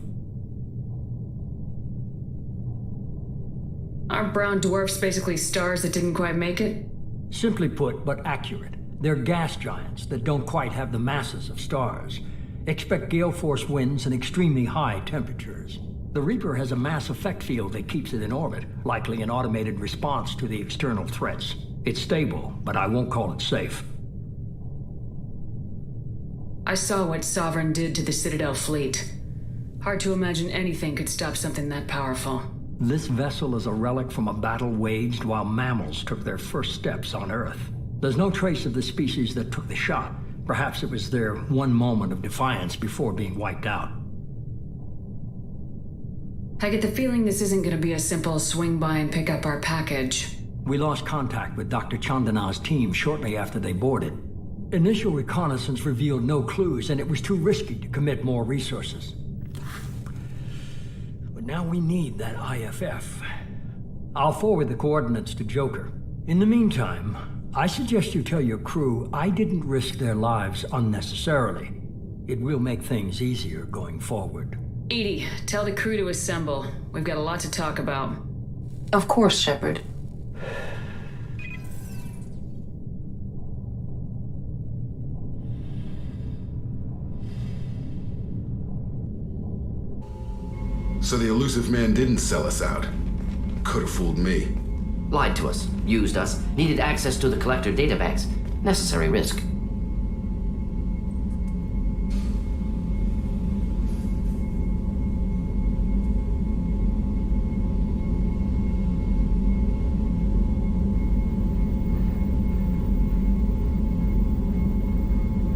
Are brown dwarfs basically stars that didn't quite make it? Simply put, but accurate. They're gas giants that don't quite have the masses of stars. Expect gale force winds and extremely high temperatures. The Reaper has a mass effect field that keeps it in orbit, likely an automated response to the external threats. It's stable, but I won't call it safe. I saw what Sovereign did to the Citadel fleet. Hard to imagine anything could stop something that powerful. This vessel is a relic from a battle waged while mammals took their first steps on Earth. There's no trace of the species that took the shot. Perhaps it was their one moment of defiance before being wiped out. I get the feeling this isn't going to be a simple swing by and pick up our package. We lost contact with Dr. Chandana's team shortly after they boarded. Initial reconnaissance revealed no clues, and it was too risky to commit more resources. But now we need that IFF. I'll forward the coordinates to Joker. In the meantime, I suggest you tell your crew I didn't risk their lives unnecessarily. It will make things easier going forward. Edie, tell the crew to assemble. We've got a lot to talk about. Of course, Shepard. So the elusive man didn't sell us out. Could have fooled me. Lied to us, used us, needed access to the Collector databanks. Necessary risk.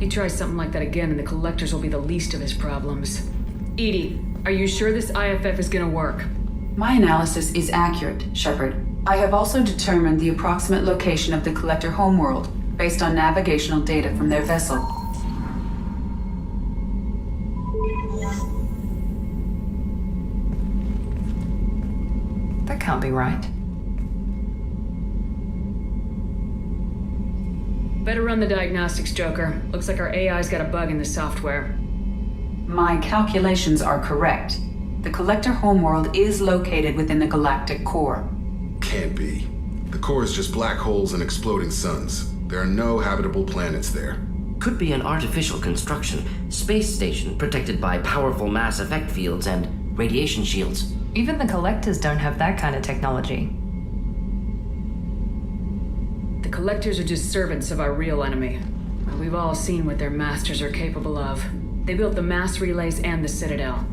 He tries something like that again and the Collectors will be the least of his problems. Edie, are you sure this IFF is gonna work? My analysis is accurate, Shepard. I have also determined the approximate location of the Collector homeworld based on navigational data from their vessel. That can't be right. Better run the diagnostics, Joker. Looks like our AI's got a bug in the software. My calculations are correct. The Collector homeworld is located within the galactic core. Can't be. The core is just black holes and exploding suns. There are no habitable planets there. Could be an artificial construction, space station protected by powerful mass effect fields and radiation shields. Even the Collectors don't have that kind of technology. The Collectors are just servants of our real enemy. We've all seen what their masters are capable of. They built the mass relays and the Citadel.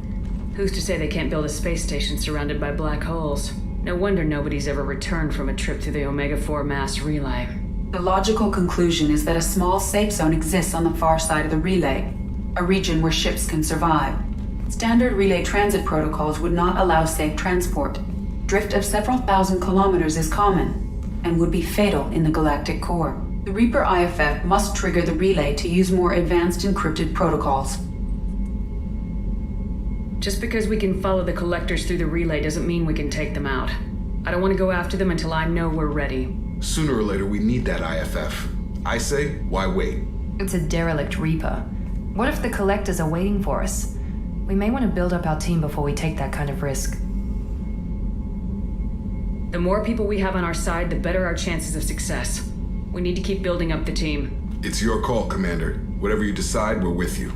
Who's to say they can't build a space station surrounded by black holes? No wonder nobody's ever returned from a trip through the Omega-4 mass relay. The logical conclusion is that a small safe zone exists on the far side of the relay, a region where ships can survive. Standard relay transit protocols would not allow safe transport. Drift of several thousand kilometers is common, and would be fatal in the galactic core. The Reaper IFF must trigger the relay to use more advanced encrypted protocols. Just because we can follow the collectors through the relay doesn't mean we can take them out. I don't want to go after them until I know we're ready. Sooner or later, we need that IFF. I say, why wait? It's a derelict Reaper. What if the collectors are waiting for us? We may want to build up our team before we take that kind of risk. The more people we have on our side, the better our chances of success. We need to keep building up the team. It's your call, Commander. Whatever you decide, we're with you.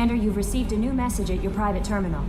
Commander, you've received a new message at your private terminal.